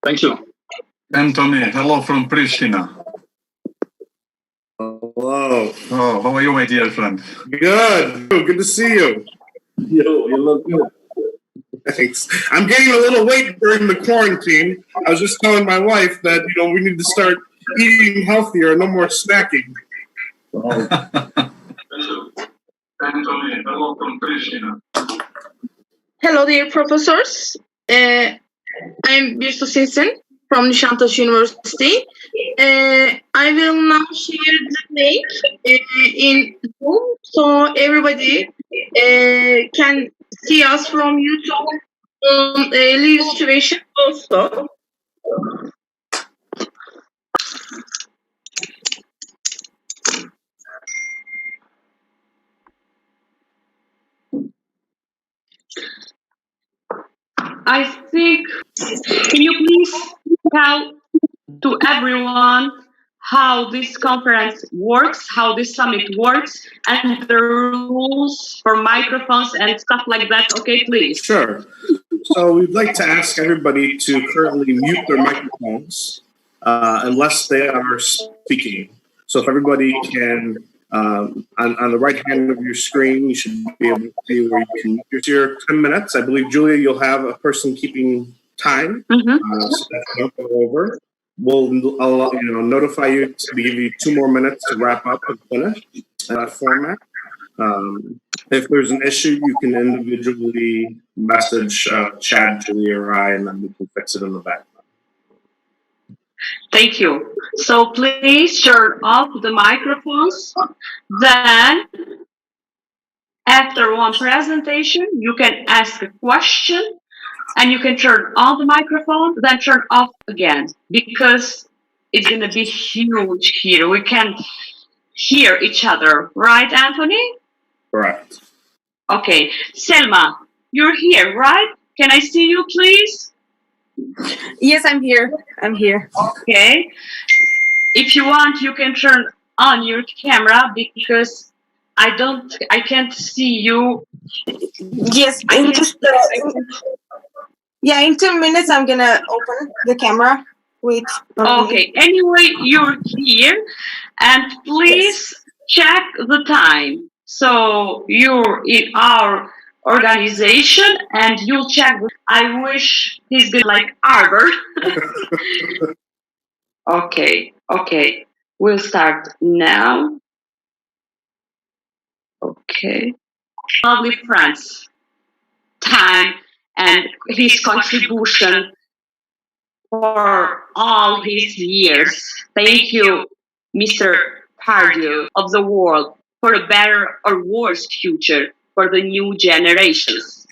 Thank you. Anthony, hello from Pristina. Hello. Oh, how are you, my dear friend? Good. Good to see you. You look good. Thanks. I'm gaining a little weight during the quarantine. I was just telling my wife that, we need to start eating healthier, no more snacking. Anthony, hello from Pristina. Hello, dear professors. I'm Birsu from Nişantaşı University. I will now share the link in Zoom so everybody can see us from YouTube on live situation also. I think, can you please tell to everyone how this conference works, how this summit works, and the rules for microphones and stuff like that? Okay, please. Sure. So we'd like to ask everybody to currently mute their microphones unless they are speaking. So if everybody can, on the right hand of your screen, you should be able to see where you can use your 10 minutes. I believe, Julia, you'll have a person keeping time. So that won't go over. I'll notify you to give you 2 more minutes to wrap up and finish that format. If there's an issue, you can individually message Chad, Julia, or I, and then we can fix it in the background. Thank you. So please turn off the microphones. Then, after one presentation, you can ask a question, and you can turn on the microphone, then turn off again, because it's going to be huge here. We can hear each other. Right, Anthony? Correct. Okay. Selma, you're here, right? Can I see you, please? Yes, I'm here. Okay. If you want, you can turn on your camera because I can't see you. Yes, in 2 minutes I'm gonna open the camera. Wait. Okay. Anyway, you're here, and please check the time. So you're in our organization, and you'll check. I wish he's good like Harvard. Okay. We'll start now. Okay. Lovely friends, time and his contribution for all his years. Thank you, Mr. Pardew of the world, for a better or worse future for the new generations.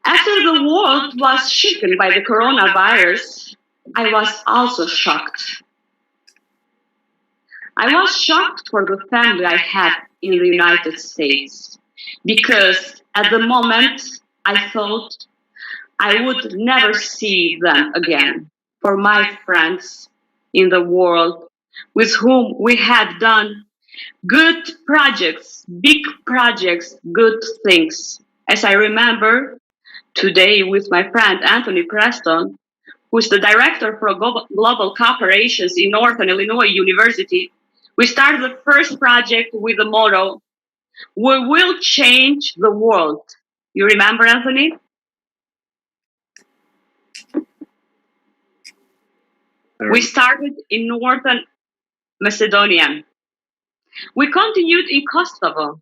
After the world was shaken by the coronavirus, I was also shocked. I was shocked for the family I had in the United States, because at the moment I thought I would never see them again. For my friends in the world with whom we had done good projects, big projects, good things. As I remember today with my friend Anthony Preston, who's the director for global cooperations in Northern Illinois University, we started the first project with the motto, "We will change the world." You remember, Anthony? We started in Northern Macedonia. We continued in Kosovo.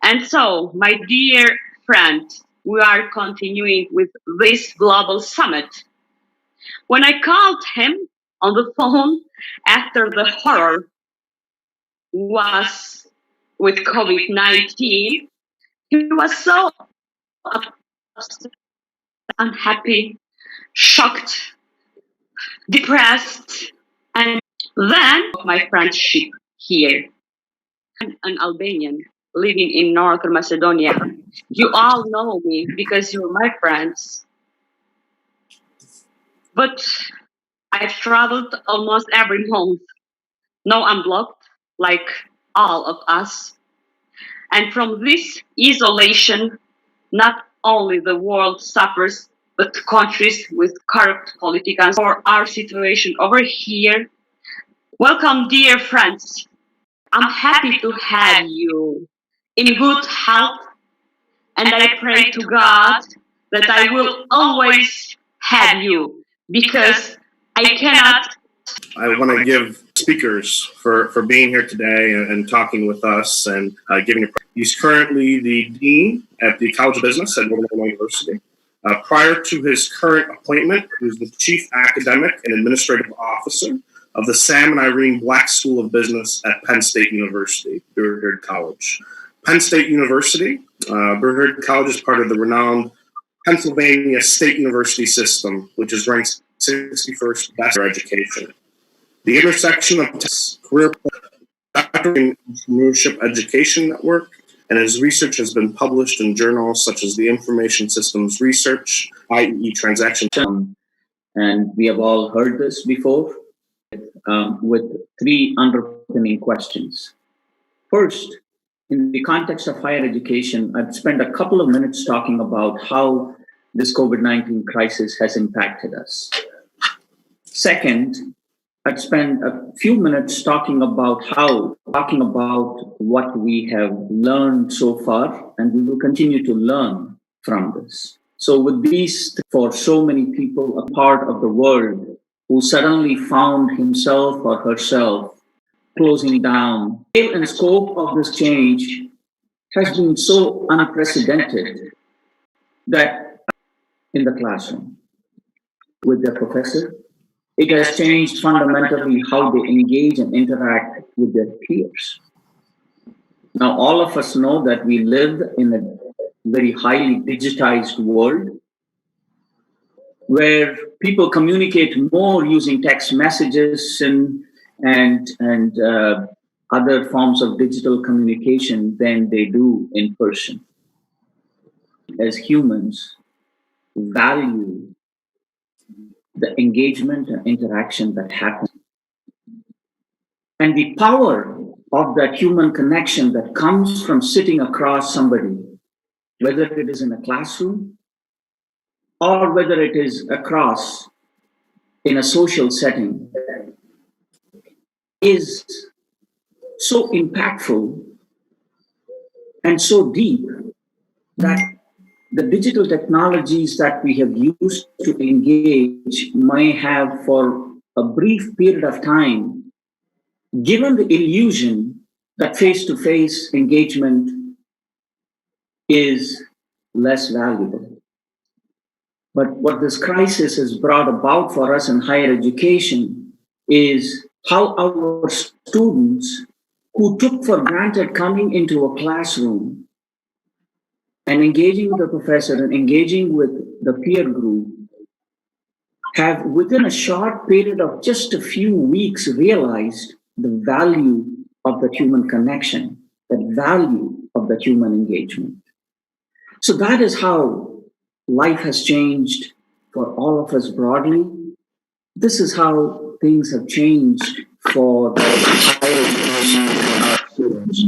And so, my dear friend, we are continuing with this global summit. When I called him on the phone after the horror was with COVID-19, he was so upset, unhappy, shocked, depressed, and then my friendship here. I'm an Albanian living in Northern Macedonia. You all know me because you're my friends. But I've traveled almost every month. No, I'm blocked, like all of us. And from this isolation, not only the world suffers, with countries with corrupt politicians or our situation over here. Welcome, dear friends. I'm happy to have you in good health, and I pray to God that I will always have you, because I cannot. I want to give speakers for being here today and talking with us and giving a. He's currently the dean at the College of Business at Northern Illinois University. Prior to his current appointment, he was the chief academic and administrative officer of the Sam and Irene Black School of Business at Penn State University, Birsu College. Penn State University, Birsu College is part of the renowned Pennsylvania State University system, which is ranked 61st best for education. The intersection of career and entrepreneurship education network, and his research has been published in journals such as the Information Systems Research, i.e. Transaction. And we have all heard this before, with three underpinning questions. First, in the context of higher education, I've spent a couple of minutes talking about how this COVID-19 crisis has impacted us. Second, I'd spend a few minutes talking about what we have learned so far, and we will continue to learn from this. So with these, for so many people, a part of the world who suddenly found himself or herself closing down, the scale and scope of this change has been so unprecedented that in the classroom with their professor, it has changed fundamentally how they engage and interact with their peers. Now, all of us know that we live in a very highly digitized world where people communicate more using text messages and other forms of digital communication than they do in person. As humans, value the engagement and interaction that happens. And the power of that human connection that comes from sitting across somebody, whether it is in a classroom or whether it is across in a social setting, is so impactful and so deep that the digital technologies that we have used to engage may have, for a brief period of time, given the illusion that face-to-face engagement is less valuable. But what this crisis has brought about for us in higher education is how our students who took for granted coming into a classroom and engaging with the professor and engaging with the peer group have, within a short period of just a few weeks, realized the value of the human connection, the value of the human engagement. So that is how life has changed for all of us broadly. This is how things have changed for the higher education students.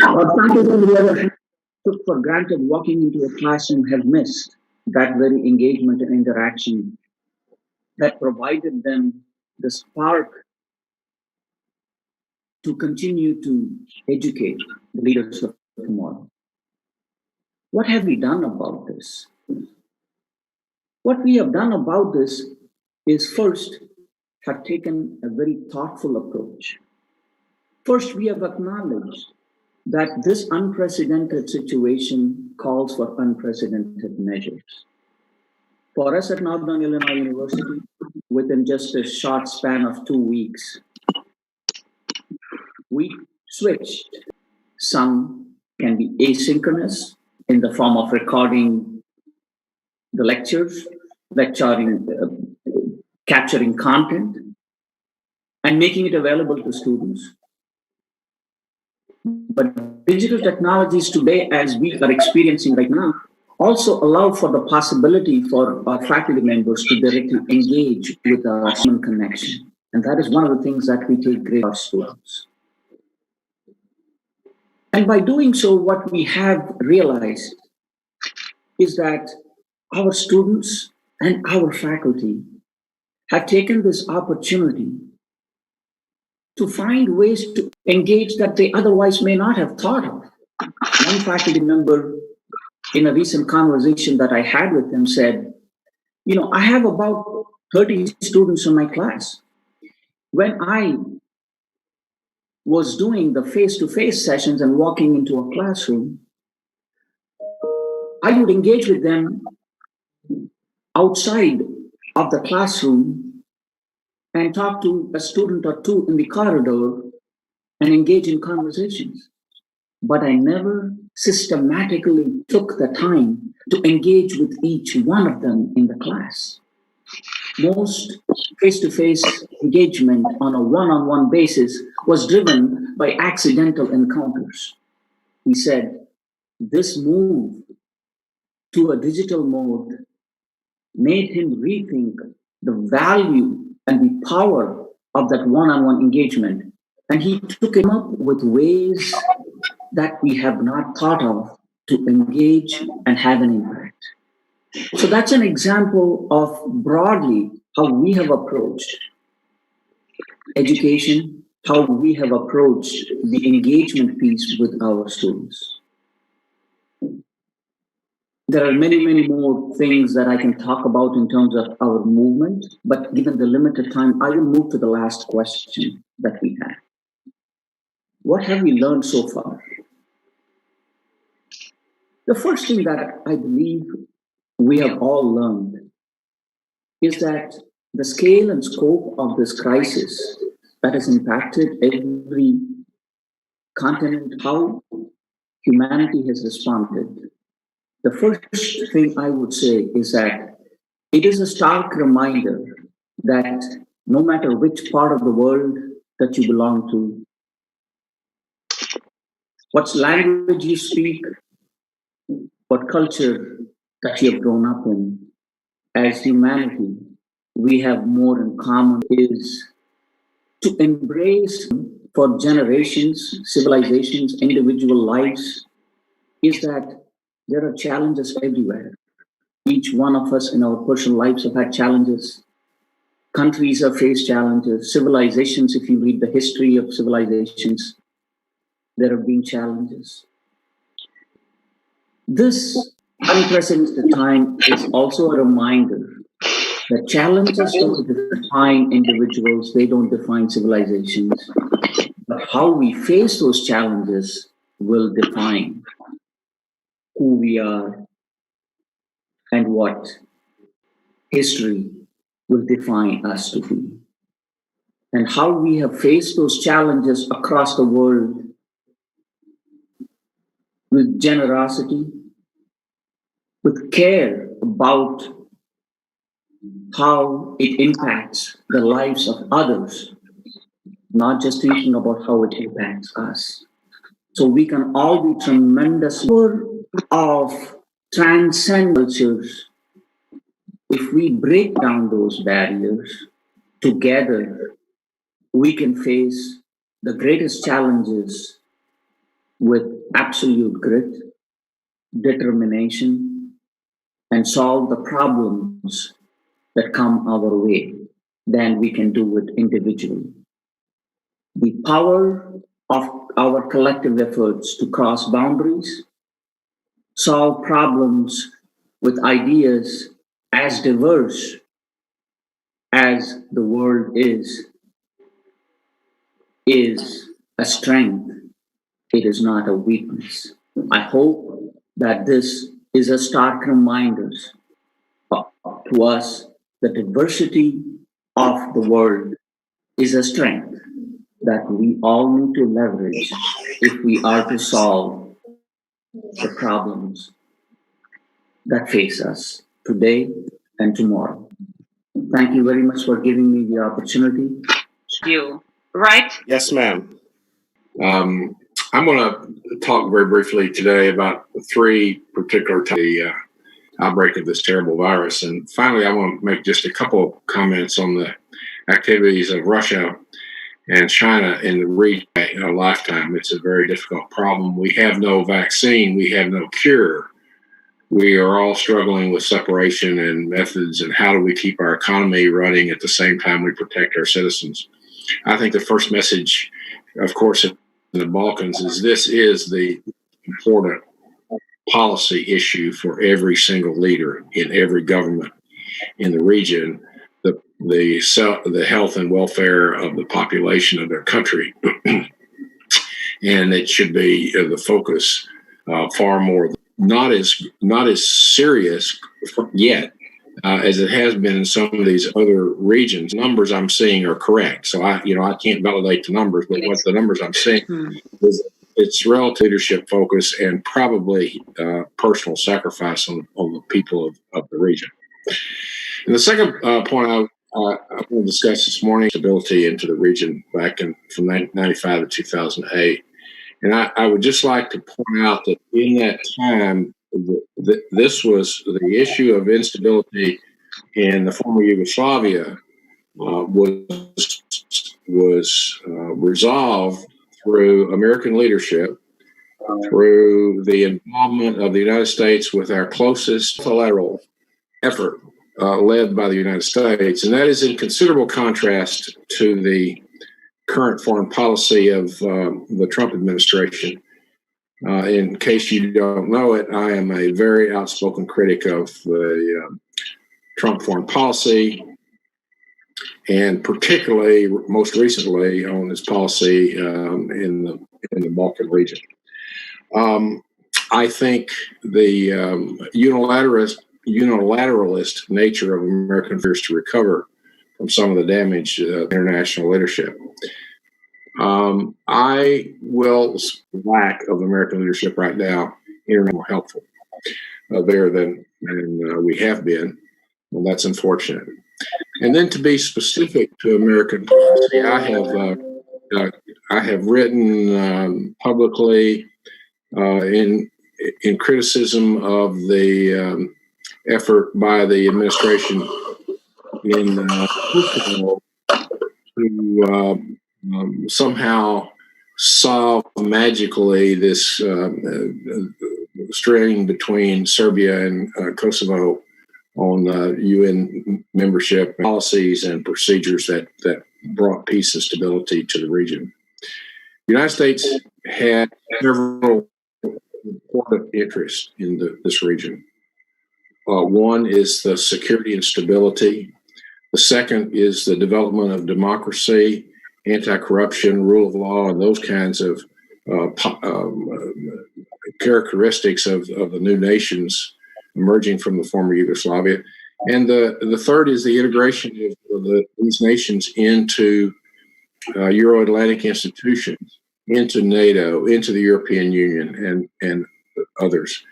Some people, on the other hand, took for granted walking into a classroom have missed that very engagement and interaction that provided them the spark to continue to educate the leaders of tomorrow. What have we done about this? What we have done about this is first have taken a very thoughtful approach. First, we have acknowledged that this unprecedented situation calls for unprecedented measures. For us at Northern Illinois University, within just a short span of 2 weeks, we switched. Some can be asynchronous in the form of recording the lectures, capturing content, and making it available to students. But digital technologies today, as we are experiencing right now, also allow for the possibility for our faculty members to directly engage with our human connection. And that is one of the things that we take great our students. And by doing so, what we have realized is that our students and our faculty have taken this opportunity to find ways to engage that they otherwise may not have thought of. One faculty member in a recent conversation that I had with him said, I have about 30 students in my class. When I was doing the face-to-face sessions and walking into a classroom, I would engage with them outside of the classroom and talk to a student or two in the corridor and engage in conversations. But I never systematically took the time to engage with each one of them in the class. Most face-to-face engagement on a one-on-one basis was driven by accidental encounters. He said, this move to a digital mode made him rethink the value and the power of that one-on-one engagement. And he took him up with ways that we have not thought of to engage and have an impact. So that's an example of broadly how we have approached education, how we have approached the engagement piece with our students. There are many, many more things that I can talk about in terms of our movement, but given the limited time, I will move to the last question that we had. What have we learned so far? The first thing that I believe we have all learned is that the scale and scope of this crisis that has impacted every continent, how humanity has responded. The first thing I would say is that it is a stark reminder that no matter which part of the world that you belong to, what language you speak, what culture that you have grown up in, as humanity, we have more in common is to embrace for generations, civilizations, individual lives, is that there are challenges everywhere. Each one of us in our personal lives have had challenges. Countries have faced challenges. Civilizations, if you read the history of civilizations, there have been challenges. This unprecedented time is also a reminder that challenges don't define individuals, they don't define civilizations, but how we face those challenges will define who we are and what history will define us to be. And how we have faced those challenges across the world with generosity, with care about how it impacts the lives of others, not just thinking about how it impacts us. So we can all be tremendous of transcend cultures if we break down those barriers together. We can face the greatest challenges with absolute grit, determination, and solve the problems that come our way than we can do it individually. The power of our collective efforts to cross boundaries, solve problems with ideas as diverse as the world is a strength. It is not a weakness. I hope that this is a stark reminder to us that diversity of the world is a strength that we all need to leverage if we are to solve the problems that face us today and tomorrow. Thank you very much for giving me the opportunity. You, right? Yes, ma'am. I'm going to talk very briefly today about three particular the outbreak of this terrible virus. And finally, I want to make just a couple of comments on the activities of Russia and China in the region in a lifetime. It's a very difficult problem. We have no vaccine. We have no cure. We are all struggling with separation and methods, and how do we keep our economy running at the same time we protect our citizens? I think the first message, of course, in the Balkans is this is the important policy issue for every single leader in every government in the region, the health and welfare of the population of their country. And it should be the focus far more, not as serious yet as it has been in some of these other regions. Numbers I'm seeing are correct, so I can't validate the numbers, but what the numbers I'm seeing is it's relative leadership focus and probably personal sacrifice on the people of the region. And the second point I want to discuss this morning, stability into the region back from 1995 to 2008. And I would just like to point out that in that time, this was the issue of instability in the former Yugoslavia was resolved through American leadership, through the involvement of the United States with our closest bilateral effort led by the United States. And that is in considerable contrast to the current foreign policy of the Trump administration. In case you don't know it, I am a very outspoken critic of the Trump foreign policy, and particularly most recently on his policy in the Balkan region. I think the unilateralist nature of American efforts to recover from some of the damage international leadership. I will lack of American leadership right now more helpful there than we have been. Well, that's unfortunate. And then to be specific to American policy, I have written publicly in criticism of the effort by the administration in Kosovo to somehow solve magically this string between Serbia and Kosovo on UN membership policies and procedures that brought peace and stability to the region. The United States had several important interests in this region. One is the security and stability. The second is the development of democracy, anti-corruption, rule of law, and those kinds of characteristics of the new nations emerging from the former Yugoslavia. And the third is the integration of these nations into Euro-Atlantic institutions, into NATO, into the European Union, and others.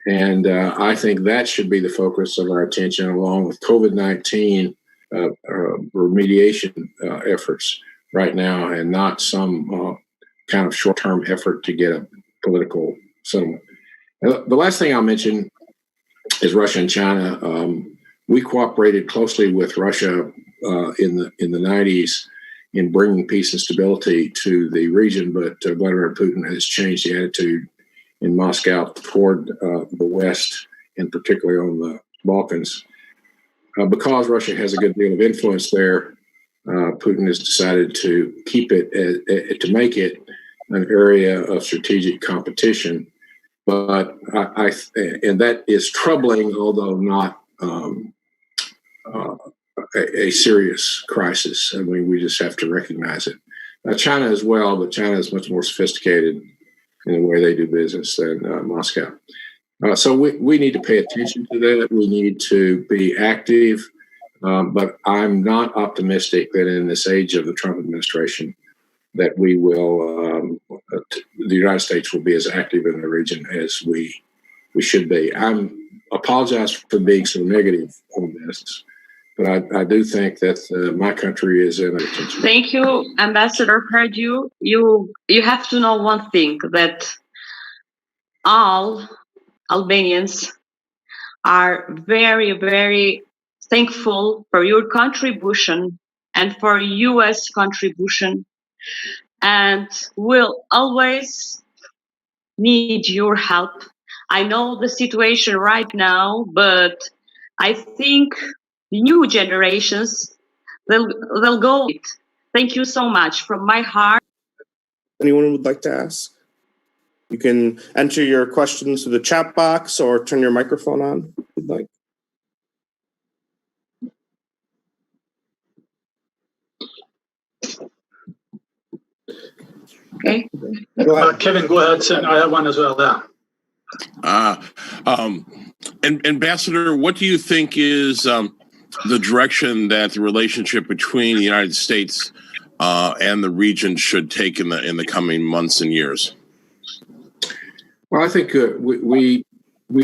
And I think that should be the focus of our attention, along with COVID-19 remediation efforts right now, and not some kind of short-term effort to get a political settlement. And the last thing I'll mention is Russia and China. We cooperated closely with Russia in the 90s in bringing peace and stability to the region, but Vladimir Putin has changed the attitude in Moscow toward the West, and particularly on the Balkans. Because Russia has a good deal of influence there, Putin has decided to keep it, to make it an area of strategic competition. But and that is troubling, although not a serious crisis. I mean, we just have to recognize it. China as well, but China is much more sophisticated in the way they do business than Moscow. So we need to pay attention to that. We need to be active, but I'm not optimistic that in this age of the Trump administration that we will, the United States will be as active in the region as we should be. I apologize for being so negative on this, but I do think that my country is in attention. Thank you, Ambassador Pardew. You have to know one thing, that all Albanians are very, very thankful for your contribution and for U.S. contribution, and will always need your help I know the situation right now, but I think the new generations, they'll go with it. Thank you so much from my heart. Anyone would like to ask? You can enter your questions through the chat box or turn your microphone on if you'd like. Okay. Kevin, go ahead. And I have one as well. Yeah. Ambassador, what do you think is the direction that the relationship between the United States and the region should take in the coming months and years? Well, I think we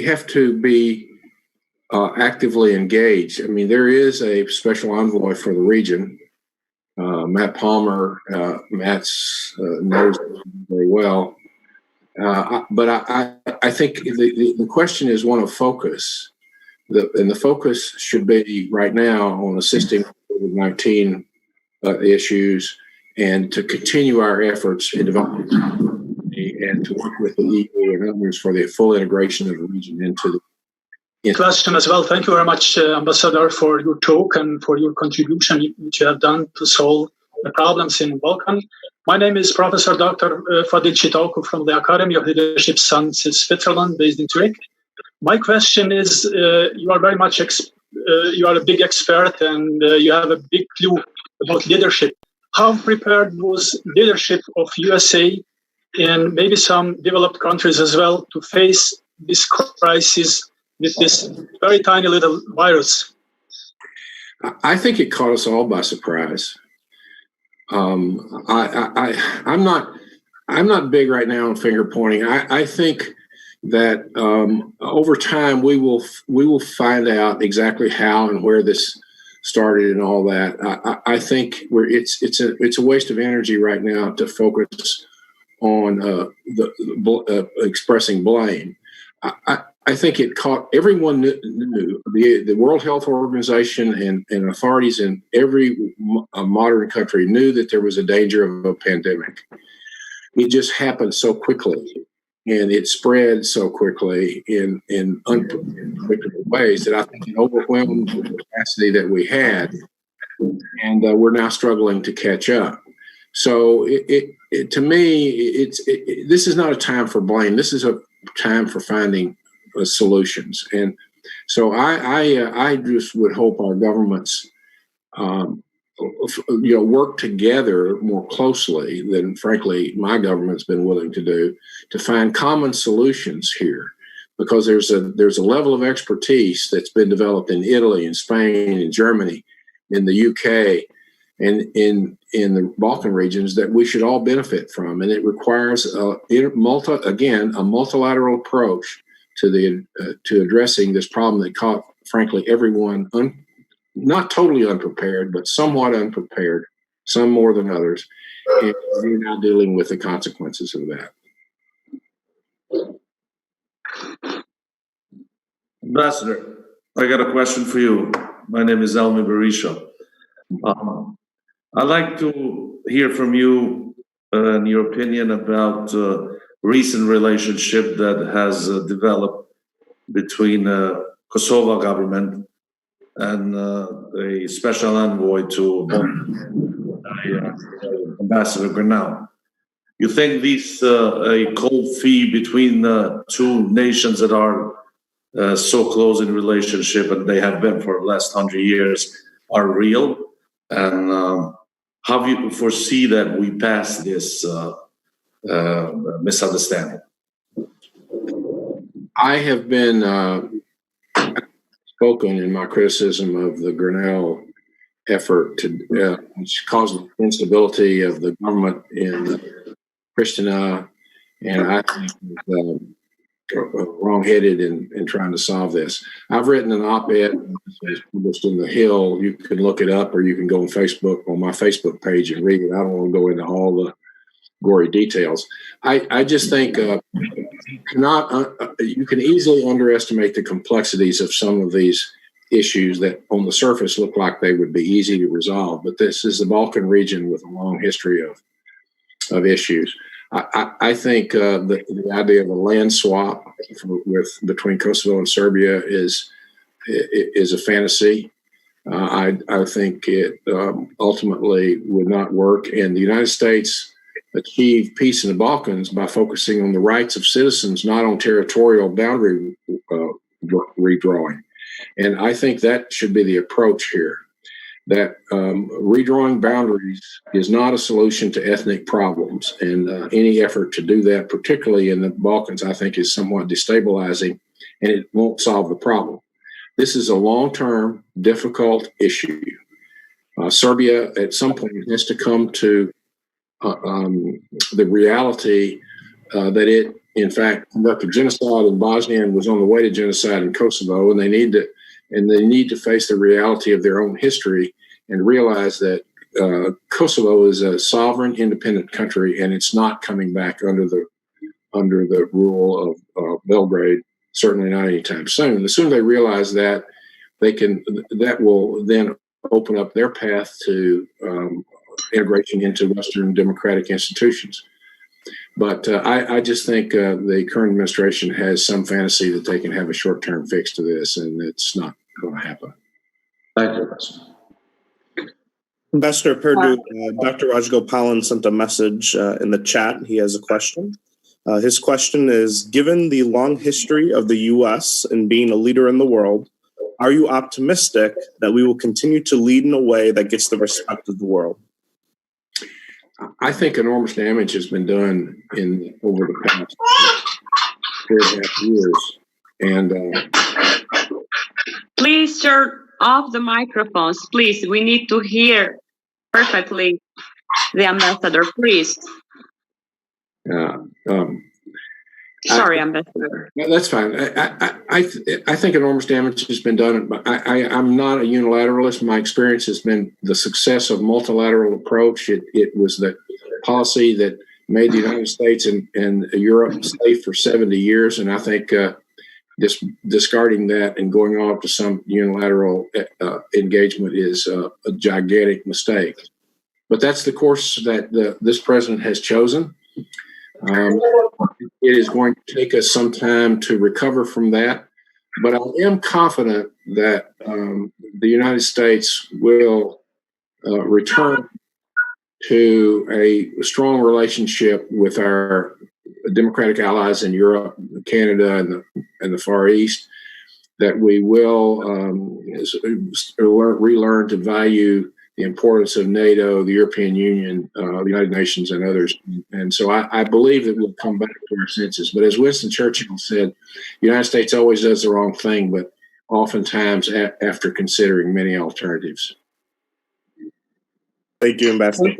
have to be actively engaged. I mean, there is a special envoy for the region, Matt Palmer. Matt's knows very well. But I think the question is one of focus. And the focus should be right now on assisting COVID-19 issues and to continue our efforts in development and to work with the EU and others for the full integration of the region into the question as well. Thank you very much, Ambassador, for your talk and for your contribution which you have done to solve the problems in Balkan. My name is Prof.Dr. Gjyla Çeliku from the Academy of Leadership Sciences, Switzerland, based in Zurich. My question is, you are very much, you are a big expert and you have a big clue about leadership. How prepared was leadership of USA and maybe some developed countries as well to face this crisis with this very tiny little virus? I think it caught us all by surprise. I'm not big right now on finger pointing. I think that over time we will find out exactly how and where this started and all that. I think it's a waste of energy right now to focus on expressing blame. I think it caught everyone knew the World Health Organization and authorities in every modern country knew that there was a danger of a pandemic. It just happened so quickly, and it spread so quickly in unpredictable ways that I think it overwhelmed the capacity that we had, and we're now struggling to catch up. So to me, this is not a time for blame. This is a time for finding solutions. And so I just would hope our governments, work together more closely than, frankly, my government's been willing to do, to find common solutions here, because there's a level of expertise that's been developed in Italy and Spain and Germany, in the UK, and in the Balkan regions that we should all benefit from. And it requires a multilateral approach to addressing this problem that caught, frankly, everyone not totally unprepared, but somewhat unprepared, some more than others. And we're now dealing with the consequences of that. Ambassador, I got a question for you. My name is Almi Berisha. I'd like to hear from you and your opinion about recent relationship that has developed between Kosovo government and a special envoy to Ambassador Grenell. You think these a cold feet between the two nations that are so close in relationship and they have been for the last 100 years are real? And how do you foresee that we pass this misunderstanding? I have been spoken in my criticism of the Grenell effort which caused the instability of the government in Pristina, and I think wrong-headed in trying to solve this. I've written an op-ed published in The Hill. You can look it up, or you can go on my Facebook page and read it. I don't want to go into all the gory details. I just think you can easily underestimate the complexities of some of these issues that on the surface look like they would be easy to resolve. But this is the Balkan region with a long history of issues. I think the idea of a land swap between Kosovo and Serbia is a fantasy. I think it ultimately would not work, and the United States achieved peace in the Balkans by focusing on the rights of citizens, not on territorial boundary redrawing. And I think that should be the approach here, that redrawing boundaries is not a solution to ethnic problems. And any effort to do that, particularly in the Balkans, I think is somewhat destabilizing, and it won't solve the problem. This is a long-term, difficult issue. Serbia, at some point, has to come to the reality that it, in fact, conducted genocide in Bosnia and was on the way to genocide in Kosovo, and they need to face the reality of their own history and realize that Kosovo is a sovereign, independent country, and it's not coming back under the rule of Belgrade. Certainly not anytime soon. The sooner they realize that, that will then open up their path to integration into Western democratic institutions. But I just think the current administration has some fantasy that they can have a short-term fix to this, and it's not going to happen. Thank you, President. Ambassador Pardew, Dr. Rajagopalan sent a message in the chat. He has a question. His question is, given the long history of the U.S. in being a leader in the world, are you optimistic that we will continue to lead in a way that gets the respect of the world? I think enormous damage has been done over the past 4.5 years. And please turn off the microphones, please. We need to hear perfectly the ambassador, please. Sorry, Ambassador. No, that's fine. I think enormous damage has been done. I'm not a unilateralist. My experience has been the success of multilateral approach. It was the policy that made the United States and Europe safe for 70 years. And I think discarding that and going off to some unilateral engagement is a gigantic mistake. But that's the course that this president has chosen. It is going to take us some time to recover from that, but I am confident that the United States will return to a strong relationship with our democratic allies in Europe, Canada, and the Far East, that we will relearn to value the importance of NATO, the European Union, the United Nations, and others. And so I believe that we'll come back to our senses. But as Winston Churchill said, the United States always does the wrong thing, but oftentimes after considering many alternatives. Thank you, Ambassador.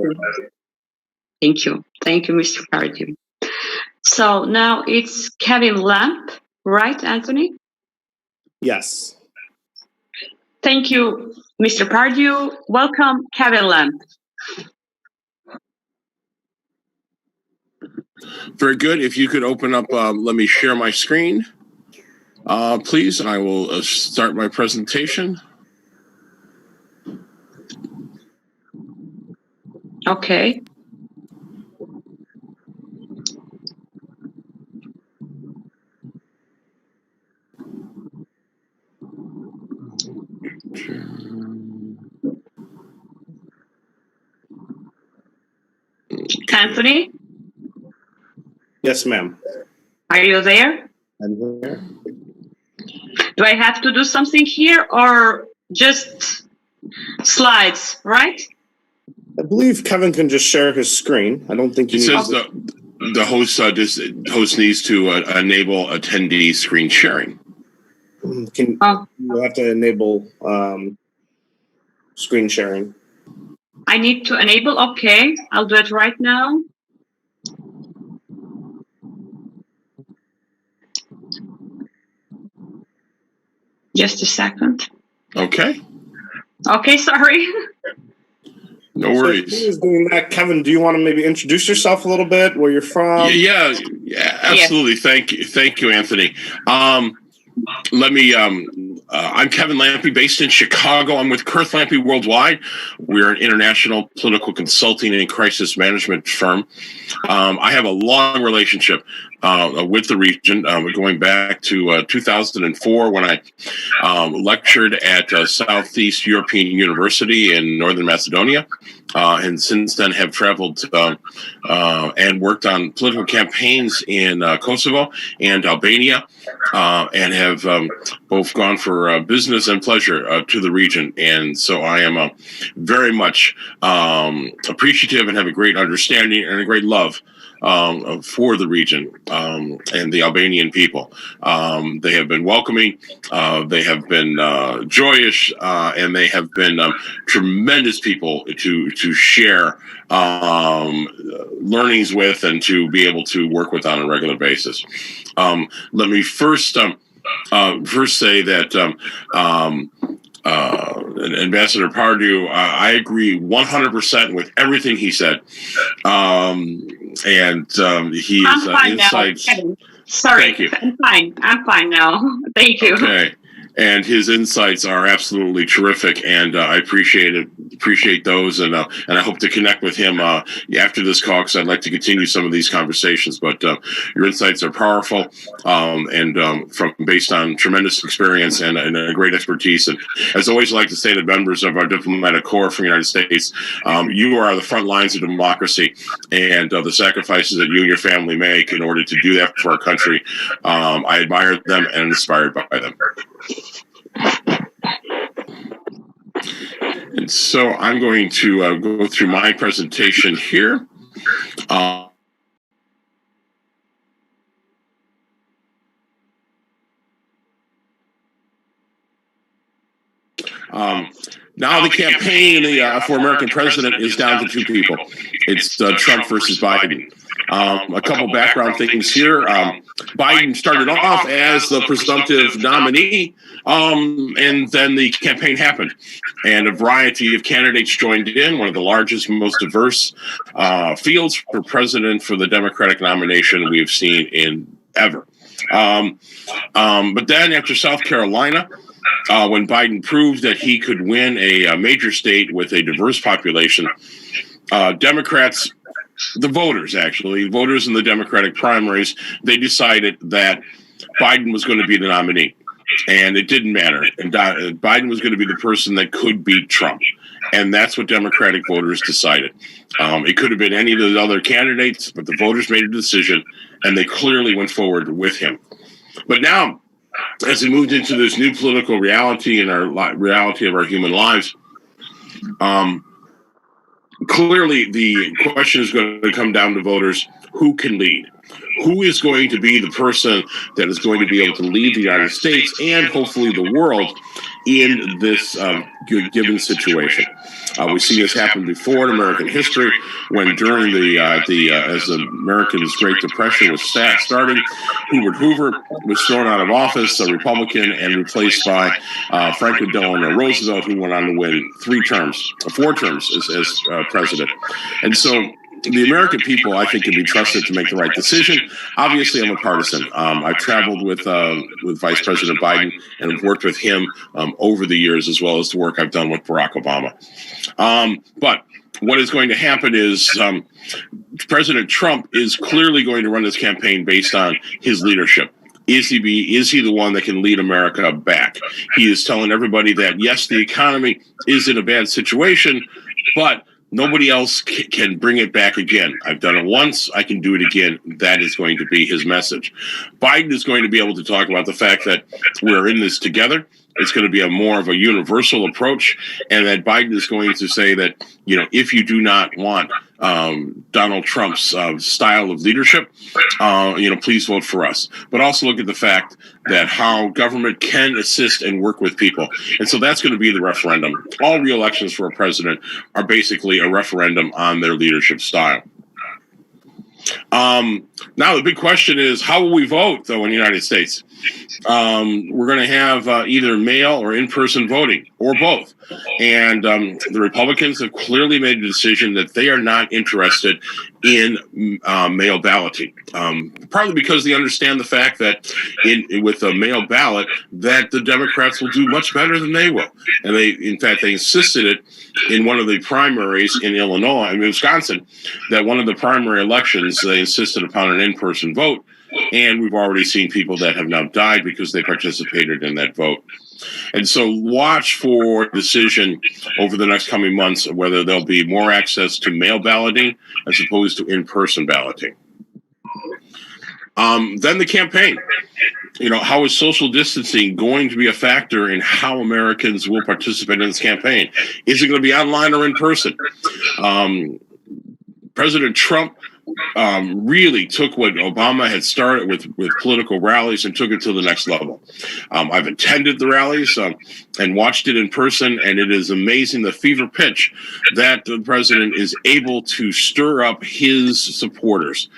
Thank you. Thank you, Mr. Pardew. So now it's Kevin Lampe, right, Anthony? Yes. Thank you, Mr. Pardew. Welcome, Kevin Lampe. Very good. If you could open up, let me share my screen, please. I will start my presentation. Okay. Anthony? Yes, ma'am. Are you there? I'm here. Do I have to do something here or just slides, right? I believe Kevin can just share his screen. I don't think he says the host needs to enable attendee screen sharing. You have to enable screen sharing. I need to enable. Okay, I'll do it right now. Just a second. Okay. Okay, sorry. No worries. So who's doing that? Kevin, do you want to maybe introduce yourself a little bit, where you're from? Yeah, absolutely. Yes. Thank you, Anthony. Let me I'm Kevin Lampe, based in Chicago. I'm with Kurth Lampe Worldwide. We're an international political consulting and crisis management firm. I have a long relationship with the region, going back to 2004 when I lectured at Southeast European University in Northern Macedonia, and since then have traveled and worked on political campaigns in Kosovo and Albania, and have both gone for business and pleasure to the region. And so I am very much appreciative and have a great understanding and a great love for the region and the Albanian people. They have been welcoming, they have been joyous, and they have been tremendous people to share learnings with and to be able to work with on a regular basis. Let me first say that Ambassador Pardew, I agree 100% with everything he said. And his insights. Now. Sorry, thank you. I'm fine now. Thank you. Okay. And his insights are absolutely terrific, and I appreciate those, and I hope to connect with him after this call, because I'd like to continue some of these conversations. But your insights are powerful, and based on tremendous experience and a great expertise. And as always, I like to say to members of our diplomatic corps from the United States, you are the front lines of democracy, and the sacrifices that you and your family make in order to do that for our country. I admire them and am inspired by them. And so I'm going to go through my presentation here. Now the campaign for American president is down to two people. It's Trump versus Biden. A couple background things here. Biden started off as the presumptive nominee, and then the campaign happened, and a variety of candidates joined in, one of the largest, most diverse fields for president for the Democratic nomination we have seen in ever. But then after South Carolina, when Biden proved that he could win a major state with a diverse population, Democrats, the voters in the Democratic primaries, they decided that Biden was going to be the nominee. And it didn't matter. And Biden was going to be the person that could beat Trump. And that's what Democratic voters decided. It could have been any of the other candidates, but the voters made a decision, and they clearly went forward with him. But now, as we moved into this new political reality and our reality of our human lives, clearly the question is going to come down to voters: who can lead? Who is going to be the person that is going to be able to lead the United States and hopefully the world in this given situation? We've seen this happen before in American history, when during as the Americans' Great Depression was starting, Hoover was thrown out of office, a Republican, and replaced by Franklin Delano Roosevelt, who went on to win 4 terms as president. And so the American people, I think, can be trusted to make the right decision. Obviously, I'm a partisan. I've traveled with Vice President Biden and have worked with him over the years, as well as the work I've done with Barack Obama. But what is going to happen is President Trump is clearly going to run his campaign based on his leadership. Is he the one that can lead America back? He is telling everybody that, yes, the economy is in a bad situation, but nobody else can bring it back again. I've done it once. I can do it again. That is going to be his message. Biden is going to be able to talk about the fact that we're in this together. It's going to be more of a universal approach, and that Biden is going to say that, if you do not want Donald Trump's style of leadership, please vote for us. But also look at the fact that how government can assist and work with people. And so that's going to be the referendum. All re-elections for a president are basically a referendum on their leadership style. Now, the big question is, how will we vote, though, in the United States? we're going to have either mail or in-person voting, or both. And the Republicans have clearly made a decision that they are not interested in mail balloting, partly because they understand the fact that with a mail ballot, that the Democrats will do much better than they will. And they insisted it in one of the primaries in Illinois and Wisconsin, that one of the primary elections, they insisted upon an in-person vote. And we've already seen people that have now died because they participated in that vote. And so watch for a decision over the next coming months of whether there'll be more access to mail balloting as opposed to in-person balloting. Then the campaign. How is social distancing going to be a factor in how Americans will participate in this campaign? Is it going to be online or in person? President Trump really took what Obama had started with political rallies and took it to the next level. I've attended the rallies and watched it in person, and it is amazing the fever pitch that the president is able to stir up his supporters.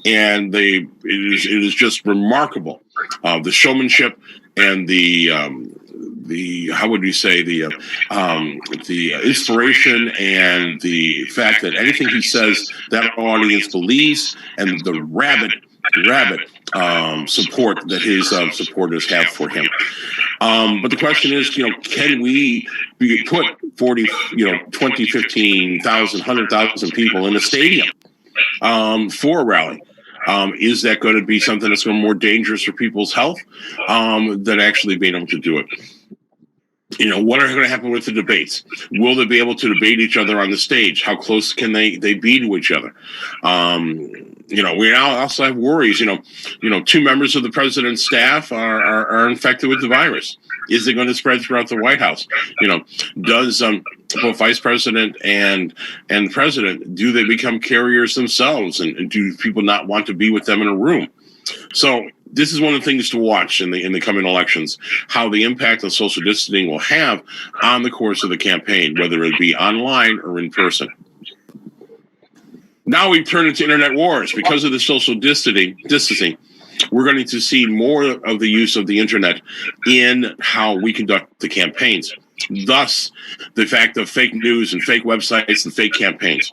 And it is just remarkable, the showmanship and the how would you say, the inspiration and the fact that anything he says that audience believes, and the rabid support that his supporters have for him. But the question is, can we put 40, 20, 15,000, 100,000 people in a stadium for a rally? Is that going to be something that's going to be more dangerous for people's health than actually being able to do it? What are going to happen with the debates? Will they be able to debate each other on the stage? How close can they be to each other? We now also have worries. 2 members of the president's staff are infected with the virus. Is it going to spread throughout the White House? Does both vice president and the president, do they become carriers themselves? And do people not want to be with them in a room? So this is one of the things to watch in the coming elections, how the impact on social distancing will have on the course of the campaign, whether it be online or in person. Now we've turned into internet wars. Because of the social distancing, we're going to see more of the use of the internet in how we conduct the campaigns. Thus, the fact of fake news and fake websites and fake campaigns.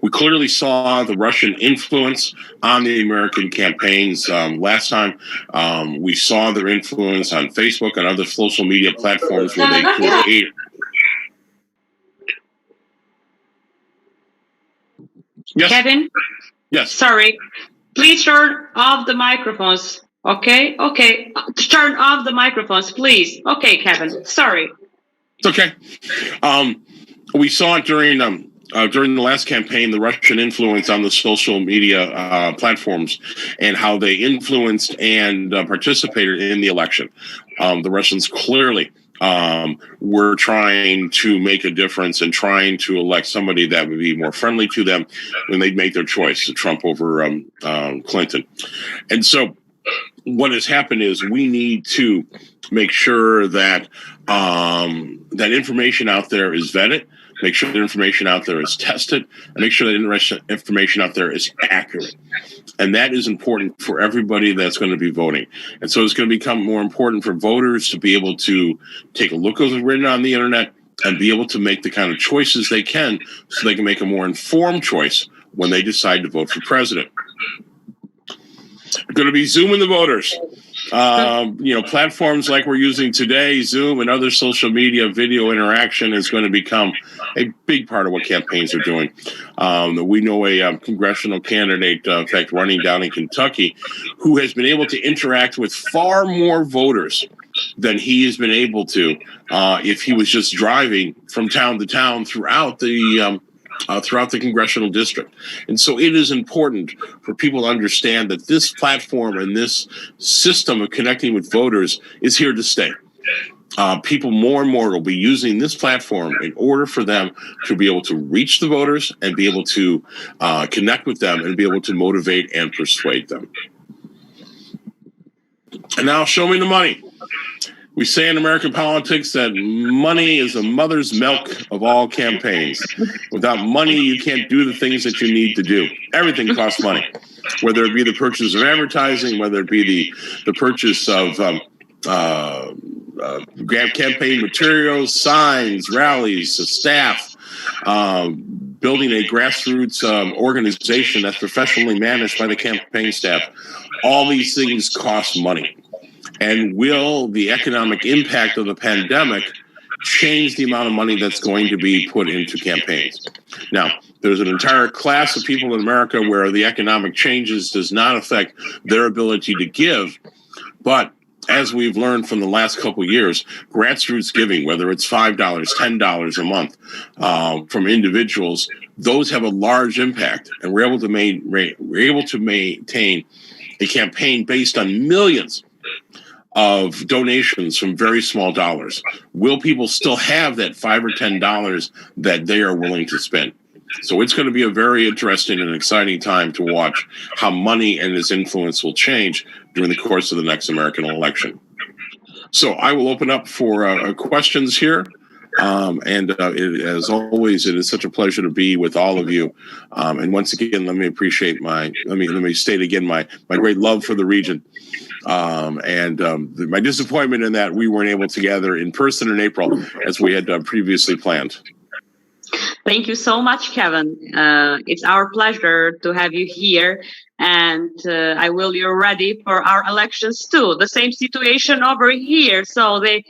We clearly saw the Russian influence on the American campaigns last time. We saw their influence on Facebook and other social media platforms where they create. Yes. Kevin? Yes. Sorry. Please turn off the microphones. Okay. Turn off the microphones, please. Okay, Kevin. Sorry. It's okay. We saw it during the last campaign, the Russian influence on the social media platforms and how they influenced and participated in the election. The Russians clearly were trying to make a difference and trying to elect somebody that would be more friendly to them when they'd make their choice, Trump over Clinton. And so what has happened is we need to make sure that that information out there is vetted, make sure the information out there is tested, and make sure that information out there is accurate. And that is important for everybody that's going to be voting. And so it's going to become more important for voters to be able to take a look at what's written on the internet and be able to make the kind of choices they can so they can make a more informed choice when they decide to vote for president. Going to be Zooming the voters. Platforms like we're using today, Zoom and other social media video interaction is going to become a big part of what campaigns are doing. We know a congressional candidate, in fact, running down in Kentucky, who has been able to interact with far more voters than he has been able to if he was just driving from town to town throughout the congressional district. And so it is important for people to understand that this platform and this system of connecting with voters is here to stay. People more and more will be using this platform in order for them to be able to reach the voters and be able to connect with them and be able to motivate and persuade them. And now show me the money. We say in American politics that money is the mother's milk of all campaigns. Without money, you can't do the things that you need to do. Everything costs money. whether it be the purchase of advertising, whether it be the purchase of campaign materials, signs, rallies, staff, building a grassroots organization that's professionally managed by the campaign staff. All these things cost money. And will the economic impact of the pandemic change the amount of money that's going to be put into campaigns? Now, there's an entire class of people in America where the economic changes does not affect their ability to give. But as we've learned from the last couple of years, grassroots giving, whether it's $5, $10 a month from individuals, those have a large impact. And we're able to maintain a campaign based on millions of donations from very small dollars. Will people still have that $5 or $10 that they are willing to spend? So it's going to be a very interesting and exciting time to watch how money and its influence will change during the course of the next American election. So I will open up for questions here. As always, it is such a pleasure to be with all of you. And once again, let me state again my great love for the region. My disappointment in that we weren't able to gather in person in April as we had previously planned. Thank you so much, Kevin. It's our pleasure to have you here, and I will you're ready for our elections too. The same situation over here. So they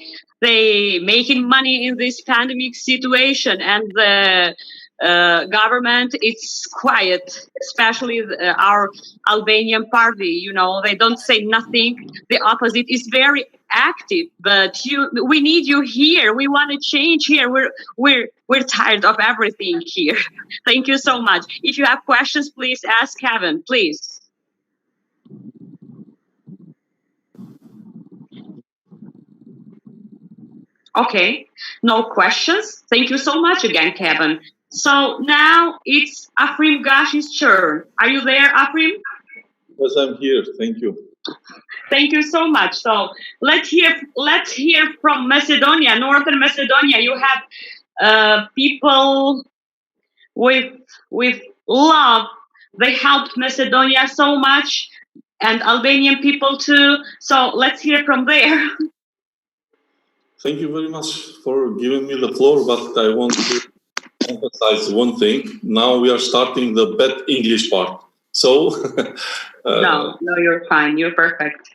making money in this pandemic situation, and the government it's quiet, especially our Albanian party. You know, they don't say nothing. The opposite is very active, but we need you here. We want to change here. We're tired of everything here. Thank you so much. If you have questions, please ask Kevin, please. Okay, no questions. Thank you so much again, Kevin. So now it's Afrim Gashi's turn. Are you there, Afrim? Yes, I'm here. Thank you. Thank you so much. So let's hear from Macedonia, Northern Macedonia. You have people with love. They helped Macedonia so much, and Albanian people too. So let's hear from there. Thank you very much for giving me the floor, but I want to emphasize one thing. Now we are starting the bad English part. So no, you're fine. You're perfect.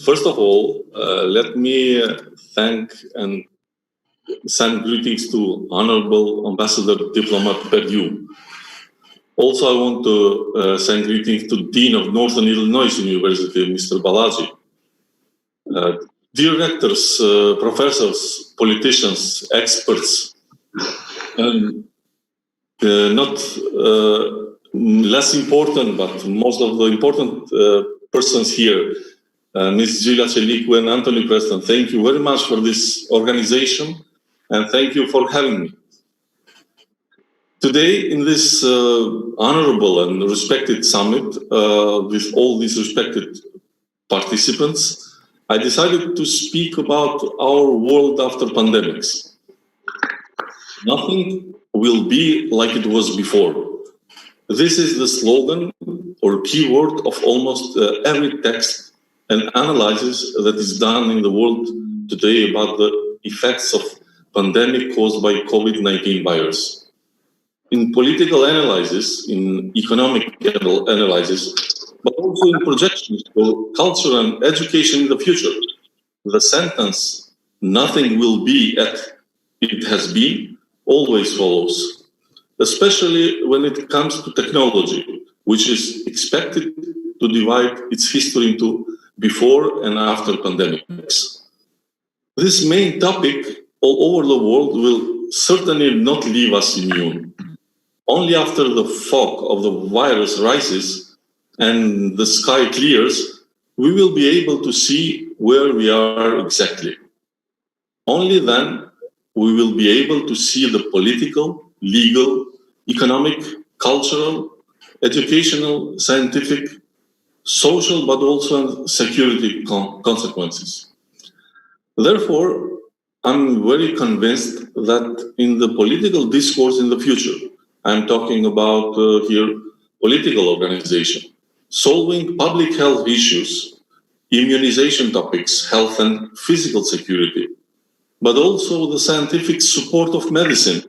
First of all, let me thank and send greetings to Honorable Ambassador Diplomat Pardew. Also, I want to send greetings to Dean of Northern Illinois University, Mr. Baljaji. Dear rectors, professors, politicians, experts, and not less important, but most of the important persons here, Ms. Gjyla Çeliku and Anthony Preston, thank you very much for this organization, and thank you for having me. Today, in this honorable and respected summit, with all these respected participants, I decided to speak about our world after pandemics. Nothing will be like it was before. This is the slogan or keyword of almost every text and analysis that is done in the world today about the effects of pandemic caused by COVID-19 virus. In political analysis, in economic analysis, but also in projections for culture and education in the future, the sentence, nothing will be as it has been, always follows, especially when it comes to technology, which is expected to divide its history into before and after pandemics. This main topic all over the world will certainly not leave us immune. Only after the fog of the virus rises and the sky clears, we will be able to see where we are exactly. Only then we will be able to see the political, legal, economic, cultural, educational, scientific, social, but also security consequences. Therefore, I'm very convinced that in the political discourse in the future, I'm talking about here political organization, solving public health issues, immunization topics, health and physical security, but also the scientific support of medicine,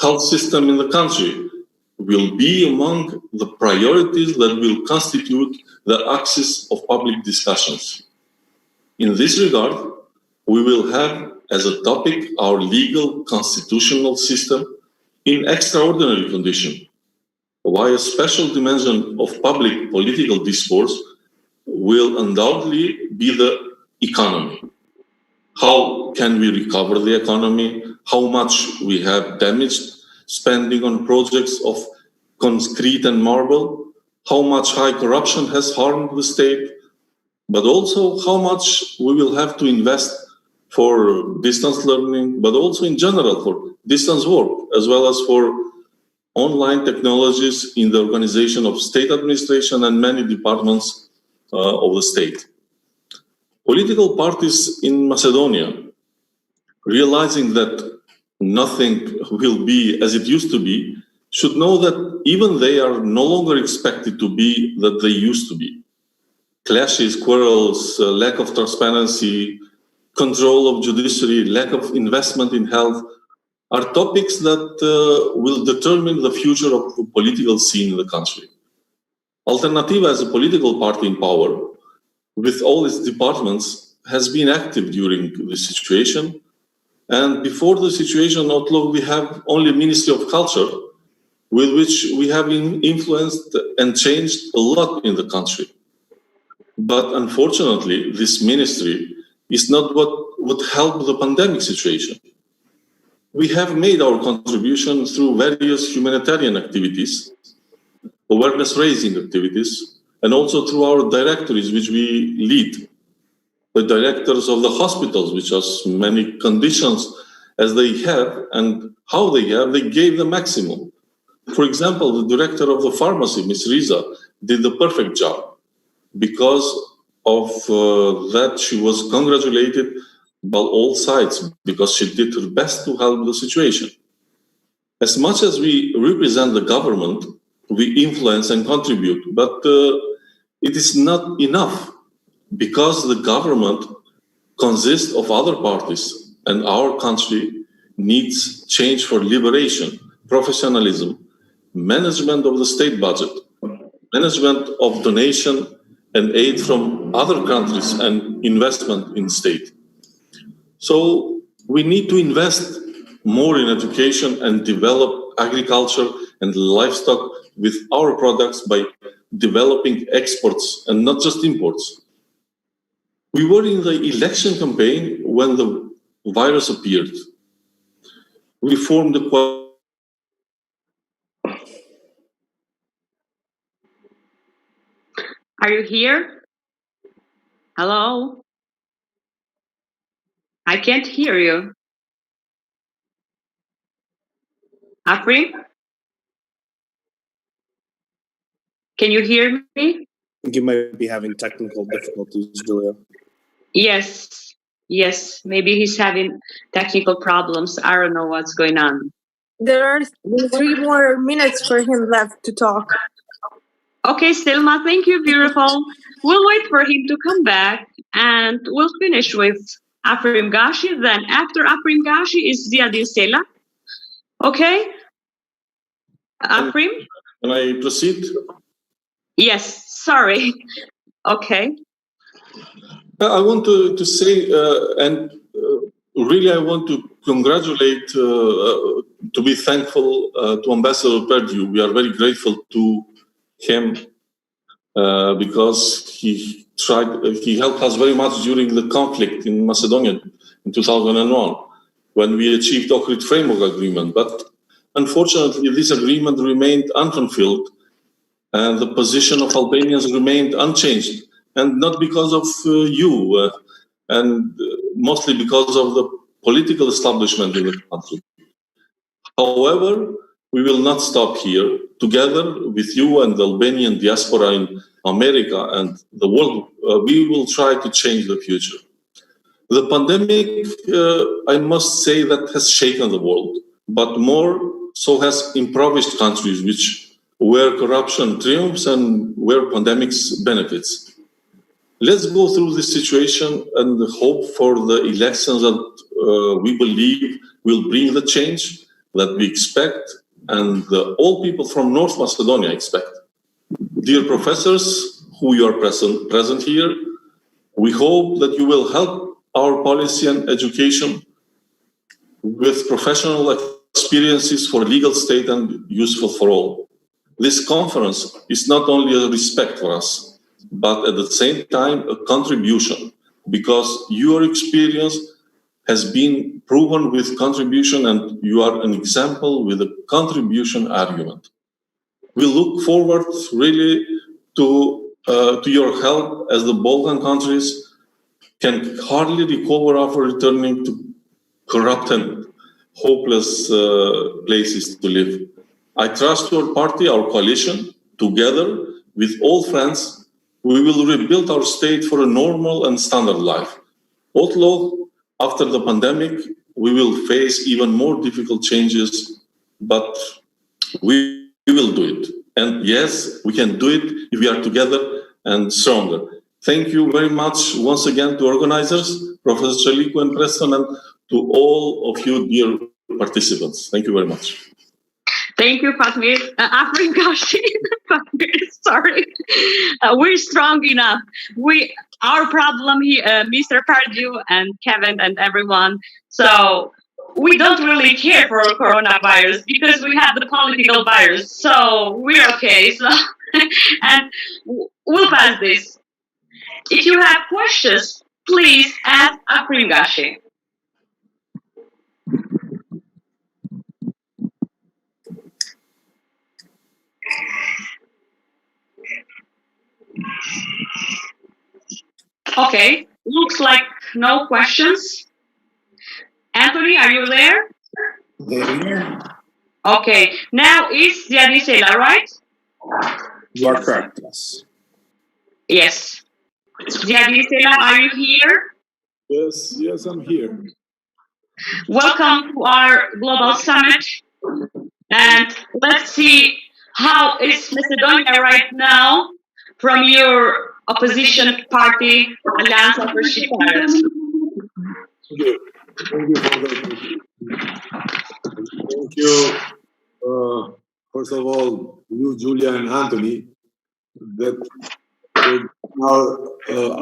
health system in the country will be among the priorities that will constitute the axis of public discussions. In this regard, we will have as a topic our legal constitutional system in extraordinary condition, while a special dimension of public political discourse will undoubtedly be the economy. How can we recover the economy? How much we have damaged spending on projects of concrete and marble? How much high corruption has harmed the state? But also how much we will have to invest for distance learning, but also in general for distance work, as well as for online technologies in the organization of state administration and many departments of the state. Political parties in Macedonia, realizing that nothing will be as it used to be, should know that even they are no longer expected to be that they used to be. Clashes, quarrels, lack of transparency, control of judiciary, lack of investment in health are topics that will determine the future of the political scene in the country. Alternativa, as a political party in power, with all its departments, has been active during this situation. And before the situation outlook, we have only Ministry of Culture, with which we have influenced and changed a lot in the country. But unfortunately, this ministry is not what would help the pandemic situation. We have made our contribution through various humanitarian activities, awareness-raising activities, and also through our directories, which we lead. The directors of the hospitals, which has many conditions as they have and how they have, they gave the maximum. For example, the director of the pharmacy, Ms. Riza, did the perfect job. Because of that, she was congratulated by all sides because she did her best to help the situation. As much as we represent the government, we influence and contribute, but it is not enough because the government consists of other parties and our country needs change for liberation, professionalism, management of the state budget, management of donation and aid from other countries and investment in state. So we need to invest more in education and develop agriculture and livestock with our products by developing exports and not just imports. We were in the election campaign when the virus appeared. We formed a Are you here? Hello? I can't hear you. Afrim? Can you hear me? I think you might be having technical difficulties, Julia. Yes, maybe he's having technical problems. I don't know what's going on. There are 3 more minutes for him left to talk. Okay, Selma, thank you, beautiful. We'll wait for him to come back and we'll finish with Afrim Gashi. Then after Afrim Gashi is Ziadin Sela. Okay? Afrim? Can I proceed? Yes, sorry. Okay. I want to say, really I want to congratulate, to be thankful to Ambassador Pardew. We are very grateful to him because he helped us very much during the conflict in Macedonia in 2001 when we achieved the Ohrid Framework Agreement. But unfortunately, this agreement remained unfulfilled and the position of Albanians remained unchanged. And not because of you, and mostly because of the political establishment in the country. However, we will not stop here. Together with you and the Albanian diaspora in America and the world, we will try to change the future. The pandemic, I must say, that has shaken the world, but more so has impoverished countries which where corruption triumphs and where pandemics benefits. Let's go through this situation and hope for the elections that we believe will bring the change that we expect and all people from North Macedonia expect. Dear professors, who you are present here, we hope that you will help our policy and education with professional experiences for legal state and useful for all. This conference is not only a respect for us, but at the same time a contribution, because your experience has been proven with contribution and you are an example with a contribution argument. We look forward really to your help as the Balkan countries can hardly recover after returning to corrupt and hopeless places to live. I trust your party, our coalition, together with all friends, we will rebuild our state for a normal and standard life. Although after the pandemic, we will face even more difficult changes, but we will do it. And yes, we can do it if we are together and stronger. Thank you very much once again to organizers, Professor Çeliku and Preston, and to all of you dear participants. Thank you very much. Thank you, Fatmir. Afrim, Gashi. Sorry. We're strong enough. Our problem here, Mr. Pardew and Kevin and everyone. So we don't really care for coronavirus because we have the political virus. So we're okay. So and we'll pass this. If you have questions, please ask Afrim, Gashi. Okay, looks like no questions. Anthony, are you there? There. Okay, now is Ziadin Sela, right? You are correct, yes. Yes. Ziadin Sela, are you here? Yes, I'm here. Welcome to our global summit. And let's see how is Macedonia right now from your opposition party, Alliance of Pirates. Thank you for that. Thank you, first of all, you, Julia, and Anthony, that now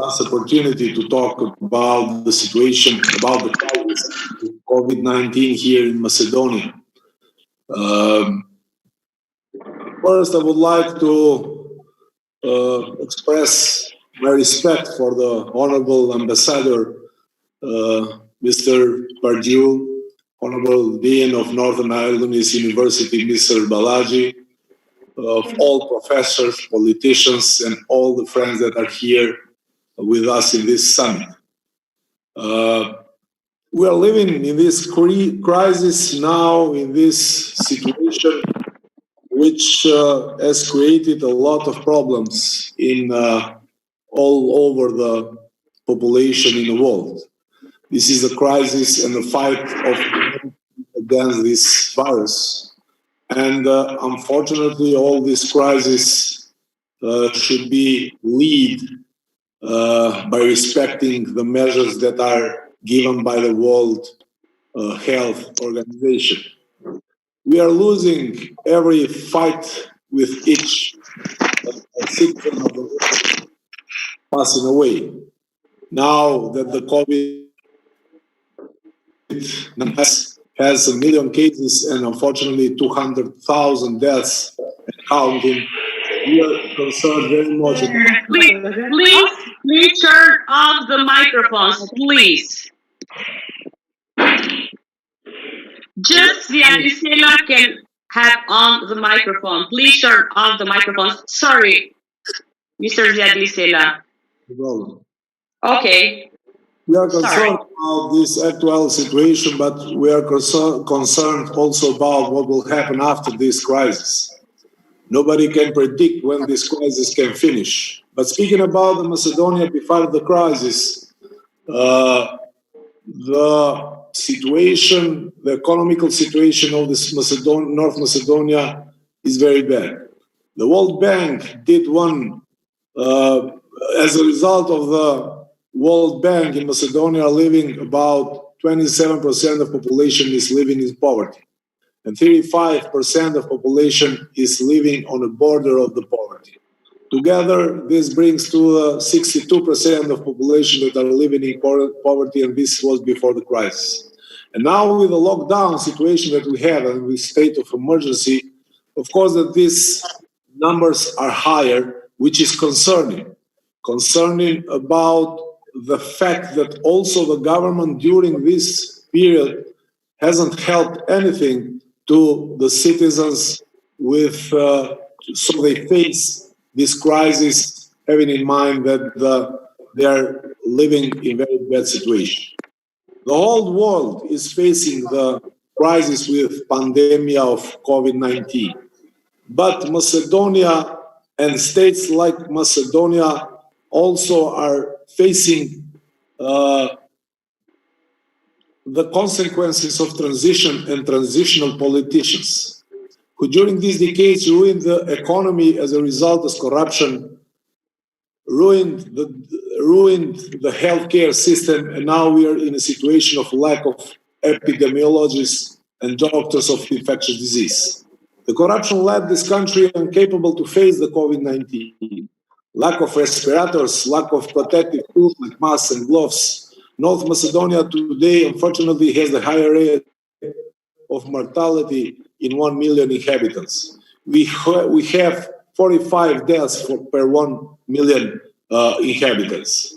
us opportunity to talk about the situation, about the crisis of COVID-19 here in Macedonia. First, I would like to express my respect for the Honorable Ambassador, Mr. Pardew, Honorable Dean of Northern Ireland University, Mr. Baljaji, of all professors, politicians, and all the friends that are here with us in this summit. We are living in this crisis now, in this situation, which has created a lot of problems in all over the population in the world. This is a crisis and a fight against this virus. And unfortunately, all this crisis should be led by respecting the measures that are given by the World Health Organization. We are losing every fight with each citizen of the world passing away. Now that the COVID has 1 million cases and unfortunately 200,000 deaths and counting, we are concerned very much. Please turn off the microphones, please. Just Ziadin Sela can have on the microphone. Please turn off the microphones. Sorry, Mr. Ziadin Sela. No problem. Okay. We are concerned about this actual situation, but we are concerned also about what will happen after this crisis. Nobody can predict when this crisis can finish. But speaking about the Macedonia before the crisis, the situation, the economical situation of this North Macedonia is very bad. The World Bank did one, as a result of the World Bank in Macedonia, living about 27% of population is living in poverty. And 35% of population is living on the border of the poverty. Together, this brings to 62% of population that are living in poverty, and this was before the crisis. And now with the lockdown situation that we have and with state of emergency, of course that these numbers are higher, which is concerning about the fact that also the government during this period hasn't helped anything to the citizens with, so they face this crisis, having in mind that they are living in very bad situation. The whole world is facing the crisis with pandemic of COVID-19. But Macedonia and states like Macedonia also are facing the consequences of transition and transitional politicians, who during these decades ruined the economy as a result of corruption, ruined the healthcare system, and now we are in a situation of lack of epidemiologists and doctors of infectious disease. The corruption led this country incapable to face the COVID-19. Lack of respirators, lack of protective tools like masks and gloves. North Macedonia today, unfortunately, has the higher rate of mortality in 1 million inhabitants. We have 45 deaths per 1 million inhabitants.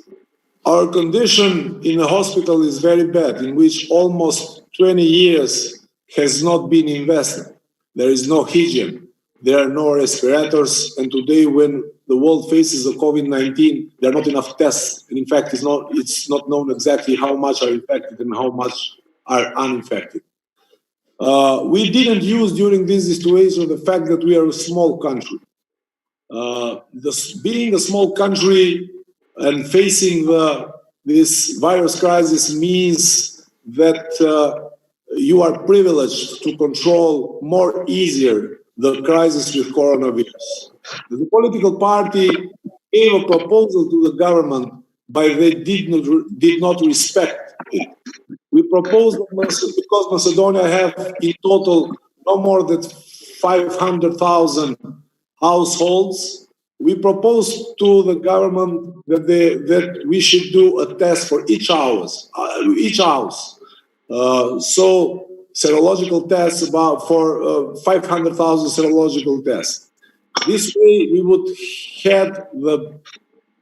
Our condition in the hospital is very bad, in which almost 20 years has not been invested. There is no hygiene, there are no respirators, and today when the world faces the COVID-19, there are not enough tests. And in fact, it's not known exactly how much are infected and how much are uninfected. We didn't use during this situation the fact that we are a small country. Being a small country and facing this virus crisis means that you are privileged to control more easier the crisis with coronavirus. The political party gave a proposal to the government, but they did not respect it. We proposed, because Macedonia have in total no more than 500,000 households, we proposed to the government that we should do a test for each house. So serological tests for 500,000 serological tests. This way we would have the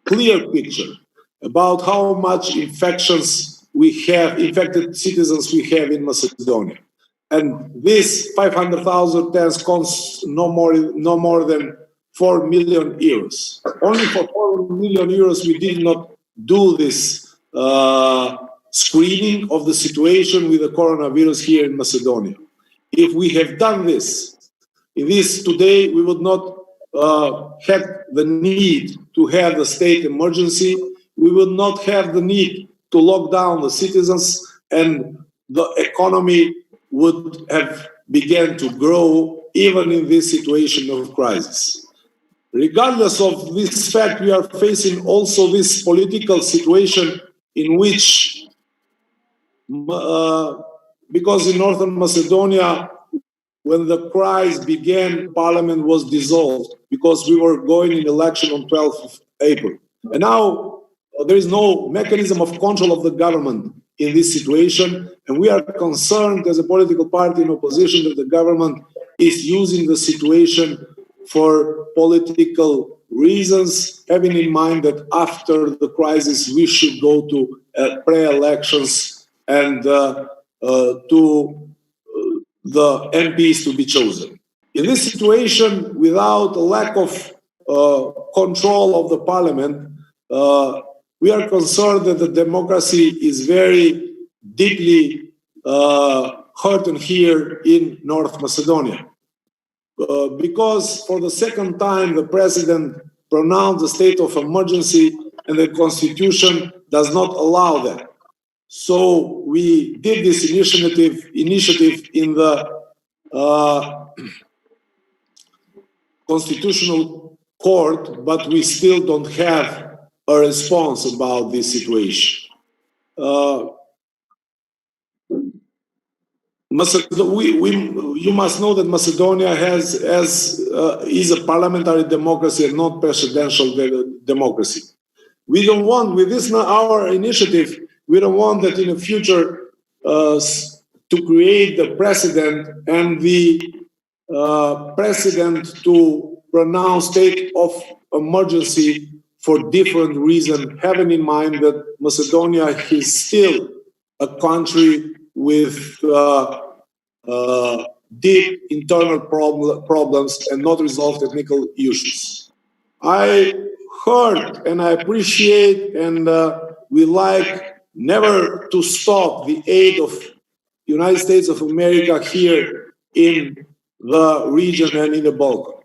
clear picture about how much infected citizens we have in Macedonia. And this 500,000 tests costs no more than 4 million euros. Only for 4 million euros we did not do this screening of the situation with the coronavirus here in Macedonia. If we have done this today, we would not have the need to have the state emergency. We would not have the need to lock down the citizens, and the economy would have begun to grow even in this situation of crisis. Regardless of this fact, we are facing also this political situation in which, because in Northern Macedonia, when the crisis began, Parliament was dissolved because we were going in election on 12th of April. And now there is no mechanism of control of the government in this situation, and we are concerned as a political party in opposition that the government is using the situation for political reasons, having in mind that after the crisis we should go to pre-elections and to the MPs to be chosen. In this situation, without a lack of control of the parliament, we are concerned that the democracy is very deeply hurting here in North Macedonia. Because for the second time, the president pronounced a state of emergency and the constitution does not allow that. So we did this initiative in the constitutional court, but we still don't have a response about this situation. You must know that Macedonia is a parliamentary democracy and not presidential democracy. We don't want, with this our initiative, we don't want that in the future to create the precedent and the precedent to pronounce state of emergency for different reasons, having in mind that Macedonia is still a country with deep internal problems and not resolved technical issues. I heard and I appreciate and we like never to stop the aid of United States of America here in the region and in the Balkan.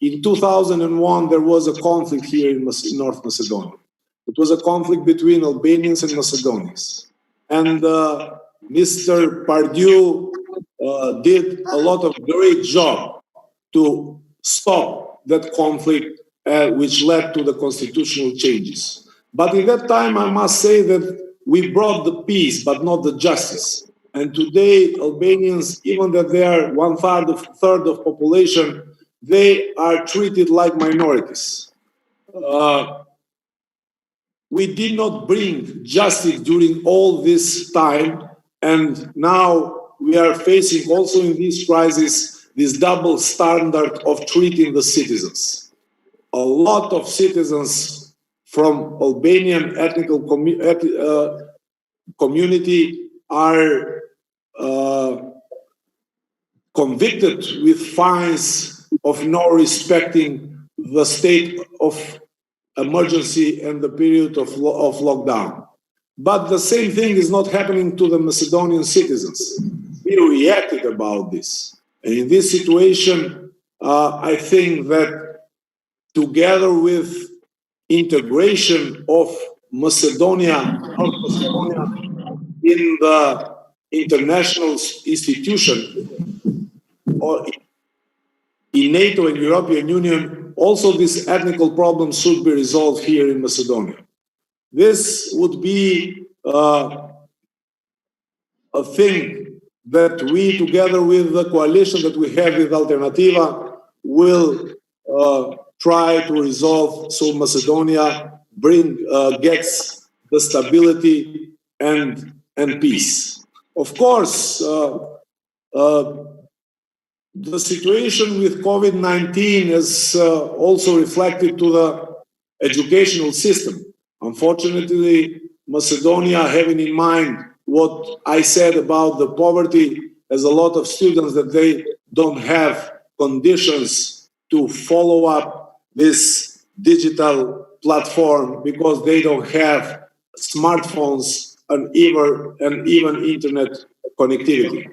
In 2001, there was a conflict here in North Macedonia. It was a conflict between Albanians and Macedonians. And Mr. Pardew did a lot of great job to stop that conflict, which led to the constitutional changes. But in that time, I must say that we brought the peace, but not the justice. And today, Albanians, even that they are third of population, they are treated like minorities. We did not bring justice during all this time, and now we are facing also in this crisis this double standard of treating the citizens. A lot of citizens from Albanian ethnic community are convicted with fines of not respecting the state of emergency and the period of lockdown. But the same thing is not happening to the Macedonian citizens. We reacted about this. And in this situation, I think that together with integration of Macedonia, North Macedonia, in the international institution, or in NATO and European Union, also this ethnic problem should be resolved here in Macedonia. This would be a thing that we, together with the coalition that we have with Alternativa, will try to resolve so Macedonia gets the stability and peace. Of course, the situation with COVID-19 is also reflected to the educational system. Unfortunately, Macedonia, having in mind what I said about the poverty, has a lot of students that they don't have conditions to follow up this digital platform because they don't have smartphones and even internet connectivity.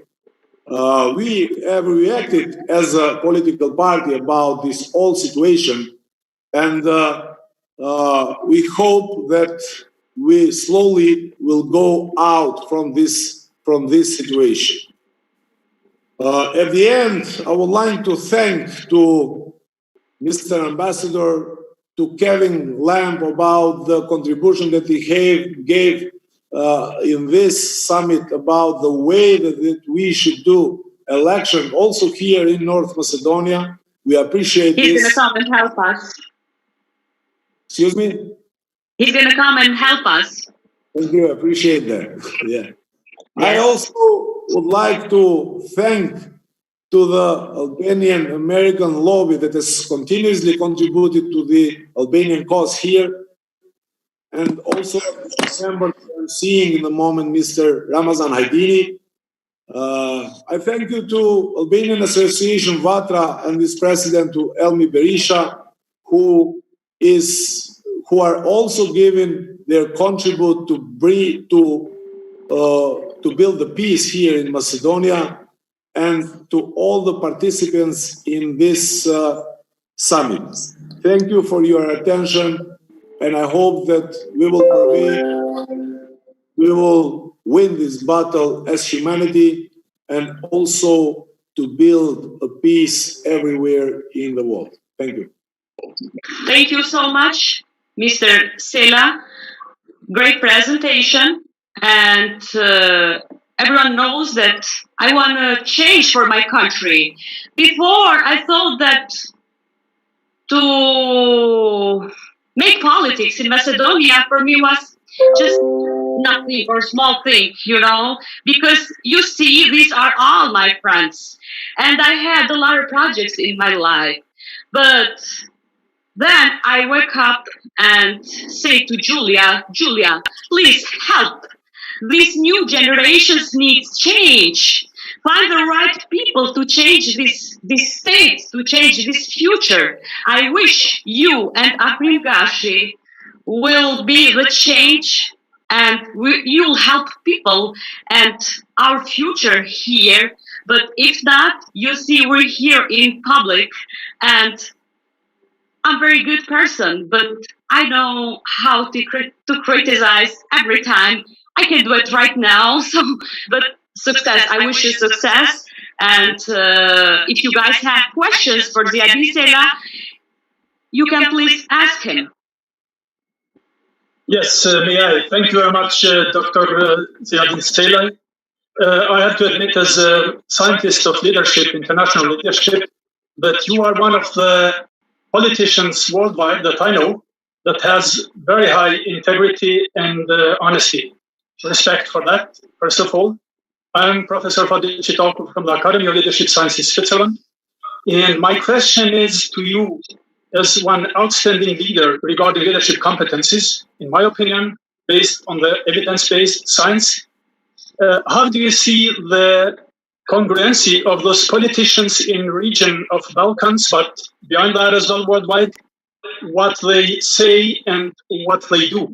We have reacted as a political party about this whole situation, and we hope that we slowly will go out from this situation. At the end, I would like to thank to Mr. Ambassador, to Kevin Lampe about the contribution that he gave in this summit about the way that we should do election also here in North Macedonia. We appreciate this. He's going to come and help us. Excuse me? He's going to come and help us. Thank you. I appreciate that. Yeah. I also would like to thank to the Albanian American lobby that has continuously contributed to the Albanian cause here. And also, December, I'm seeing in the moment Mr. Ramazan Hajdini. I thank you to Albanian Association Vatra and its president, to Elmi Berisha, who are also giving their contribute to build the peace here in Macedonia, and to all the participants in this summit. Thank you for your attention, and I hope that we will prevail. We will win this battle as humanity, and also to build a peace everywhere in the world. Thank you. Thank you so much, Mr. Sela. Great presentation. And everyone knows that I want to change for my country. Before, I thought that to make politics in Macedonia for me was just nothing or small thing, because you see, these are all my friends. And I had a lot of projects in my life. But then I wake up and say to Julia, please help. These new generations need change. Find the right people to change this state, to change this future. I wish you and Afrim Gashi will be the change, and you'll help people and our future here. But if not, you see, we're here in public, and I'm a very good person, but I know how to criticize every time. I can do it right now. But success, I wish you success. And if you guys have questions for Ziadin Sela, you can please ask him. Yes, may I? Thank you very much, Dr. Ziadin Sela. I have to admit, as a scientist of leadership, international leadership, that you are one of the politicians worldwide that I know that has very high integrity and honesty. Respect for that, first of all. I'm Professor Prof.Dr. from the Academy of Leadership Sciences, Switzerland. And my question is to you, as one outstanding leader regarding leadership competencies, in my opinion, based on the evidence-based science, how do you see the congruency of those politicians in the region of Balkans, but beyond that as well worldwide, what they say and what they do,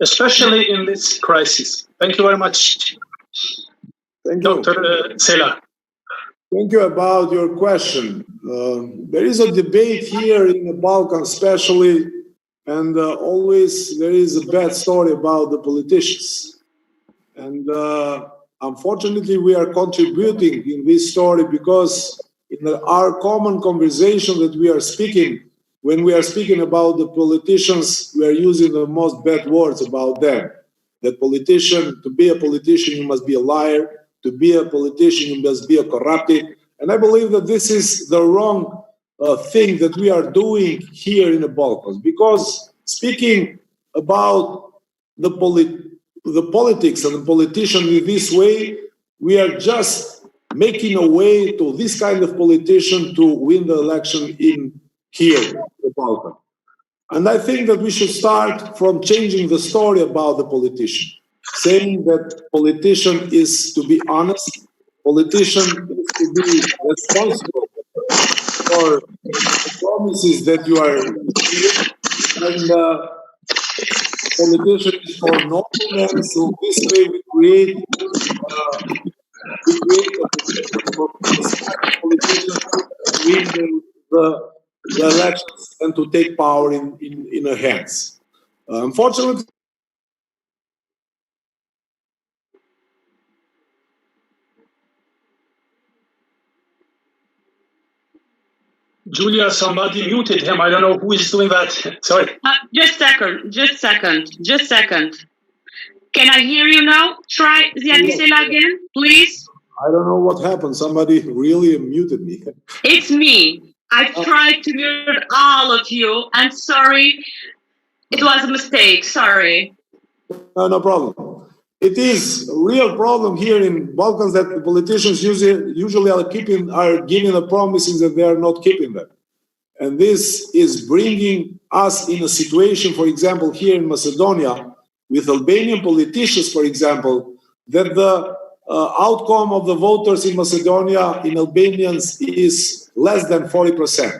especially in this crisis? Thank you very much, Thank you. Dr. Sela. Thank you about your question. There is a debate here in the Balkans especially, and always there is a bad story about the politicians. And unfortunately, we are contributing in this story because in our common conversation that we are speaking, when we are speaking about the politicians, we are using the most bad words about them. That politician, to be a politician, you must be a liar. To be a politician, you must be a corrupted. And I believe that this is the wrong thing that we are doing here in the Balkans. Because speaking about the politics and the politician in this way, we are just making a way to this kind of politician to win the election in here in the Balkan. And I think that we should start from changing the story about the politician, saying that politician is to be honest, politician is to be responsible for the promises that you are giving, and politician is for nonsense. So this way we create politicians to win the elections and to take power in their hands. Unfortunately, Julia, somebody muted him. I don't know who is doing that. Sorry. Just second. Can I hear you now? Try Ziadin Sela again, please. I don't know what happened. Somebody really muted me. It's me. I tried to mute all of you. I'm sorry. It was a mistake. Sorry. No problem. It is a real problem here in Balkans that the politicians usually are giving the promises that they are not keeping them. And this is bringing us in a situation, for example, here in Macedonia, with Albanian politicians, for example, that the outcome of the voters in Macedonia in Albanians is less than 40%.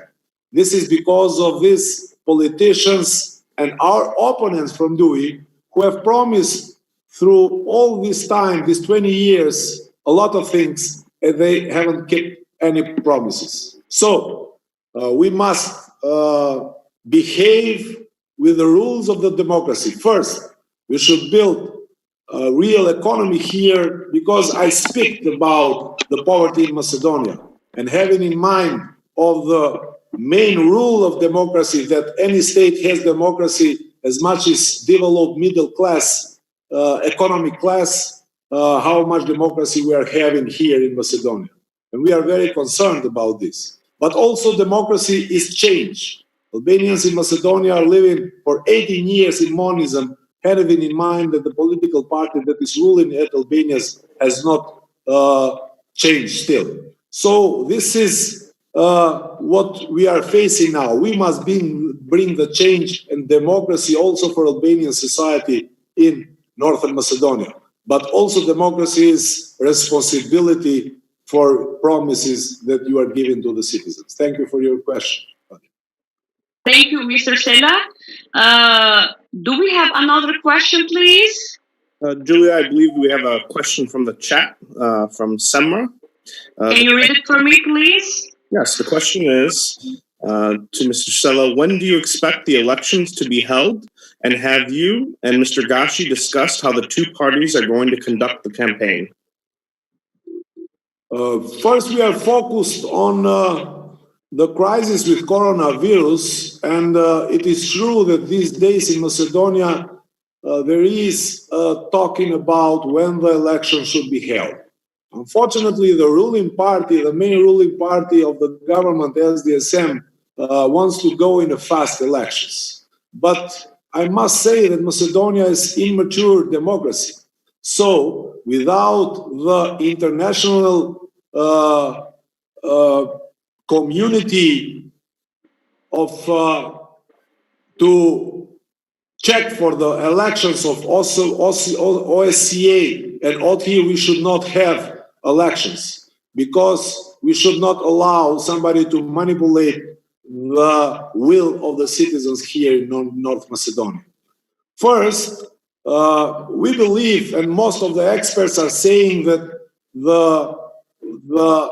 This is because of these politicians and our opponents from DUI who have promised through all this time, these 20 years, a lot of things, and they haven't kept any promises. So we must behave with the rules of the democracy. First, we should build a real economy here, because I speak about the poverty in Macedonia and having in mind of the main rule of democracy, that any state has democracy as much as developed middle class, economic class, how much democracy we are having here in Macedonia. And we are very concerned about this. But also democracy is change. Albanians in Macedonia are living for 18 years in monism, having in mind that the political party that is ruling at Albania has not changed still. So this is what we are facing now. We must bring the change and democracy also for Albanian society in Northern Macedonia. But also democracy is responsibility for promises that you are giving to the citizens. Thank you for your question. Thank you, Mr. Sela. Do we have another question, please? Julia, I believe we have a question from the chat from Semra. Can you read it for me, please? Yes, the question is to Mr. Sela, when do you expect the elections to be held? And have you and Mr. Gashi discussed how the two parties are going to conduct the campaign? First, we are focused on the crisis with coronavirus, and it is true that these days in Macedonia there is talking about when the election should be held. Unfortunately, the ruling party, the main ruling party of the government, SDSM, wants to go in a fast elections. But I must say that Macedonia is immature democracy. So without the international community to check for the elections of OSCE and OTE, we should not have elections, because we should not allow somebody to manipulate the will of the citizens here in North Macedonia. First, we believe, and most of the experts are saying, that the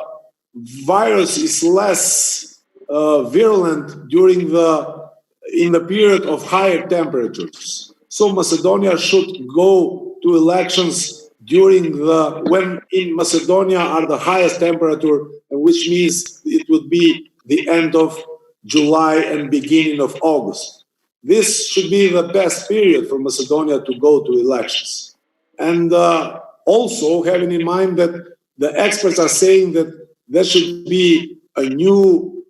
virus is less virulent in the period of higher temperatures. So Macedonia should go to elections when in Macedonia are the highest temperature, which means it would be the end of July and beginning of August. This should be the best period for Macedonia to go to elections. And also having in mind that the experts are saying that there should be a new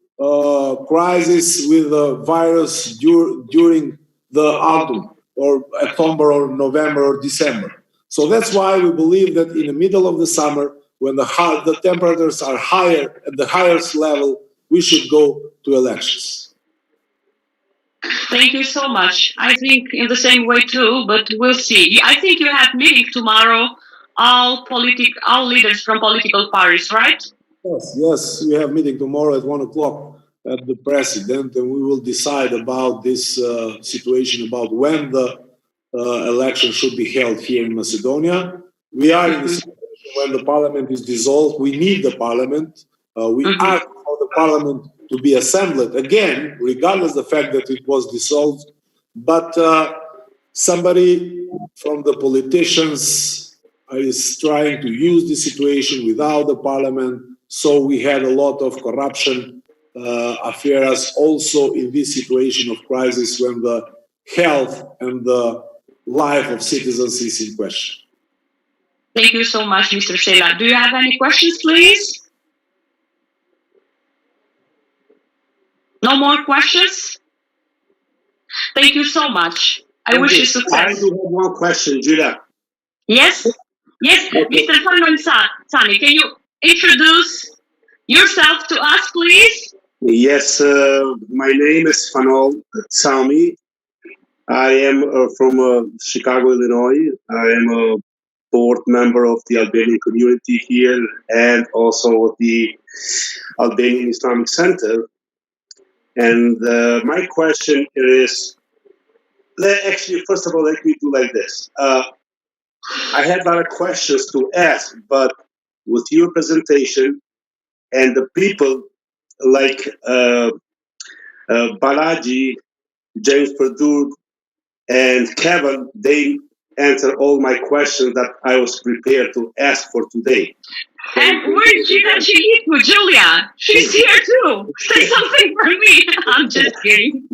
crisis with the virus during the autumn, or October or November or December. So that's why we believe that in the middle of the summer, when the temperatures are higher, at the highest level, we should go to elections. Thank you so much. I think in the same way too, but we'll see. I think you have meeting tomorrow, all leaders from political parties, right? Yes, we have meeting tomorrow at 1 o'clock at the president, and we will decide about this situation, about when the election should be held here in Macedonia. We are in the situation when the parliament is dissolved. We need the parliament. We ask for the parliament to be assembled again, regardless of the fact that it was dissolved. But somebody from the politicians is trying to use the situation without the parliament. So we had a lot of corruption affairs also in this situation of crisis, when the health and the life of citizens is in question. Thank you so much, Mr. Sela. Do you have any questions, please? No more questions? Thank you so much. I wish you success. I do have one question, Gjyla. Yes? Yes, Mr. Sani, can you introduce yourself to us, please? Yes, my name is Fanol Tsami. I am from Chicago, Illinois. I am a board member of the Albanian community here, and also the Albanian Islamic Center. And my question is, actually, first of all, let me do like this. I had a lot of questions to ask, but with your presentation and the people like Baljaji, James Pardew, and Kevin, they answer all my questions that I was prepared to ask for today. And we're Where's Gjyla Çeliku, Julia? She's here too. Say something for me. I'm just kidding.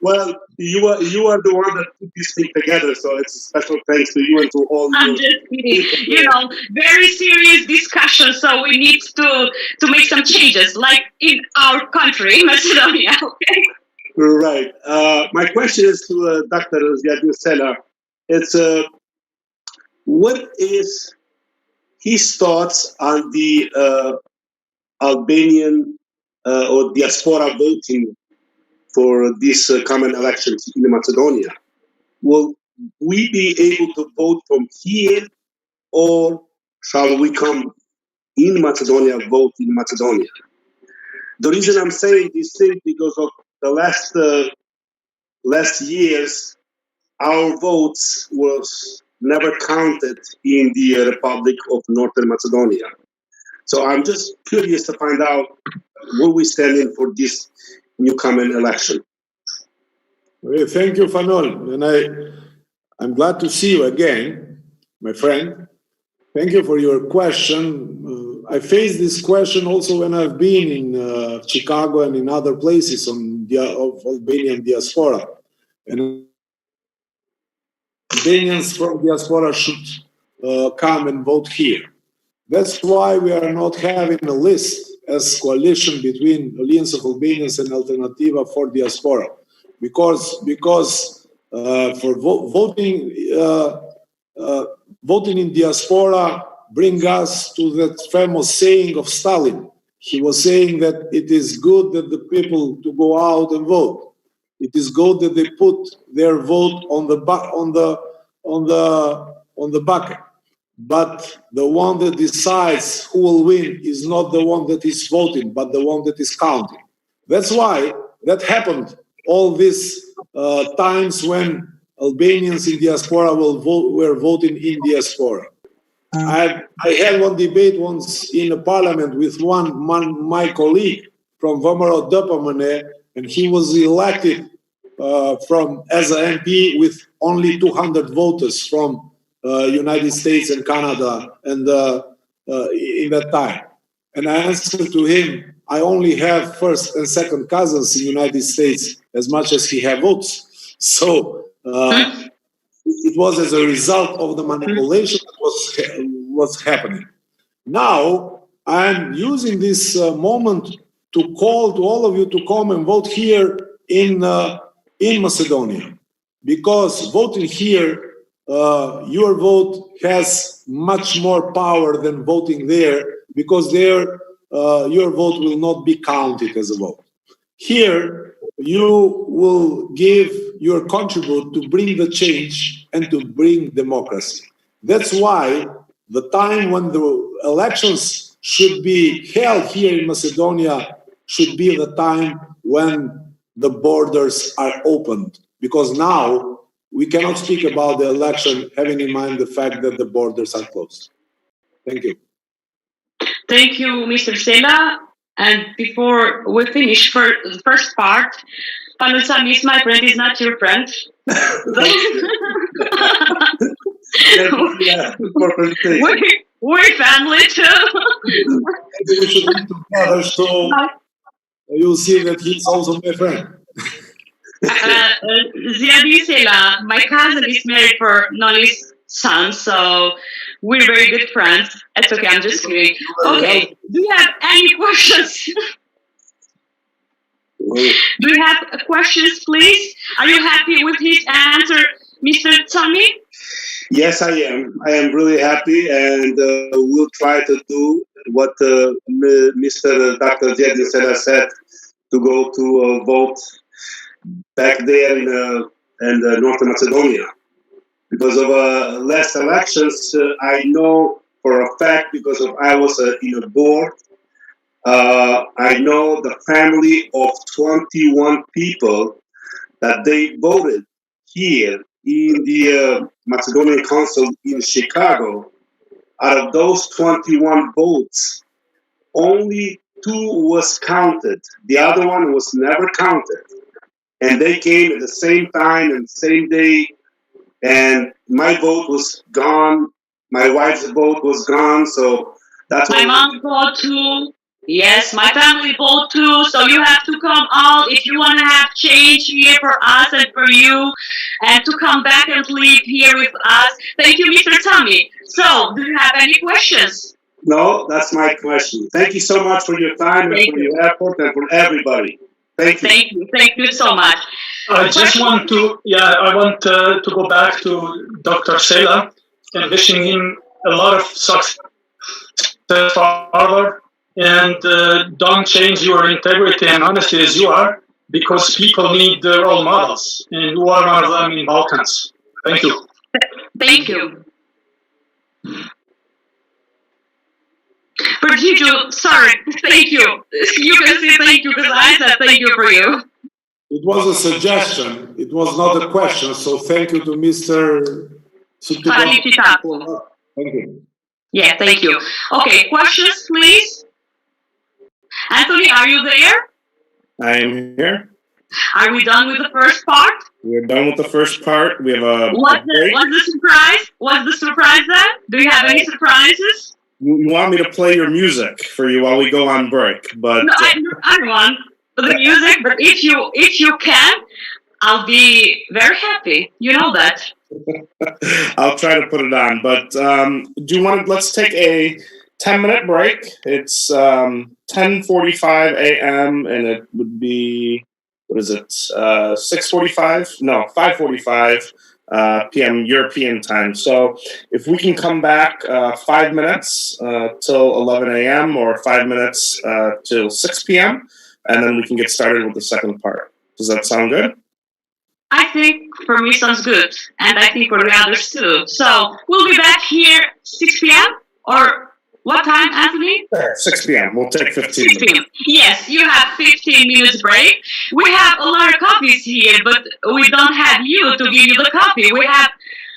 Well, you are the one that put this thing together, so it's a special thanks to you and to all. I'm just kidding. You know, very serious discussion. So we need to make some changes, like in our country, Macedonia. Okay. Right. My question is to Dr. Ziadin Sela. It's what is his thoughts on the Albanian or diaspora voting for this coming elections in Macedonia? Will we be able to vote from here, or shall we come in Macedonia, vote in Macedonia? The reason I'm saying this thing because of the last years, our votes was never counted in the Republic of Northern Macedonia. So I'm just curious to find out where we stand in for this new coming election. Well, thank you, Fanol. And I'm glad to see you again, my friend. Thank you for your question. I faced this question also when I've been in Chicago and in other places of Albanian diaspora. And Albanians from diaspora should come and vote here. That's why we are not having a list as coalition between Alliance of Albanians and Alternativa for diaspora, because for voting in diaspora bring us to that famous saying of Stalin. He was saying that it is good that the people to go out and vote. It is good that they put their vote on the bucket. But the one that decides who will win is not the one that is voting, but the one that is counting. That's why that happened all these times when Albanians in diaspora were voting in diaspora. I had one debate once in a parliament with my colleague from Vomero Dopamane, and he was elected as an MP with only 200 voters from United States and Canada, and in that time. And I answered to him, I only have first and second cousins in the United States as much as he has votes. So it was as a result of the manipulation that was happening. Now, I'm using this moment to call to all of you to come and vote here in Macedonia, because voting here, your vote has much more power than voting there, because there your vote will not be counted as a vote. Here, you will give your contribute to bring the change and to bring democracy. That's why the time when the elections should be held here in Macedonia should be the time when the borders are opened, because now we cannot speak about the election having in mind the fact that the borders are closed. Thank you. Thank you, Mr. Sela. And before we finish the first part, Panusan is my friend, is not your friend. We're family too. We should be together, so you'll see that he's also my friend. Ziadin Sela, my cousin is married for Noni's son, so we're very good friends. It's okay, I'm just kidding. Okay, do you have any questions? Do you have questions, please? Are you happy with his answer, Mr. Tommy? Yes, I am. I am really happy, and we'll try to do what Mr. Dr. Ziadin said, to go to vote back there in North Macedonia. Because of last elections, I know for a fact, because I was in a board, I know the family of 21 people that they voted here in the Macedonian Council in Chicago. Out of those 21 votes, only 2 was counted. The other one was never counted. And they came at the same time and same day, and my vote was gone. My wife's vote was gone. So That's My mom bought too. Yes, my family bought too. So you have to come out if you want to have change here for us and for you, and to come back and live here with us. Thank you, Mr. Tommy. So, do you have any questions? No, that's my question. Thank you so much for your time and for your effort and for everybody. Thank you. Thank you so much. I just want to, to go back to Dr. Sela and wishing him a lot of success further. And don't change your integrity and honesty as you are, because people need role models, and you are one of them in Balkans. Thank you. Thank you. For Gigi, sorry, thank you. You can say thank you because I said thank you for you. It was a suggestion. It was not a question. So thank you to Mr. Çeliku. Thank you. Yeah, thank you. Okay, questions, please. Anthony, are you there? I am here. Are we done with the first part? We're done with the first part. We have a What's break. the surprise? What's the surprise then? Do you have any surprises? You want me to play your music for you while we go on break, but No, I want the music, but if you can, I'll be very happy. You know that. I'll try to put it on. But do you want to? Let's take a 10-minute break. It's 10:45 a.m. and it would be, what is it? 6:45? No, 5:45 p.m. European time. So if we can come back 5 minutes till 11 a.m. or 5 minutes till 6 p.m. and then we can get started with the second part. Does that sound good? I think for me sounds good, and I think for the others too. So we'll be back here 6 p.m. or what time, Anthony? 6 p.m. We'll take 15 6 p.m. minutes. Yes, you have 15 minutes break. We have a lot of coffees here, but we don't have you to give you the coffee. We have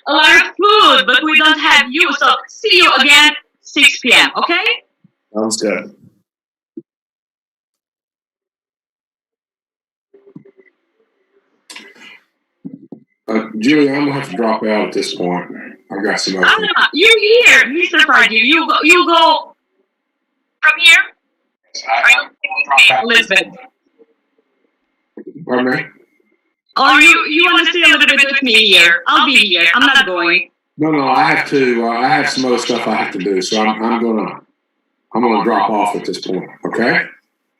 a lot of food, but we don't have you. So see you again 6 p.m., okay? Sounds good. Julie, I'm gonna have to drop out at this point. I got some other things. You're here, Mr. Pardew. You go from here. Elizabeth. Pardon me? Or you want to stay a little bit with me here? I'll be here. I'm not going. No, I have to. I have some other stuff I have to do, so I'm gonna drop off at this point. Okay.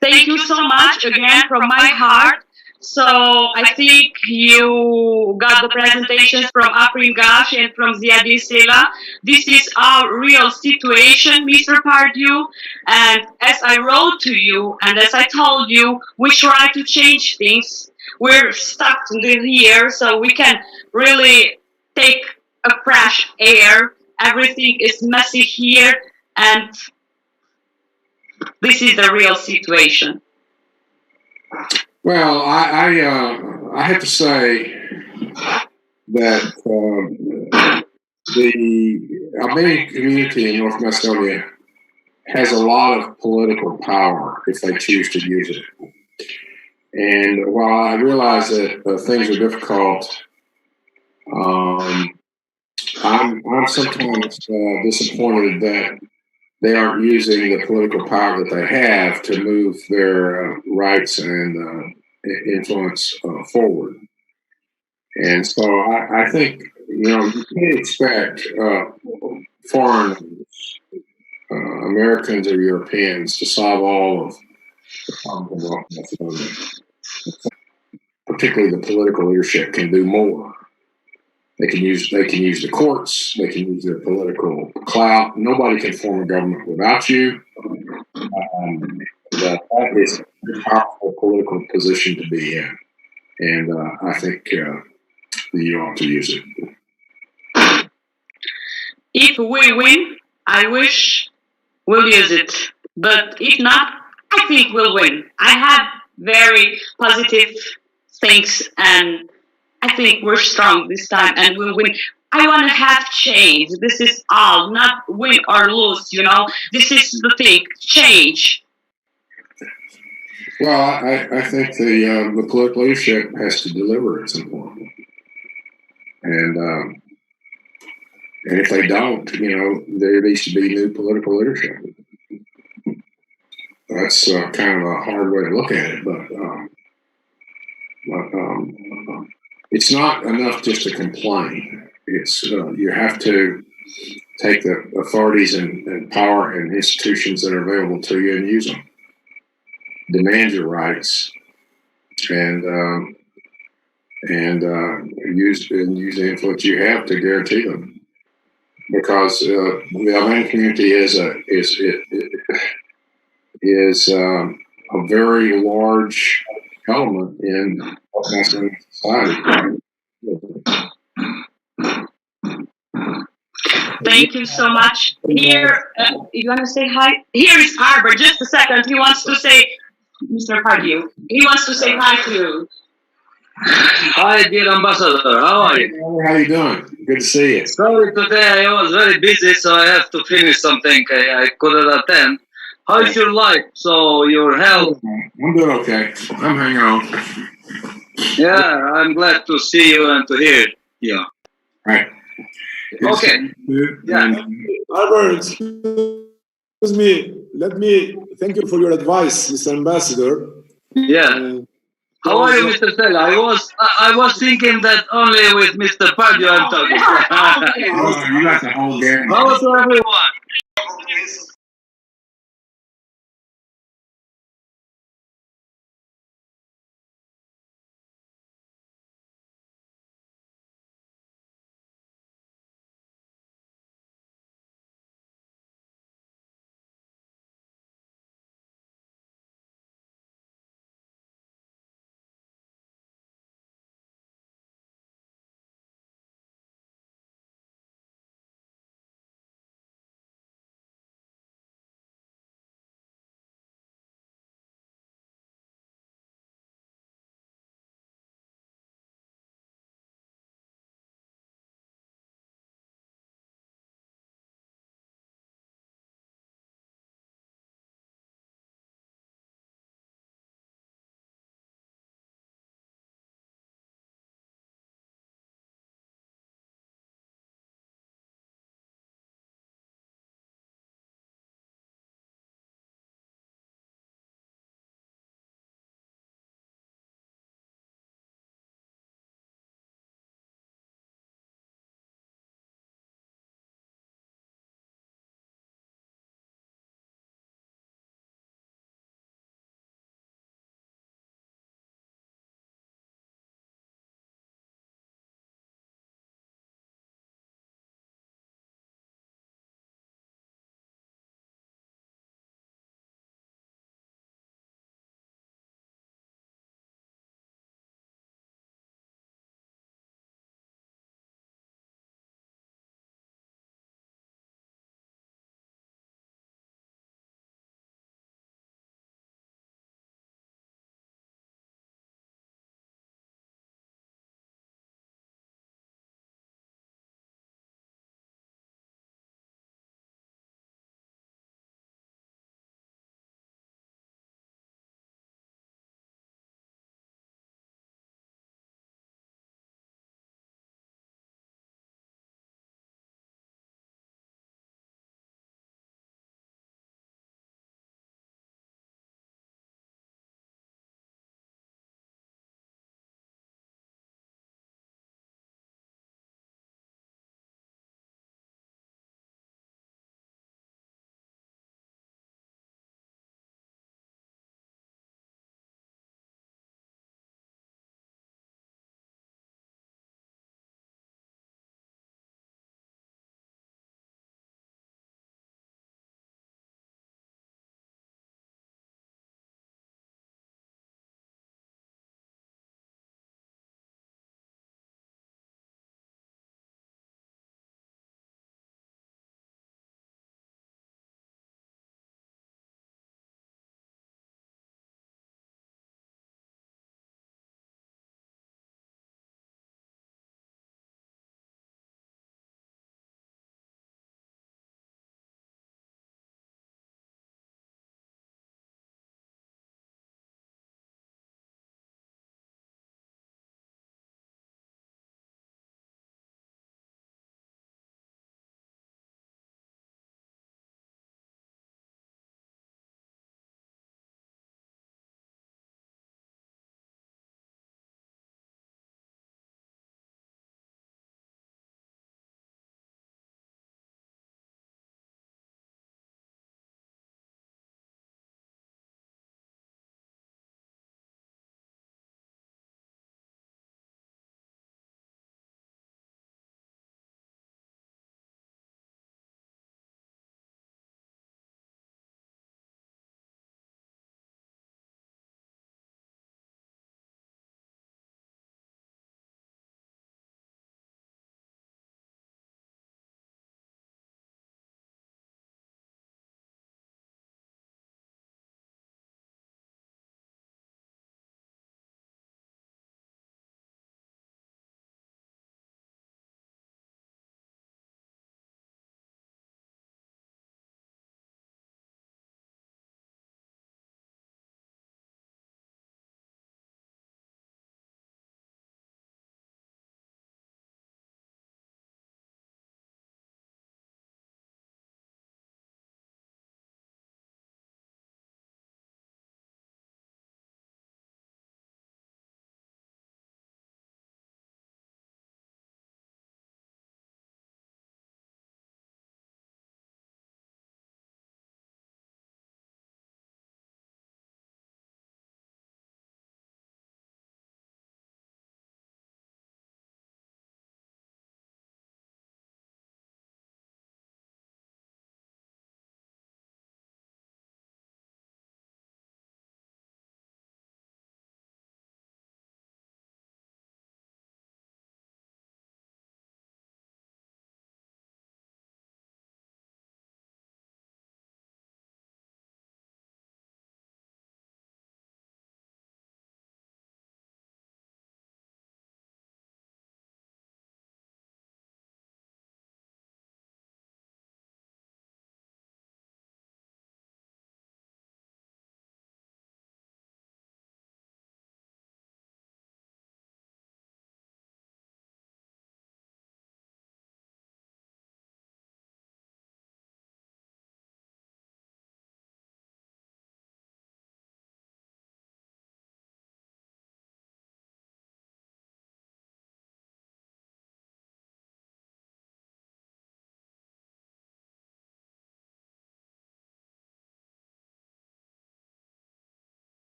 Thank you so much again from my heart. So I think you got the presentations from Afrim, Gashi, and from Ziadin, Sela. This is our real situation, Mr. Pardew. And as I wrote to you, and as I told you, we try to change things. We're stuck here, so we can really take a fresh air. Everything is messy here, and this is the real situation. Well, I have to say that the Albanian community in North Macedonia has a lot of political power if they choose to use it. And while I realize that things are difficult, I'm sometimes disappointed that they aren't using the political power that they have to move their rights and influence forward. And so I think, you can't expect foreigners, Americans or Europeans, to solve all of the problems in North Macedonia. Particularly the political leadership can do more. They can use the courts. They can use their political clout. Nobody can form a government without you. That is a powerful political position to be in, and I think you ought to use it. If we win, I wish we'll use it. But if not, I think we'll win. I have very positive things, and I think we're strong this time and we'll win. I want to have change. This is all, not win or lose, This is the thing, change. Well, I think the political leadership has to deliver at some point. And if they don't, there needs to be new political leadership. that's kind of a hard way to look at it, but it's not enough just to complain. It's you have to take the authorities and power and institutions that are available to you and use them. Demand your rights and use the influence you have to guarantee them. Because the Albanian community is a very large element in Macedonian society. Thank you so much. Here, you want to say hi? Here is Arbor. Just a second. He wants to say, Mr. Pardew, he wants to say hi to you. Hi, dear ambassador. How are you? How you doing? Good to see you. Sorry, today I was very busy, so I have to finish something I couldn't attend. How is your life? So your health? I'm doing okay. I'm hanging on. Yeah, I'm glad to see you and to hear you. Right. Okay. Yeah. Albert, excuse me. Let me thank you for your advice, Mr. Ambassador. Yeah. How are you, Mr. Sela? I was thinking that only with Mr. Pardew I'm talking. You got the whole game. How's everyone?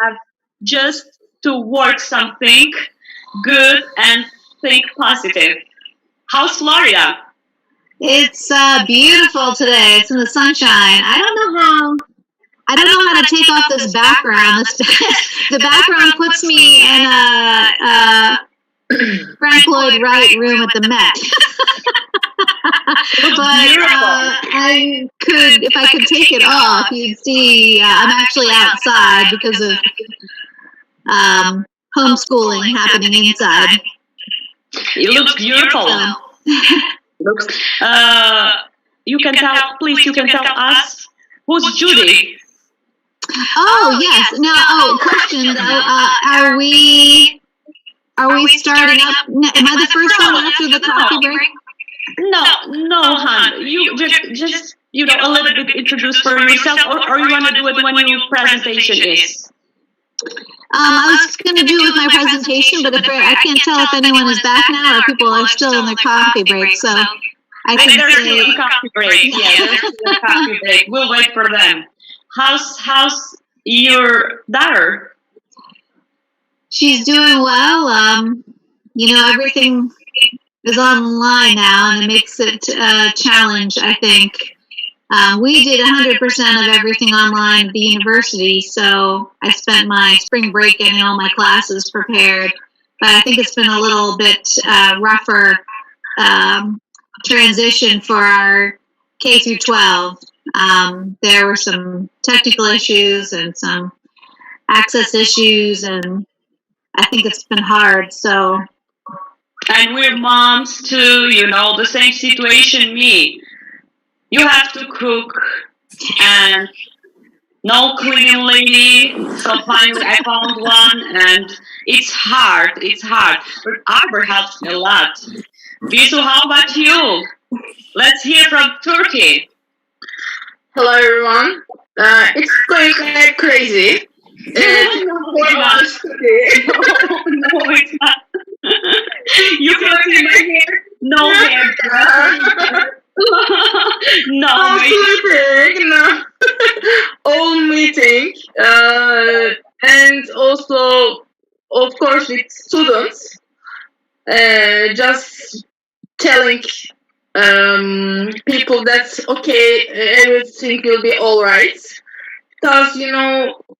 have just to work something good and think positive. How's Florida? It's beautiful today. It's in the sunshine. I don't know how to take off this background. The background puts me in a Frank Lloyd Wright room at the Met. But I could, if I could take it off, you'd see I'm actually outside because of homeschooling happening inside. It looks beautiful. You can tell us who's Judy. Oh yes. Now, questions. Are we starting up? Am I the first one after the coffee break? No, hon. You just a little bit introduce for yourself, or you want to do it when your presentation is. I was going to do it with my presentation, but I can't tell if anyone is back now or people are still in their coffee break. So I can there's say still a coffee break. Yeah, there's still a coffee break. We'll wait for them. How's your daughter? She's doing well. Everything is online now, and it makes it a challenge, I think. We did 100% of everything online at the university, so I spent my spring break getting all my classes prepared. But I think it's been a little bit rougher transition for our K through 12. There were some technical issues and some access issues, and I think it's been hard. So, and we're moms too, the same situation me. You have to cook and no cleaning lady. So finally I found one, and it's hard. But Arbor helps me a lot. Birsu, how about you? Let's hear from Turkey. Hello everyone. It's going like crazy. No, it's not. You can see my hair. No hair. No, meeting, no. All meeting, and also, of course, with students, just telling people that okay, everything will be all right, because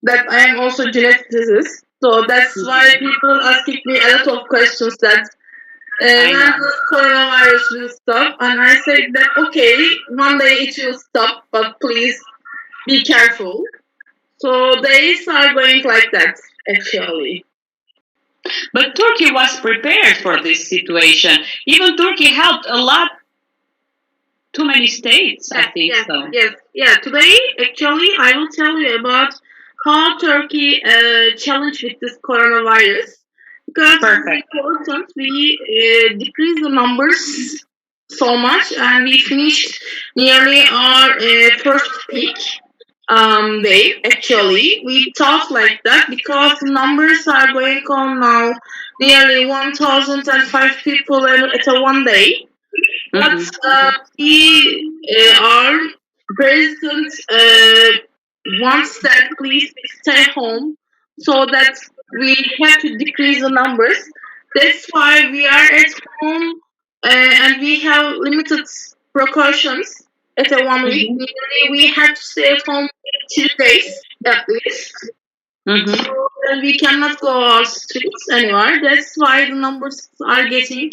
that I am also geneticist, so that's why people asking me a lot of questions that. When the coronavirus will stop, and I said that okay, one day it will stop, but please be careful. So days are going like that, actually. But Turkey was prepared for this situation. Even Turkey helped a lot. Too many states, I think so. Yes, yeah. Today, actually, I will tell you about how Turkey challenged with this coronavirus. Because it's important, we decrease the numbers so much, and we finished nearly our first peak day. Actually, we thought like that because the numbers are going on now, nearly 1,005 people at a one day. But our president wants that please stay home, so that we have to decrease the numbers. That's why we are at home and we have limited precautions at a 1 week. We have to stay at home 2 days at least. So we cannot go out streets anywhere. That's why the numbers are getting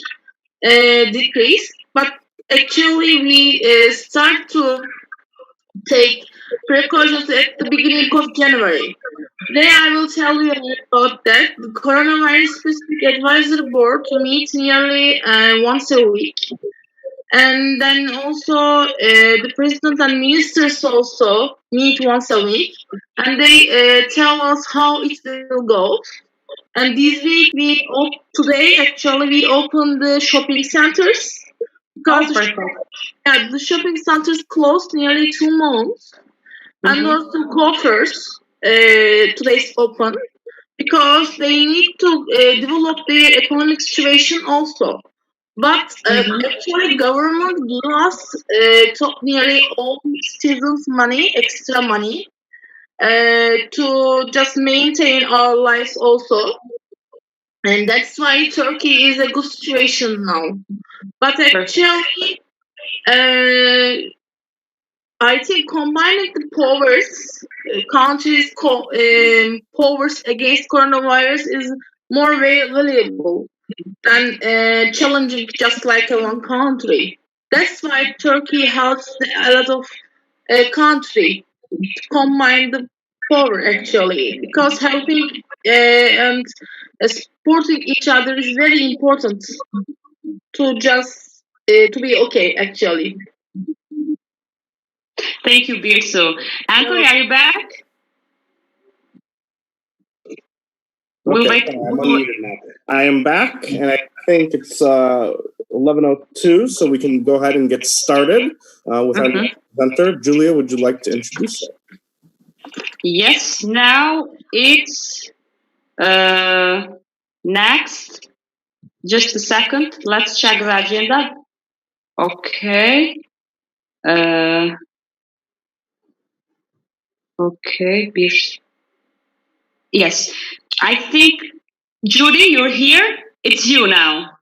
decreased. But actually we start to take precautions at the beginning of January. Today I will tell you about that. The Coronavirus Specific Advisory Board meets nearly once a week. And then also the President and Ministers also meet once a week. And they tell us how it will go. And this week, today actually we opened the shopping centers. Because the shopping centers closed nearly 2 months. And also coffers today's open because they need to develop their economic situation also. But actually government gives us nearly all citizens money, extra money. to just maintain our lives also. And that's why Turkey is a good situation now. But actually, I think combining the powers, countries' powers against coronavirus is more valuable than challenging just like one country. That's why Turkey helps a lot of country to combine the power actually, because helping and supporting each other is very important to just to be okay actually. Thank you, Birsu. Anthony, are you back? We'll Okay, wait. I'm unmuted now. I am back, and I think it's 11:02, so we can go ahead and get started with our next presenter. Julia, would you like to introduce her? Yes, now it's next. Just a second. Let's check the agenda. Okay. Okay, Birsu. Yes, I think, Judy, you're here. It's you now.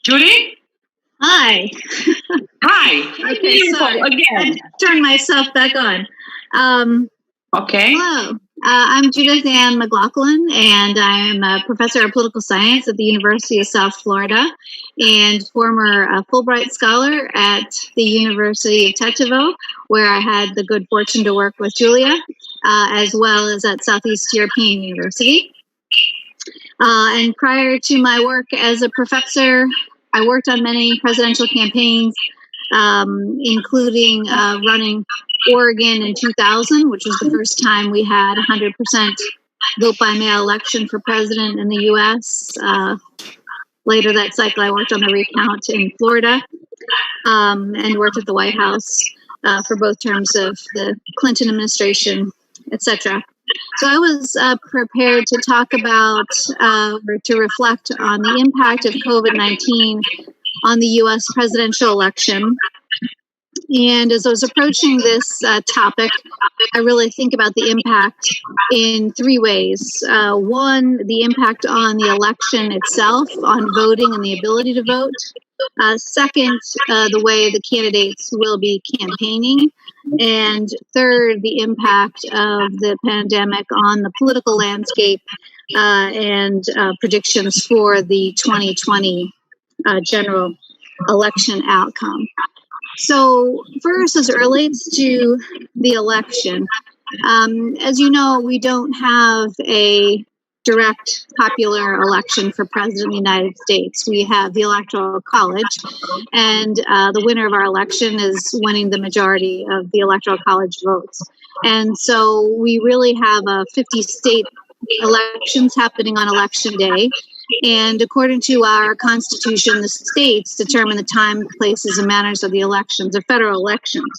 Judy? Hi. Hi. Okay, sorry. Again. Turn myself back on. Okay. Hello. I'm Judithanne McLauchlan, and I'm a professor of political science at the University of South Florida and former Fulbright scholar at the University of Tetovo, where I had the good fortune to work with Julia, as well as at Southeast European University. And prior to my work as a professor, I worked on many presidential campaigns, including running Oregon in 2000, which was the first time we had 100% vote by mail election for president in the U.S. Later that cycle, I worked on the recount in Florida and worked at the White House for both terms of the Clinton administration, etc. So I was prepared to talk about or to reflect on the impact of COVID-19 on the U.S. presidential election. And as I was approaching this topic, I really think about the impact in three ways. One, the impact on the election itself, on voting and the ability to vote. Second, the way the candidates will be campaigning. And third, the impact of the pandemic on the political landscape and predictions for the 2020 general election outcome. So first, as it relates to the election, as you know, we don't have a direct popular election for president of the United States. We have the Electoral College, and the winner of our election is winning the majority of the Electoral College votes. And so we really have 50 state elections happening on election day. And according to our Constitution, the states determine the time, places, and manners of the elections, the federal elections.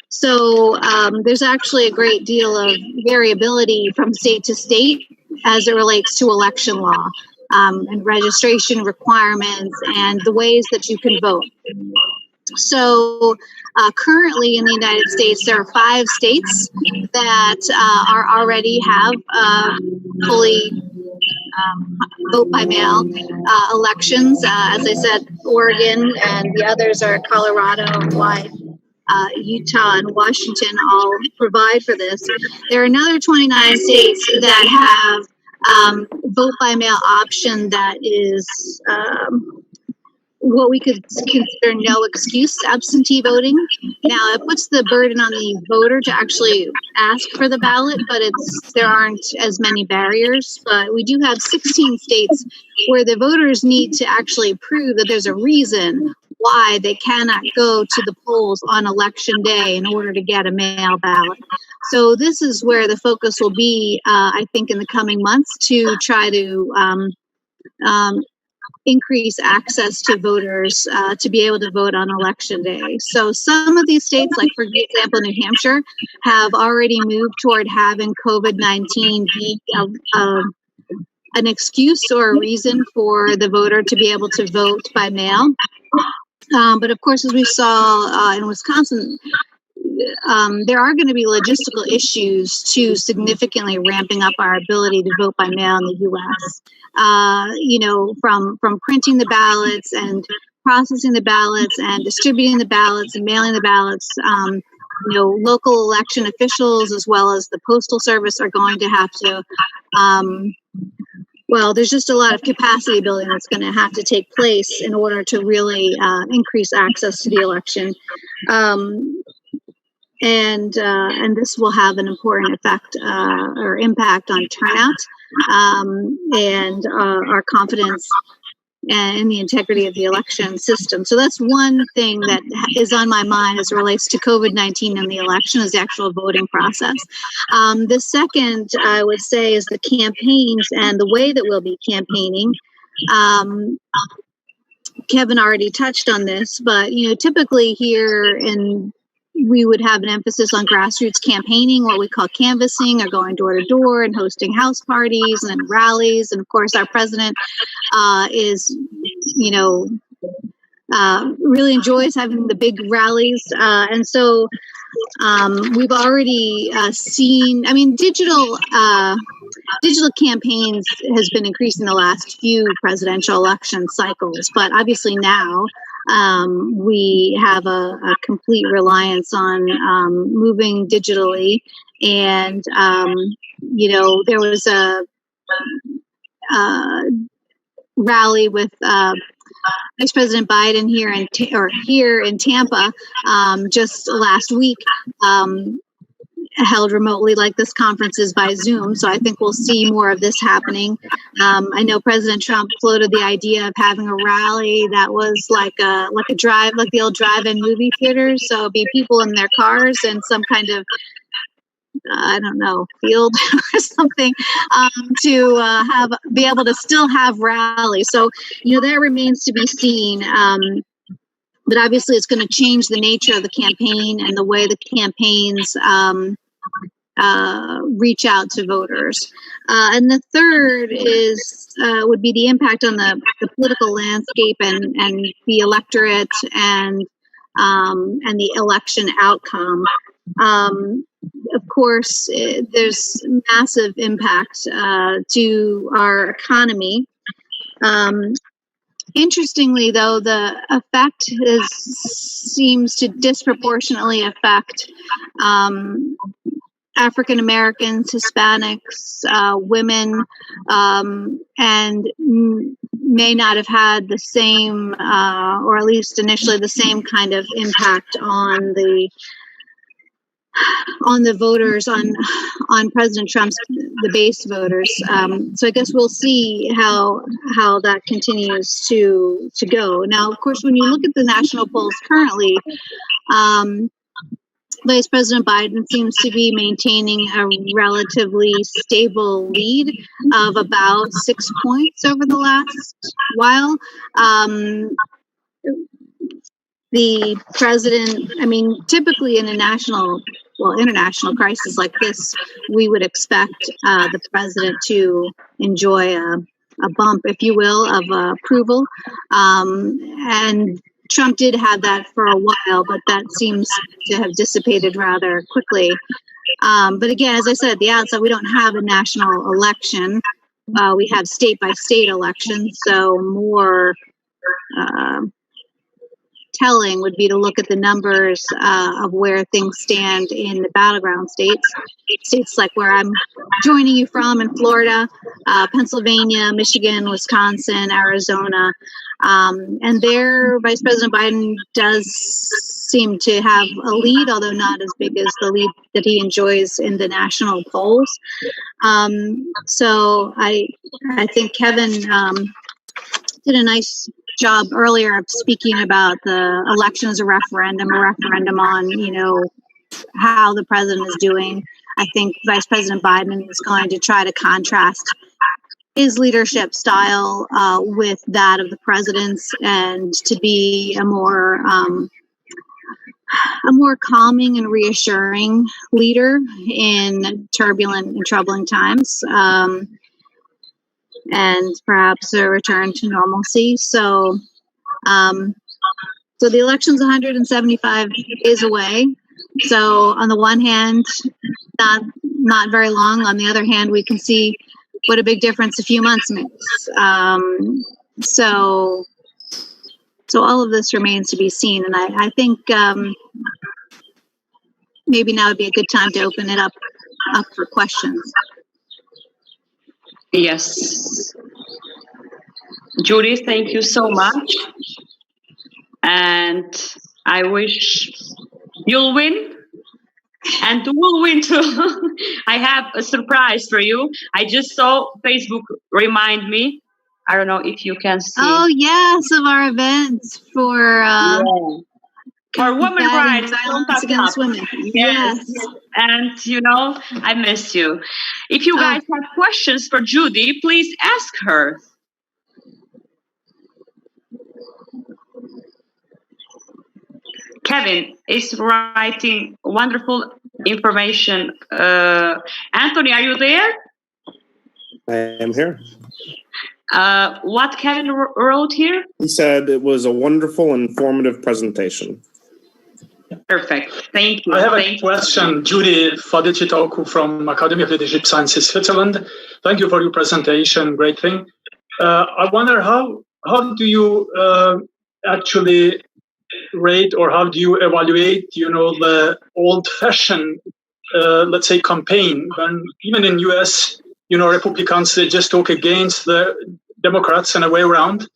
So there's actually a great deal of variability from state to state as it relates to election law and registration requirements and the ways that you can vote. So currently in the United States, there are 5 states that already have fully vote by mail elections. As I said, Oregon, and the others are Colorado, Hawaii, Utah, and Washington all provide for this. There are another 29 states that have vote by mail option that is what we could consider no excuse absentee voting. Now, it puts the burden on the voter to actually ask for the ballot, but there aren't as many barriers. But we do have 16 states where the voters need to actually prove that there's a reason why they cannot go to the polls on election day in order to get a mail ballot. So this is where the focus will be, I think, in the coming months to try to increase access to voters to be able to vote on election day. So some of these states, like for example, New Hampshire, have already moved toward having COVID-19 be an excuse or a reason for the voter to be able to vote by mail. But of course, as we saw in Wisconsin, there are going to be logistical issues to significantly ramping up our ability to vote by mail in the U.S. From printing the ballots and processing the ballots and distributing the ballots and mailing the ballots. Local election officials as well as the postal service are going to have to. There's just a lot of capacity building that's going to have to take place in order to really increase access to the election. And this will have an important effect or impact on turnout and our confidence in the integrity of the election system. So that's one thing that is on my mind as it relates to COVID-19 and the election, is the actual voting process. The second, I would say, is the campaigns and the way that we'll be campaigning. Kevin already touched on this, but typically here we would have an emphasis on grassroots campaigning, what we call canvassing, or going door to door and hosting house parties and rallies. And of course, our president really enjoys having the big rallies. And so we've already seen, digital campaigns has been increasing the last few presidential election cycles, but obviously now we have a complete reliance on moving digitally. And, there was a rally with Vice President Biden here in Tampa just last week, held remotely, like this conference is by Zoom. So I think we'll see more of this happening. I know President Trump floated the idea of having a rally that was like a drive, like the old drive-in movie theaters. So it'd be people in their cars and some kind of field or something to be able to still have rallies. So that remains to be seen. But obviously, it's going to change the nature of the campaign and the way the campaigns reach out to voters. And the third would be the impact on the political landscape and the electorate and the election outcome. Of course, there's massive impact to our economy. Interestingly, though, the effect seems to disproportionately affect African Americans, Hispanics, women, and may not have had the same, or at least initially, the same kind of impact on the voters, on President Trump's, the base voters. So I guess we'll see how that continues to go. Now, of course, when you look at the national polls currently, Vice President Biden seems to be maintaining a relatively stable lead of about 6 points over the last while. The president, typically in a international crisis like this, we would expect the president to enjoy a bump, if you will, of approval. And Trump did have that for a while, but that seems to have dissipated rather quickly. But again, as I said at the outset, we don't have a national election. We have state-by-state elections, so more telling would be to look at the numbers of where things stand in the battleground states like where I'm joining you from in Florida, Pennsylvania, Michigan, Wisconsin, Arizona. And there, Vice President Biden does seem to have a lead, although not as big as the lead that he enjoys in the national polls. So I think Kevin did a nice job earlier of speaking about the election as a referendum on, how the president is doing. I think Vice President Biden is going to try to contrast his leadership style with that of the president's, and to be a more calming and reassuring leader in turbulent and troubling times. And perhaps a return to normalcy. So the election's 175 days away. So on the one hand, not very long. On the other hand, we can see what a big difference a few months makes. So all of this remains to be seen, and I think maybe now would be a good time to open it up for questions. Yes. Judy, thank you so much. And I wish you'll win. And we'll win too. I have a surprise for you. I just saw Facebook remind me. I don't know if you can see. Oh, yes, of our events for women rights. Violence against women. Yes. And, I miss you. If you guys have questions for Judy, please ask her. Kevin is writing wonderful information. Anthony, are you there? I am here. What Kevin wrote here? He said it was a wonderful, informative presentation. Perfect. Thank you. I have a question. Gjyla Çeliku from Academy of Leadership Sciences, Switzerland. Thank you for your presentation. Great thing. I wonder how do you actually rate, or how do you evaluate, the old-fashioned, let's say, campaign? When even in U.S., Republicans, they just talk against the Democrats and a way around.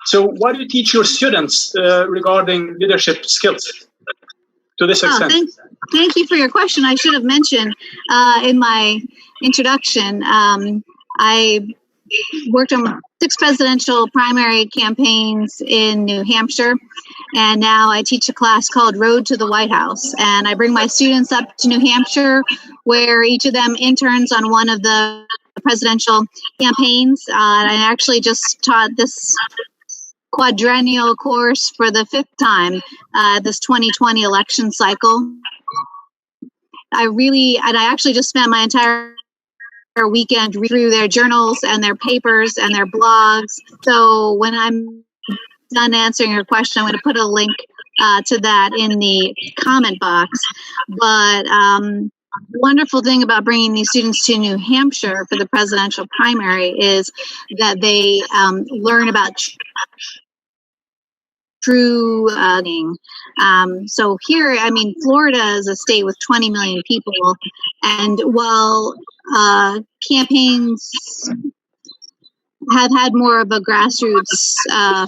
So what do you teach your students regarding leadership skills to this extent? Thank you for your question. I should have mentioned in my introduction, I worked on 6 presidential primary campaigns in New Hampshire, and now I teach a class called Road to the White House. And I bring my students up to New Hampshire, where each of them interns on one of the presidential campaigns. And I actually just taught this quadrennial course for the 5th time, this 2020 election cycle. I actually just spent my entire weekend through their journals and their papers and their blogs. So when I'm done answering your question, I'm going to put a link to that in the comment box. But the wonderful thing about bringing these students to New Hampshire for the presidential primary is that they learn about true so here, Florida is a state with 20 million people, and while campaigns have had more of a grassroots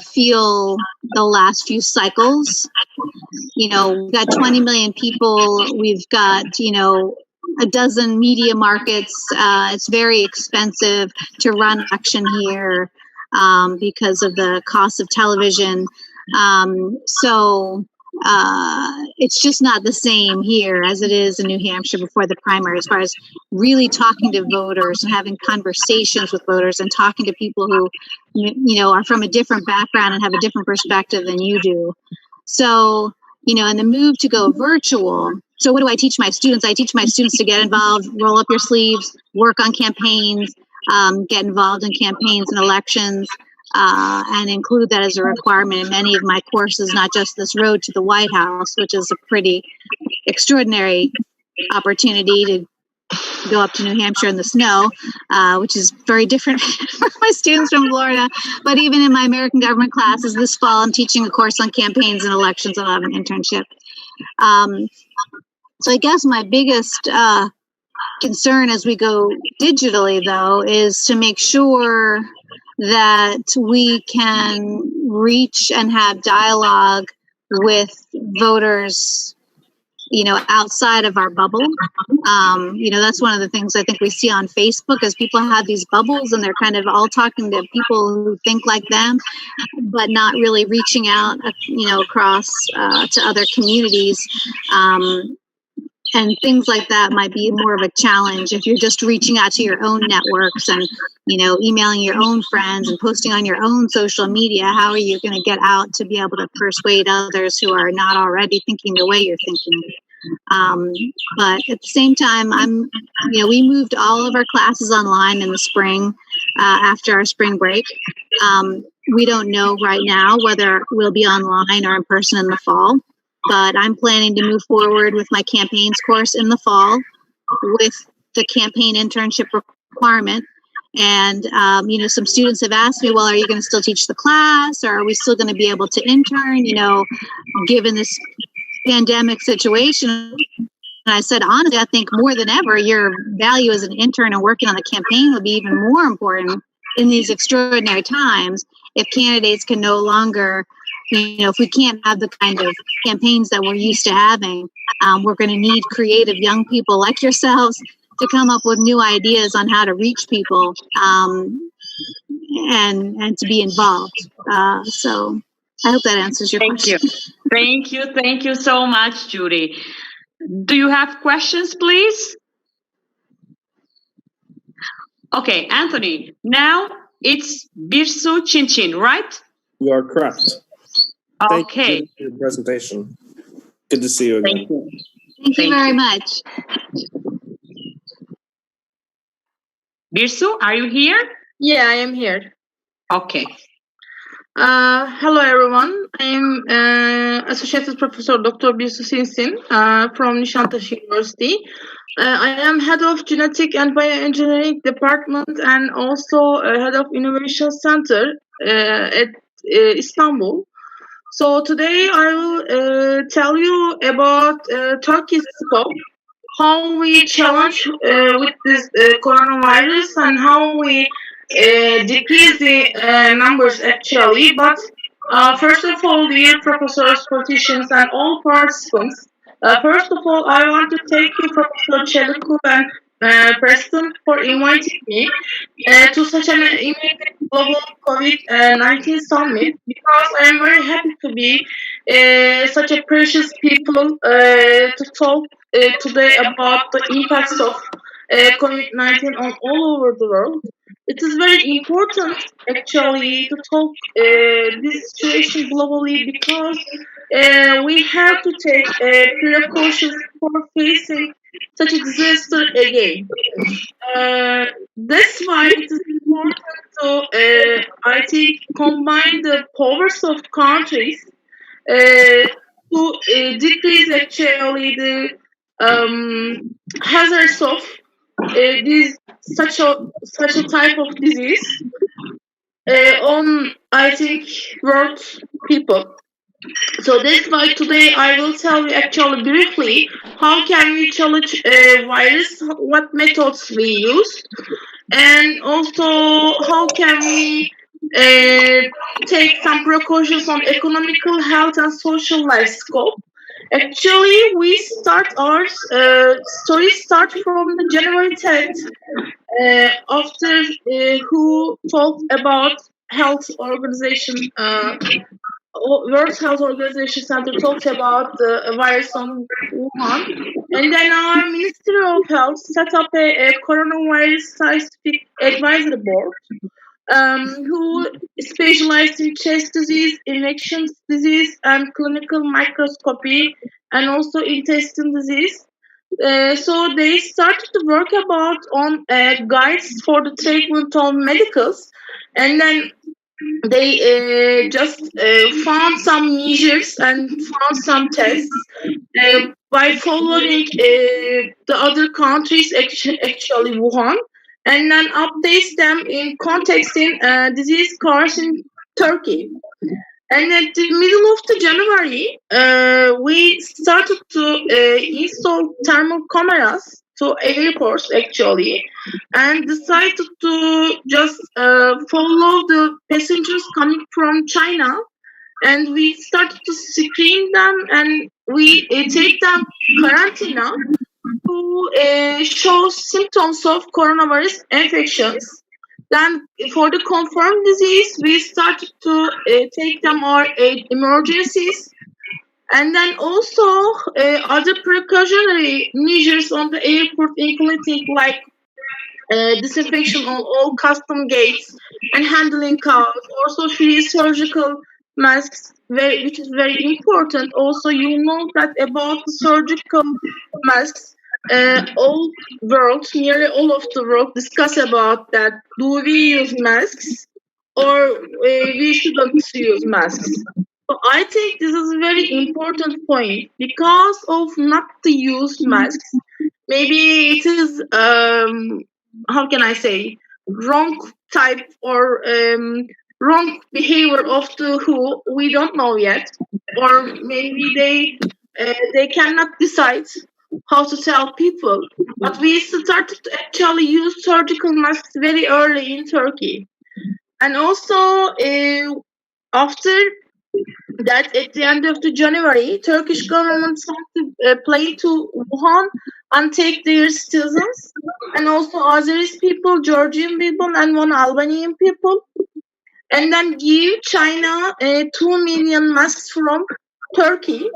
feel the last few cycles, we've got 20 million people, we've got a dozen media markets. It's very expensive to run action here because of the cost of television. So it's just not the same here as it is in New Hampshire before the primary, as far as really talking to voters and having conversations with voters and talking to people who, are from a different background and have a different perspective than you do. So, and the move to go virtual. So what do I teach my students? I teach my students to get involved, roll up your sleeves, work on campaigns, get involved in campaigns and elections, and include that as a requirement in many of my courses, not just this Road to the White House, which is a pretty extraordinary opportunity to go up to New Hampshire in the snow, which is very different for my students from Florida. But even in my American government classes this fall, I'm teaching a course on campaigns and elections. I'll have an internship. So I guess my biggest concern as we go digitally, though, is to make sure that we can reach and have dialogue with voters, outside of our bubble. That's one of the things I think we see on Facebook, is people have these bubbles and they're kind of all talking to people who think like them, but not really reaching out, across to other communities. And things like that might be more of a challenge if you're just reaching out to your own networks and, emailing your own friends and posting on your own social media. How are you going to get out to be able to persuade others who are not already thinking the way you're thinking? But at the same time, we moved all of our classes online in the spring after our spring break. We don't know right now whether we'll be online or in person in the fall. but I'm planning to move forward with my campaigns course in the fall with the campaign internship requirement. And, some students have asked me, well, are you going to still teach the class, or are we still going to be able to intern, given this pandemic situation? And I said, honestly, I think more than ever, your value as an intern and working on the campaign would be even more important in these extraordinary times if candidates can no longer, if we can't have the kind of campaigns that we're used to having, we're going to need creative young people like yourselves to come up with new ideas on how to reach people and to be involved. So I hope that answers your question. Thank you so much, Judy. Do you have questions, please? Okay, Anthony, now it's Birsu Çinçin, right? You are correct. Okay. Thank you for your presentation. Good to see you again. Thank you very much. Birsu, are you here? Yeah, I am here. Okay. Hello, everyone. I am Associate Professor Dr. Birsu Çinçin from Nişantaşı University. I am head of Genetic and Bioengineering Department and also head of Innovation Center at Istanbul. So today I will tell you about Turkey's scope, how we challenge with this coronavirus and how we decrease the numbers actually. But first of all, dear professors, politicians, and all participants, first of all, I want to thank you, Prof.Dr. Çeliku and Preston, for inviting me to such an innovative global COVID-19 summit, because I am very happy to be such a precious people to talk today about the impacts of COVID-19 on all over the world. It is very important actually to talk this situation globally, because we have to take precautions for facing such a disaster again. That's why it is important to, I think, combine the powers of countries to decrease actually the hazards of this such a type of disease on, I think, world people. So that's why today I will tell you actually briefly how can we challenge virus, what methods we use, and also how can we take some precautions on economical, health, and social life scope. Actually, we start our story from the January 10th, after who talked about health organization, World Health Organization Center talked about the virus on Wuhan, and then our Ministry of Health set up a coronavirus scientific advisory board who specialized in chest disease, infectious disease, and clinical microscopy, and also intestine disease. So they started to work on guides for the treatment of medicals, and then they just found some measures and found some tests by following the other countries, actually Wuhan, and then updates them in context in disease cars in Turkey. And at the middle of the January, we started to install thermal cameras to airports actually, and decided to just follow the passengers coming from China, and we started to screen them, and we take them quarantine to show symptoms of coronavirus infections. Then for the confirmed disease, we started to take them our emergencies. And then also other precautionary measures on the airport, including like disinfection on all custom gates and handling cars. Also free surgical masks, which is very important. Also, you know that about the surgical masks, nearly all of the world discuss about that. Do we use masks or we shouldn't use masks? So I think this is a very important point because of not to use masks. Maybe it is how can I say wrong type or wrong behavior of the WHO. We don't know yet, or maybe they cannot decide how to tell people. But we started to actually use surgical masks very early in Turkey, and also after that, at the end of the January, Turkish government sent a plane to Wuhan and take their citizens, and also Azeris people, Georgian people, and one Albanian people, and then give China 2 million masks from Turkey.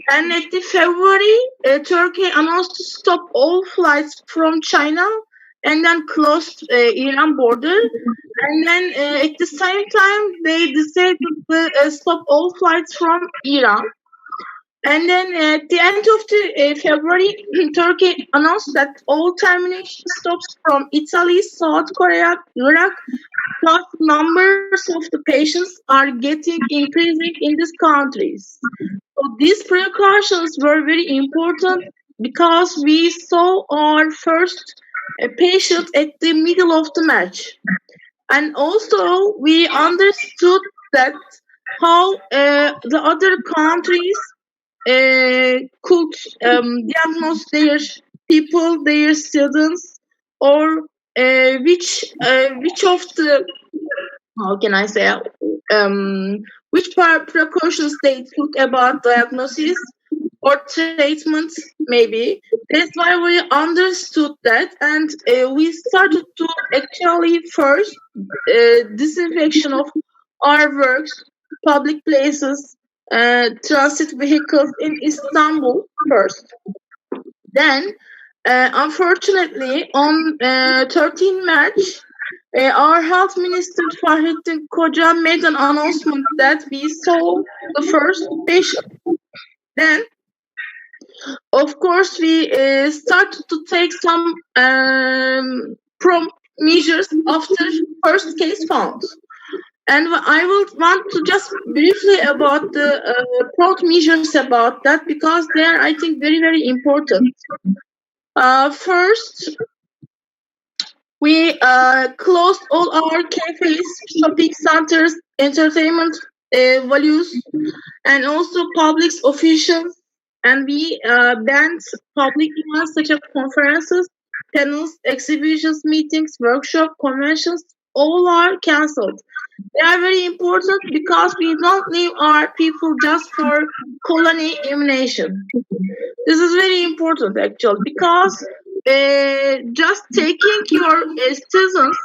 And at the February, Turkey announced to stop all flights from China and then closed Iran border. And then at the same time, they decided to stop all flights from Iran. And then at the end of the February, Turkey announced that all termination stops from Italy, South Korea, Iraq, plus numbers of the patients are getting increasing in these countries. So these precautions were very important because we saw our first patient at the middle of the March. And also we understood that how the other countries could diagnose their people, their students, or which of the, how can I say, which precautions they took about diagnosis or treatment, maybe. That's why we understood that, and we started to actually first disinfection of our works, public places, transit vehicles in Istanbul first. Then, unfortunately, on 13 March, our health minister Fahrettin Koca made an announcement that we saw the first patient. Then, of course, we started to take some prompt measures after first case found. And I will want to just briefly about the prompt measures about that because they are, I think, very, very important. First, we closed all our cafes, shopping centers, entertainment venues, and also public officials. And we banned public events such as conferences, panels, exhibitions, meetings, workshops, conventions. All are cancelled. They are very important because we don't leave our people just for colony immunization. This is very important actually because just taking your citizens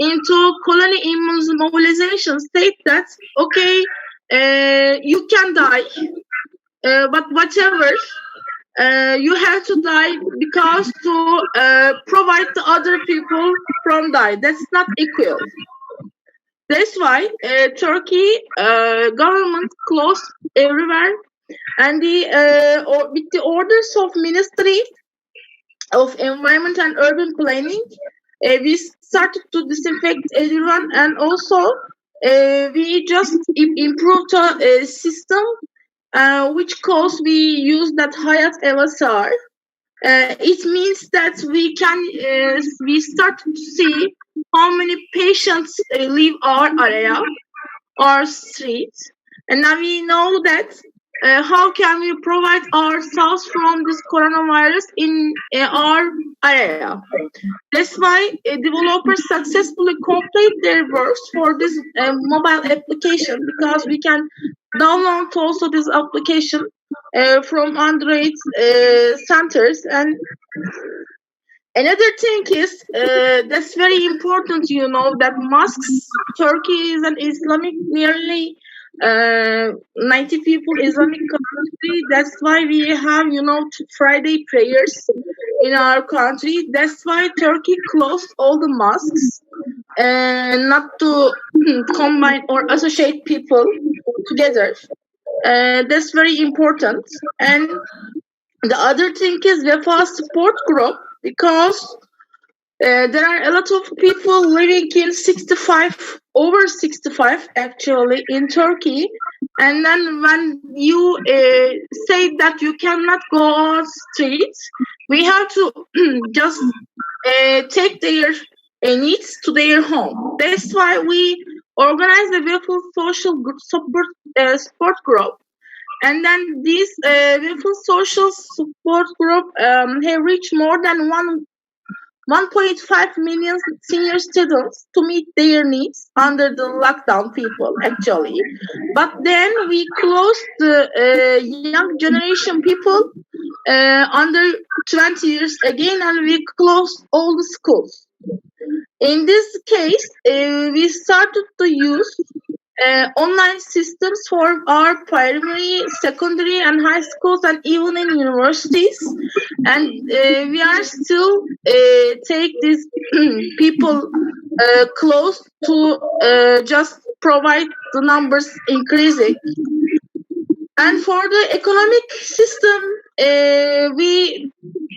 into colony immunization state that okay, you can die, but whatever, you have to die because to provide the other people from die. That's not equal. That's why Turkey government closed everywhere, and with the orders of Ministry of Environment and Urban Planning, we started to disinfect everyone, and also we just improved the system, which cause we use that Hayat LSR. It means that we start to see how many patients leave our area, our streets, and now we know that how can we provide ourselves from this coronavirus in our area. That's why developers successfully complete their works for this mobile application because we can download also this application from Android centers. And another thing is that's very important, you know, that mosques, Turkey is an Islamic, nearly 90 people Islamic country. That's why we have, you know, Friday prayers in our country. That's why Turkey closed all the mosques and not to combine or associate people together. That's very important. And the other thing is Vefa support group because there are a lot of people living in over 65 actually in Turkey, And then when you say that you cannot go on streets, we have to just take their needs to their home. That's why we organize a beautiful social group, support group. And then this beautiful social support group have reached more than 1.5 million senior students to meet their needs under the lockdown people, actually. But then we closed the young generation people under 20 years again, and we closed all the schools. In this case, we started to use online systems for our primary, secondary, and high schools, and even in universities. And we are still take these people close to just provide the numbers increasing. And for the economic system, we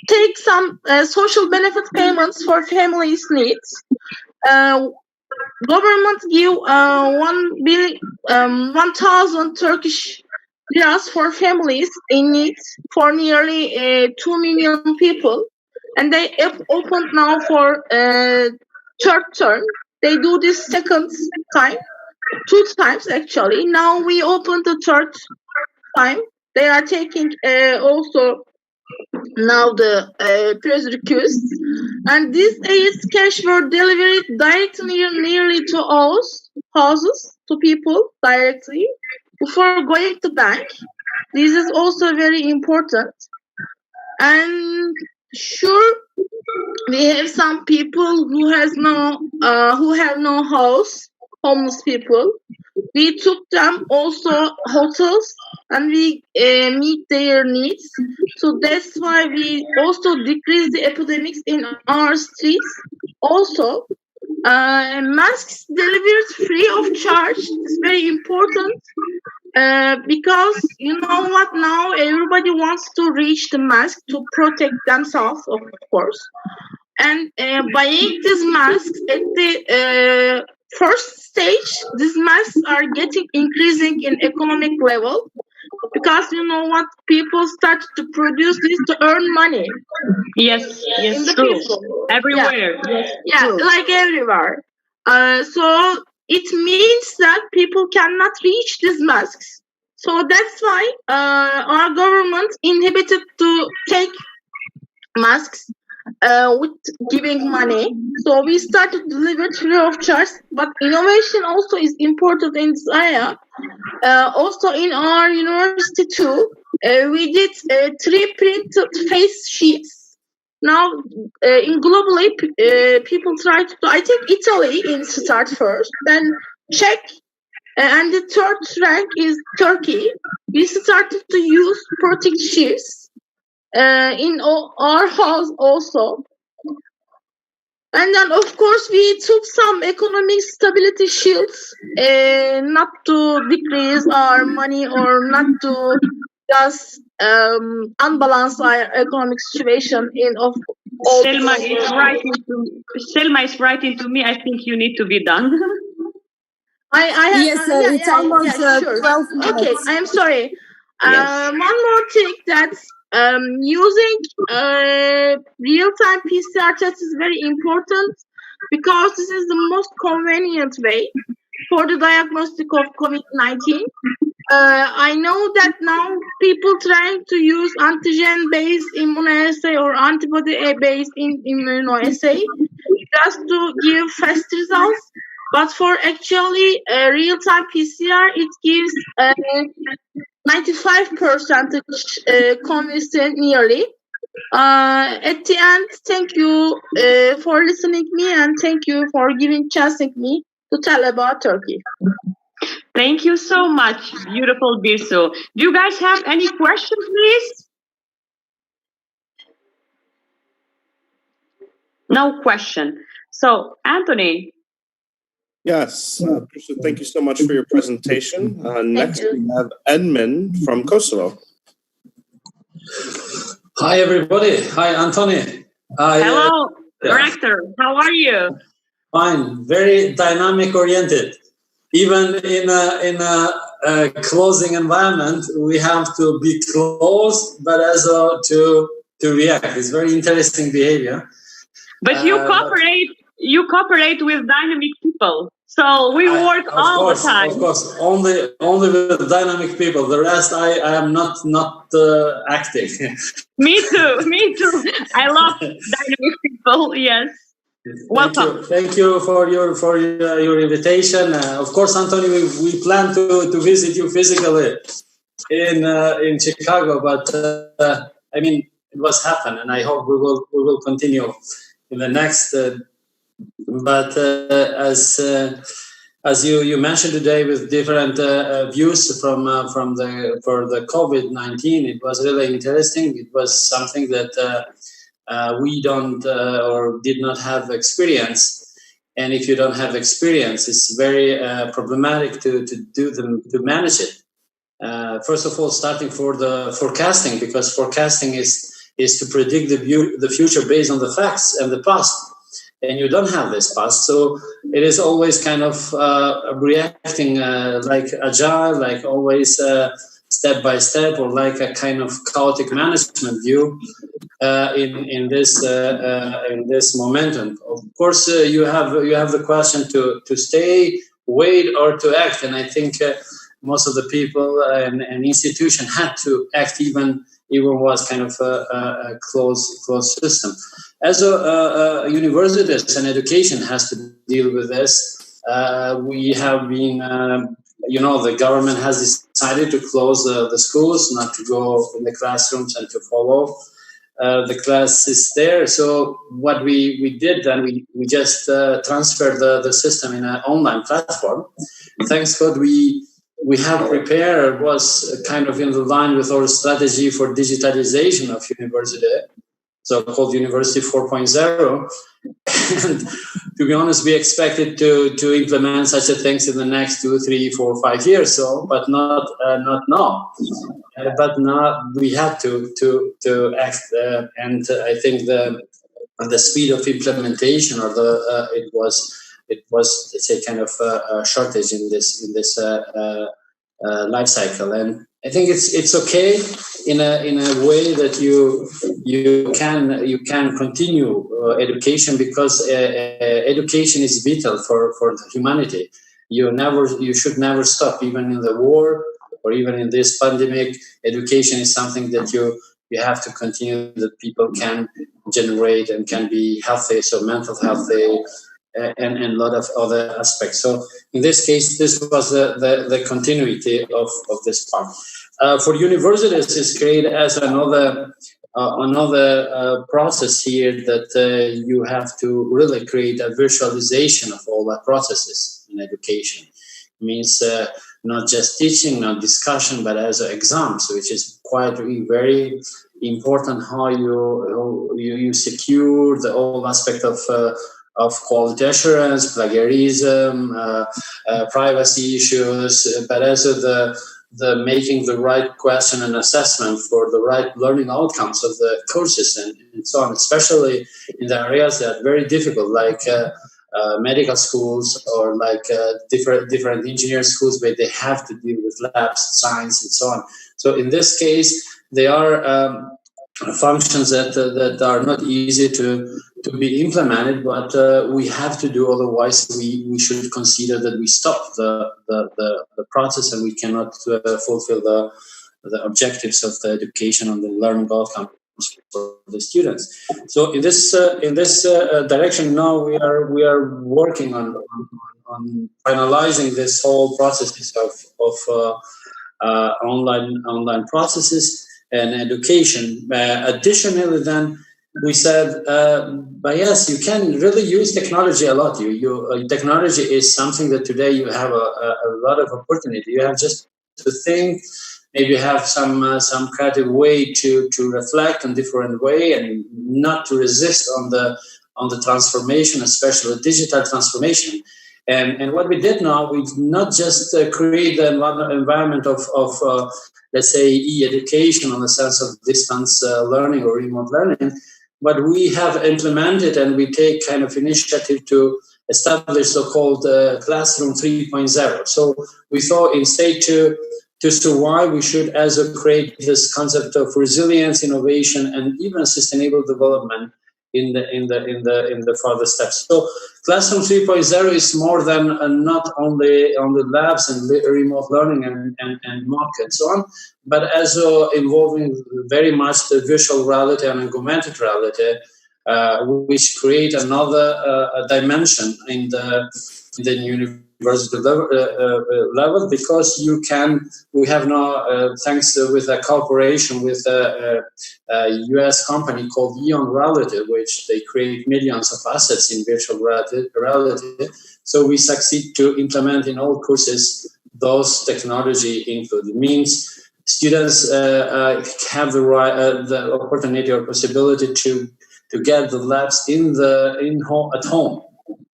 take some social benefit payments for families' needs. Government give 1,000 Turkish liras for families in need for nearly 2 million people, and they opened now for third term. They do this second time, 2 times actually. Now we opened the third time. They are taking also now the prerequisites, and these aids cash were delivered directly nearly to houses to people directly before going to bank. This is also very important. And sure, we have some people who have no house, homeless people. We took them also hotels, and we meet their needs. So that's why we also decrease the epidemics in our streets. Also, masks delivered free of charge is very important because you know what, now everybody wants to reach the mask to protect themselves, of course. And buying these masks at the first stage, these masks are increasing in economic level, because you know what, people start to produce this to earn money. Yes, true. People. Everywhere. Yeah, true. Like everywhere. So it means that people cannot reach these masks. So that's why our government inhibited to take masks with giving money. So we started to deliver free of charge. But innovation also is important in this area. Also in our university too, we did 3 printed face sheets. Now, in globally, people try to. I think Italy in start first, then Czech, and the third rank is Turkey. We started to use protect sheets in our house also. And then, of course, we took some economic stability shields, not to decrease our money or not to just unbalance our economic situation in of all. Selma is writing to me. I think you need to be done. It's almost sure. 12 minutes. Okay, I'm sorry. Yes. One more thing, that using real-time PCR test is very important, because this is the most convenient way for the diagnostic of COVID-19. I know that now people trying to use antigen-based immunoassay or antibody-based immunoassay just to give fast results. But for actually real-time PCR, it gives 95% convincing nearly. At the end, thank you for listening me, and thank you for chancing me to tell about Turkey. Thank you so much, beautiful Birsu. Do you guys have any questions, please? No question. So, Anthony. Yes, thank you so much for your presentation. Next, we have Edmund from Kosovo. Hi, everybody. Hi, Anthony. Hello, Director. How are you? Fine. Very dynamic oriented. Even in a closing environment, we have to be closed, but also to react. It's very interesting behavior. But you cooperate with dynamic people. So we work all the time. Of course, only with dynamic people. The rest, I am not active. Me too. I love dynamic people. Yes. Welcome. Thank you for your invitation. Of course, Anthony, we plan to visit you physically in Chicago, but I mean, it was happen, and I hope we will continue in the next. But as you mentioned today, with different views for the COVID-19, it was really interesting. It was something that we don't or did not have experience, and if you don't have experience, it's very problematic to manage it. First of all, starting for the forecasting, because forecasting is to predict the future based on the facts and the past. And you don't have this past, so it is always kind of reacting like agile, like always step by step, or like a kind of chaotic management view in this momentum. Of course, you have the question to stay, wait, or to act, and I think most of the people and institution had to act, even was kind of a closed system. As universities and education has to deal with this, we have been, the government has decided to close the schools, not to go in the classrooms and to follow the classes there. So what we did then, we just transferred the system in an online platform. Thanks God we have prepared, was kind of in the line with our strategy for digitalization of university, so-called University 4.0. And to be honest, we expected to implement such a things in the next 2, 3, 4, 5 years, but not now. But now we had to act, and I think the speed of implementation, or it was let's say kind of a shortage in this life cycle. And I think it's okay in a way that you can continue education, because education is vital for the humanity. You should never stop, even in the war or even in this pandemic. Education is something that you have to continue, that people can generate and can be healthy, so mental healthy, and a lot of other aspects. So in this case, this was the continuity of this part. For universities, it's created as another process here, that you have to really create a visualization of all the processes in education. It means not just teaching, not discussion, but as exams, which is quite very important, how you secure the whole aspect of quality assurance, plagiarism, privacy issues, but also the making the right question and assessment for the right learning outcomes of the courses and so on, especially in the areas that are very difficult, like medical schools, or like different engineering schools, where they have to deal with labs, science, and so on. So in this case, they are functions that are not easy to be implemented, but we have to do, otherwise we should consider that we stop the process, and we cannot fulfill the objectives of the education and the learning outcomes for the students. So in this direction now, we are working on finalizing this whole processes of online processes and education. Additionally, then we said, but yes, you can really use technology a lot. Technology is something that today you have a lot of opportunity. You have just to think, maybe have some creative way to reflect in different way, and not to resist on the transformation, especially digital transformation. And what we did now, we not just create the environment of let's say e-education on the sense of distance learning or remote learning, but we have implemented, and we take kind of initiative to establish so-called Classroom 3.0. So we thought instead to survive, we should also create this concept of resilience, innovation, and even sustainable development in the further steps. So Classroom 3.0 is more than not only on the labs and remote learning and mock and so on, but also involving very much the virtual reality and augmented reality, which create another dimension in the university level, because we have now, thanks with a cooperation with a US company called Eon Reality, which they create millions of assets in virtual reality. So we succeed to implement in all courses those technology included. Means students have the opportunity or possibility to get the labs at home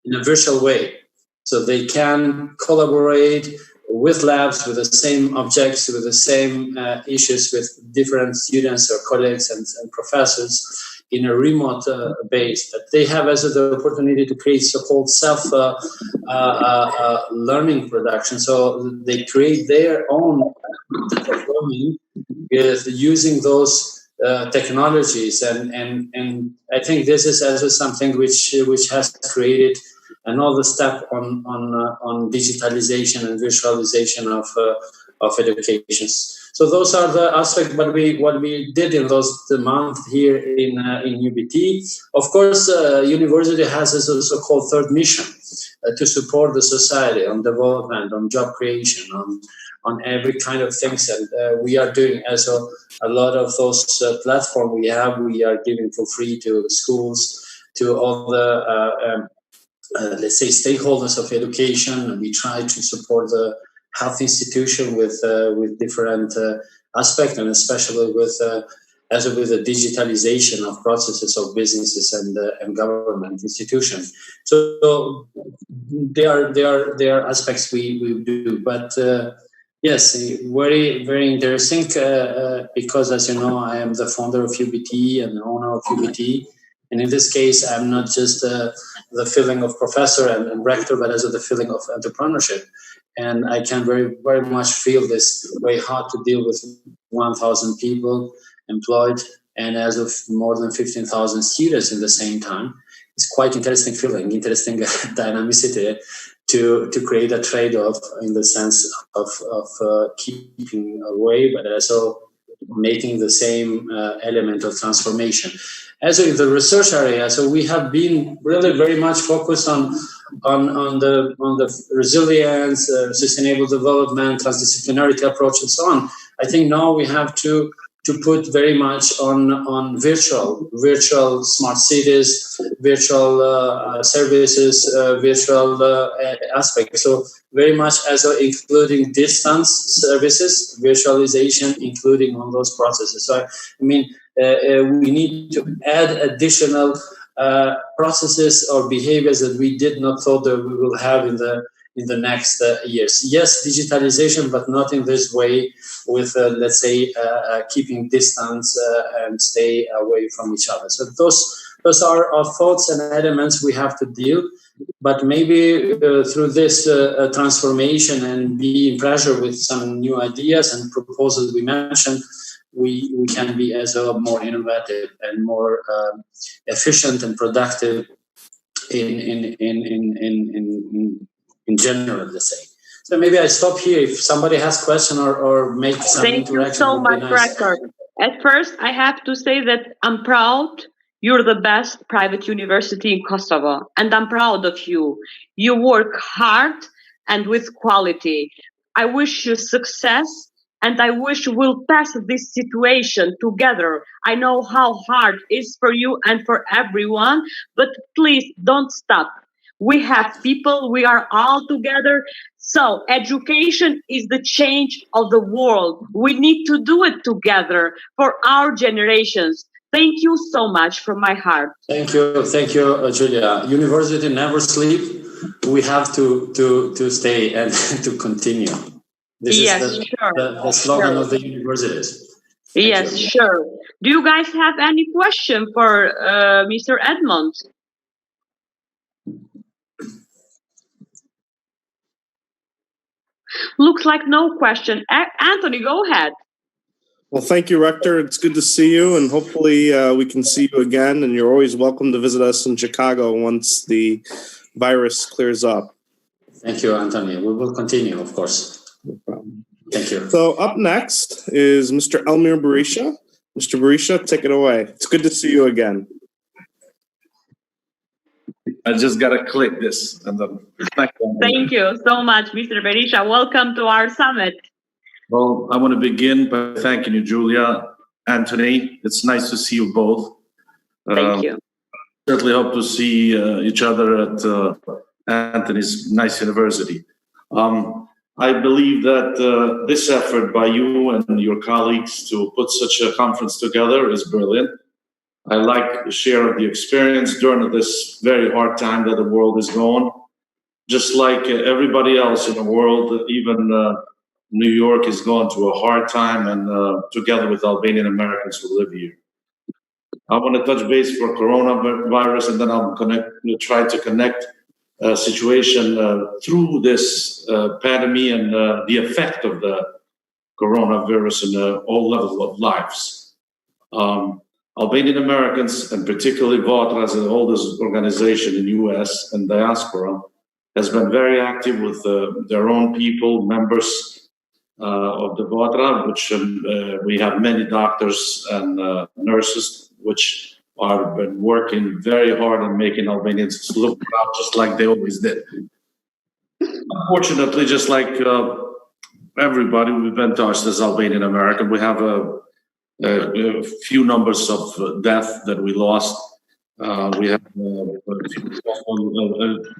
in a virtual way. So they can collaborate with labs, with the same objects, with the same issues, with different students or colleagues and professors in a remote base. But they have also the opportunity to create so-called self-learning production. So they create their own learning with using those technologies. And I think this is also something which has created another step on digitalization and visualization of education. So those are the aspects. What we did in the month here in UBT. Of course, university has a so-called third mission to support the society on development, on job creation, on every kind of things. And we are doing also a lot of those platforms we are giving for free to schools, to all the let's say stakeholders of education, and we try to support the health institution with different aspects, and especially with the digitalization of processes of businesses and government institutions. So there are aspects we do, but yes, very very interesting because, as you know, I am the founder of UBT and the owner of UBT. And in this case, I'm not just the feeling of professor and rector, but also the feeling of entrepreneurship. And I can very, very much feel this very hard to deal with 1,000 people employed and as of more than 15,000 students in the same time. It's quite interesting feeling, interesting dynamicity to create a trade-off in the sense of keeping away, but also making the same element of transformation. As in the research area, so we have been really very much focused on the resilience, sustainable development, transdisciplinarity approach, and so on. I think now we have to put very much on virtual smart cities, virtual services, virtual aspects. So very much also including distance services, virtualization, including on those processes. So I mean, we need to add additional processes or behaviors that we did not thought that we will have in the next years. Yes, digitalization, but not in this way with, let's say, keeping distance and stay away from each other. So those are our thoughts and elements we have to deal. But maybe through this transformation and being pressure with some new ideas and proposals we mentioned, we can be as a more innovative and more efficient and productive in general, let's say. So maybe I stop here. If somebody has a question or make some interaction. Thank you so much, Rector. At first, I have to say that I'm proud. You're the best private university in Kosovo, and I'm proud of you. You work hard and with quality. I wish you success, and I wish we'll pass this situation together. I know how hard it is for you and for everyone, but please don't stop. We have people, we are all together. So education is the change of the world. We need to do it together for our generations. Thank you so much from my heart. Thank you, Gjyla. University never sleep. We have to stay and to continue. This is the slogan of the universities. Yes, sure. Do you guys have any question for Mr. Edmond? Looks like no question. Anthony, go ahead. Well, thank you, Rector. It's good to see you, and hopefully we can see you again. And you're always welcome to visit us in Chicago once the virus clears up. Thank you, Anthony. We will continue, of course. No problem. Thank you. So up next is Mr. Elmir Berisha. Mr. Berisha, take it away. It's good to see you again. I just got to click this. And then Thank you so much, Mr. Berisha. Welcome to our summit. Well, I want to begin by thanking you, Julia, Anthony. It's nice to see you both. Thank you. Certainly hope to see each other at Anthony's nice university. I believe that this effort by you and your colleagues to put such a conference together is brilliant. I like to share the experience during this very hard time that the world is going. Just like everybody else in the world, even New York is going through a hard time, and together with Albanian Americans who live here. I want to touch base for coronavirus, and then I'll try to connect situation through this pandemic and the effect of the coronavirus in all levels of lives. Albanian Americans, and particularly VOTRA as the oldest organization in U.S. and diaspora, has been very active with their own people, members of the VOTRA, which we have many doctors and nurses, which are been working very hard on making Albanians look proud, just like they always did. Unfortunately, just like everybody, we've been touched as Albanian American. We have a few numbers of death that we lost. We have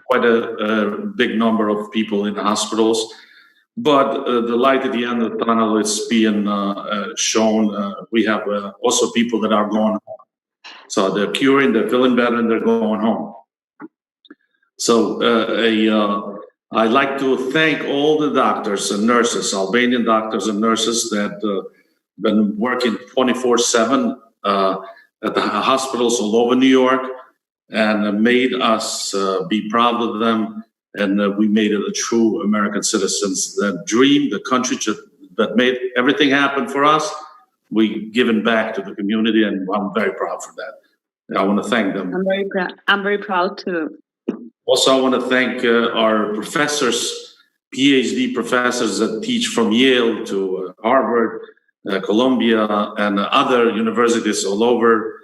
quite a big number of people in hospitals. But the light at the end of the tunnel is being shown. We have also people that are going home. So they're curing, they're feeling better, and they're going home. So I'd like to thank all the doctors and nurses, Albanian doctors and nurses that been working 24/7 at the hospitals all over New York, and made us be proud of them. And we made it a true American citizens that dream, the country that made everything happen for us. We given back to the community, and I'm very proud for that. I want to thank them. I'm very proud. I'm very proud too. Also, I want to thank our professors, PhD professors that teach from Yale to Harvard, Columbia, and other universities all over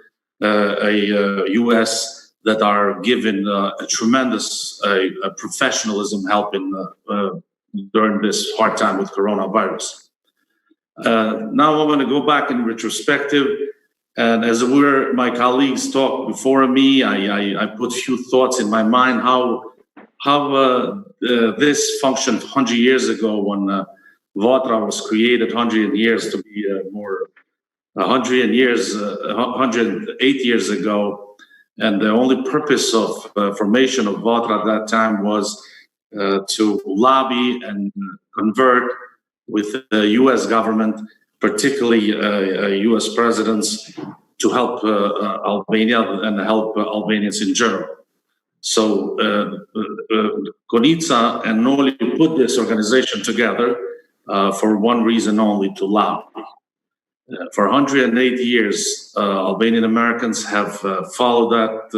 U.S. that are given a tremendous professionalism helping during this hard time with coronavirus. Now I want to go back in retrospective, and as my colleagues talked before me, I put a few thoughts in my mind how this functioned 100 years ago when VOTRA was created 100 years to be more 108 years ago. And the only purpose of formation of VOTRA at that time was to lobby and convert with the U.S. government, particularly U.S. presidents, to help Albania and help Albanians in general. So Konica and Noli put this organization together for one reason only, to lobby. For 108 years, Albanian Americans have followed that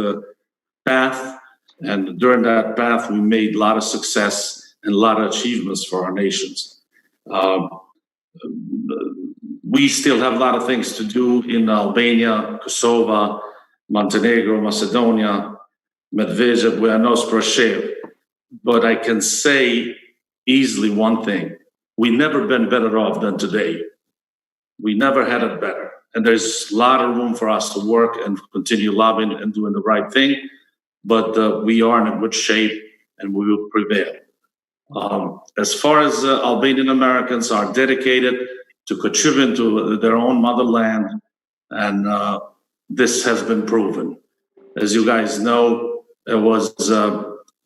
path, and during that path, we made a lot of success and a lot of achievements for our nations. We still have a lot of things to do in Albania, Kosovo, Montenegro, Macedonia, Medvedev, Buenos Aires, but I can say easily one thing: we've never been better off than today. We never had it better. And there's a lot of room for us to work and continue lobbying and doing the right thing. But we are in a good shape, and we will prevail. As far as Albanian Americans are dedicated to contribute to their own motherland, and this has been proven. As you guys know, it was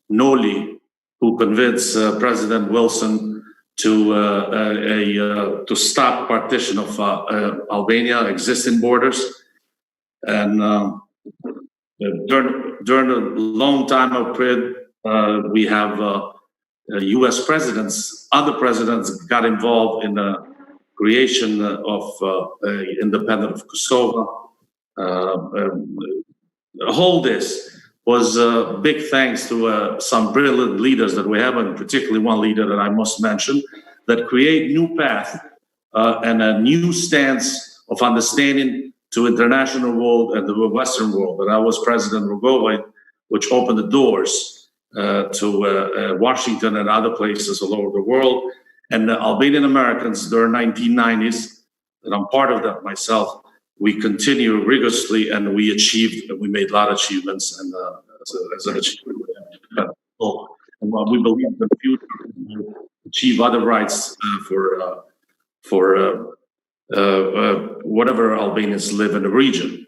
Noli who convinced President Wilson to stop partition of Albania existing borders, and during a long time of period, we have U.S. presidents, other presidents got involved in the creation of independent of Kosovo. All this was big thanks to some brilliant leaders that we have, and particularly one leader that I must mention, that create new path and a new stance of understanding to international world and the Western world. And I was President Rugova, which opened the doors to Washington and other places all over the world. And the Albanian Americans during 1990s, and I'm part of that myself, we continue rigorously, and we made a lot of achievements, and as an achievement. And we believe in the future will achieve other rights for whatever Albanians live in the region.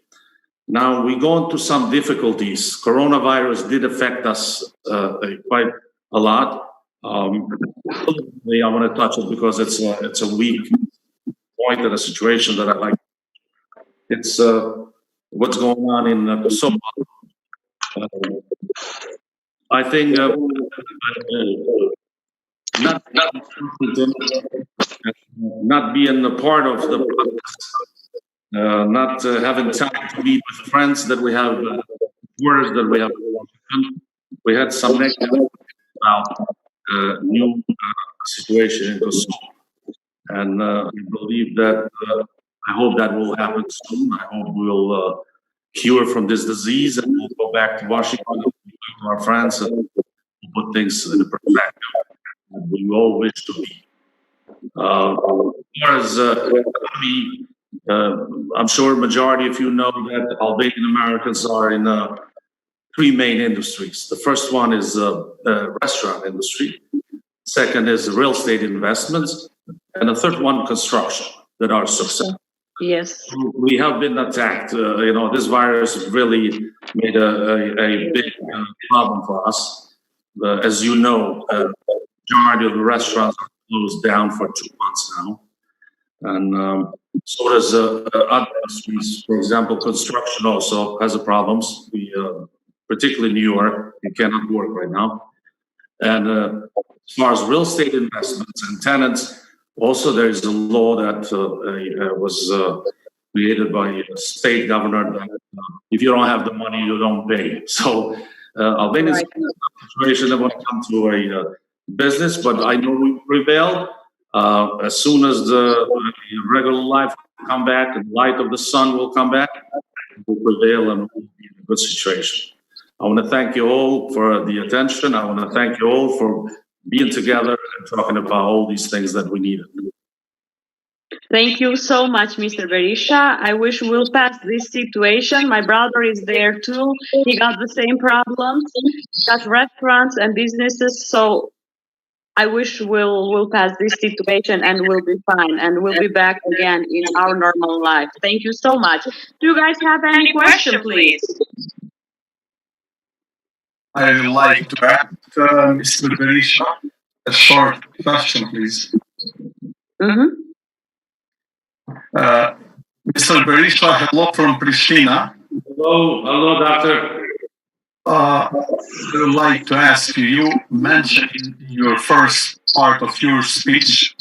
Now, we go into some difficulties. Coronavirus did affect us quite a lot. I want to touch it because it's a weak point in a situation that I like. It's what's going on in Kosovo. I think not being a part of the not having time to meet with friends that we have, words that we have. We had some negative about new situation in Kosovo, and I believe that. I hope that will happen soon. I hope we'll cure from this disease, and we'll go back to Washington to our friends and put things in perspective that we all wish to be. As far as economy, I'm sure majority of you know that Albanian Americans are in three main industries. The first one is the restaurant industry. Second is real estate investments, and the third one, construction, that are successful. Yes. We have been attacked. This virus really made a big problem for us. As you know, the majority of the restaurants are closed down for 2 months now. And so does other industries. For example, construction also has problems. Particularly New York, you cannot work right now. And as far as real estate investments and tenants, also, there is a law that was created by a state governor that if you don't have the money, you don't pay. So Albania is in a situation when it comes to a business, but I know we prevail. As soon as the regular life will come back and the light of the sun will come back, we'll prevail and we'll be in a good situation. I want to thank you all for the attention. I want to thank you all for being together and talking about all these things that we needed. Thank you so much, Mr. Berisha. I wish we'll pass this situation. My brother is there too. He got the same problems. He got restaurants and businesses. So I wish we'll pass this situation and we'll be fine and we'll be back again in our normal life. Thank you so much. Do you guys have any question, please? I would like to ask Mr. Berisha a short question, please. Mr. Berisha, hello from Pristina. Hello, doctor. I would like to ask you, you mentioned in your first part of your speech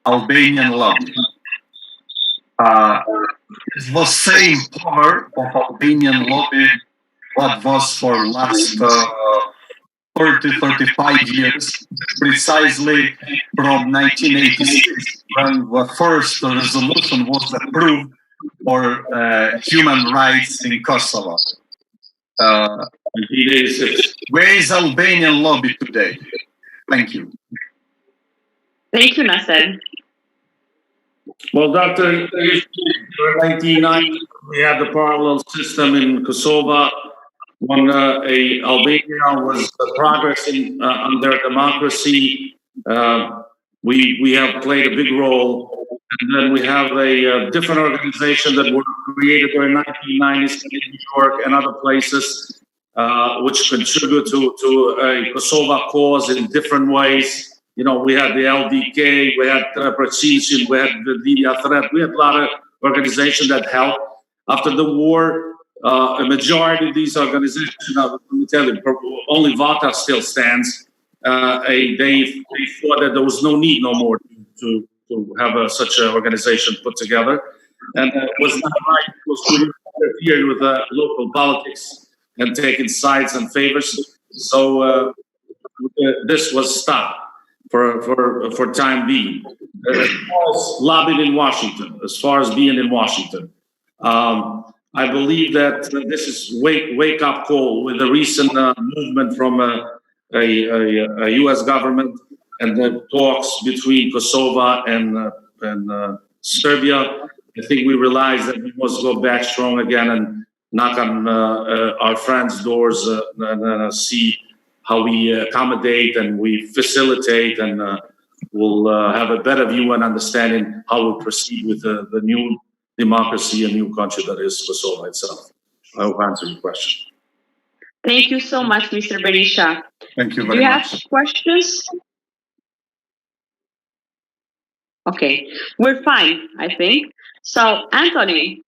Albanian love. Is the same power of Albanian lobby what was for last 30-35 years, precisely from 1986, when the first resolution was approved for human rights in Kosovo. Where is Albanian lobby today? Thank you. Thank you, Nasser. Well, Doctor, in 1990, we had the parallel system in Kosovo when Albania was progressing under democracy. We have played a big role. And then we have a different organization that were created during 1990s in New York and other places, which contribute to a Kosovo cause in different ways. You know, we had the LDK, we had Çinçin, we had the Media Threat, we had a lot of organizations that helped. After the war, a majority of these organizations, let me tell you, only Vata still stands. They thought that there was no need no more to have such an organization put together. And it was not right to interfere with local politics and taking sides and favors. So this was stopped for time being. As far as lobbying in Washington, as far as being in Washington, I believe that this is wake up call with the recent movement from a U.S. government and the talks between Kosovo and Serbia. I think we realized that we must go back strong again and knock on our friends' doors and see how we accommodate and we facilitate, and we'll have a better view and understanding how we proceed with the new democracy and new country that is Kosovo itself. I hope I answered your question. Thank you so much, Mr. Berisha. Thank you very much. Do you have questions? Okay, we're fine, I think. So, Anthony.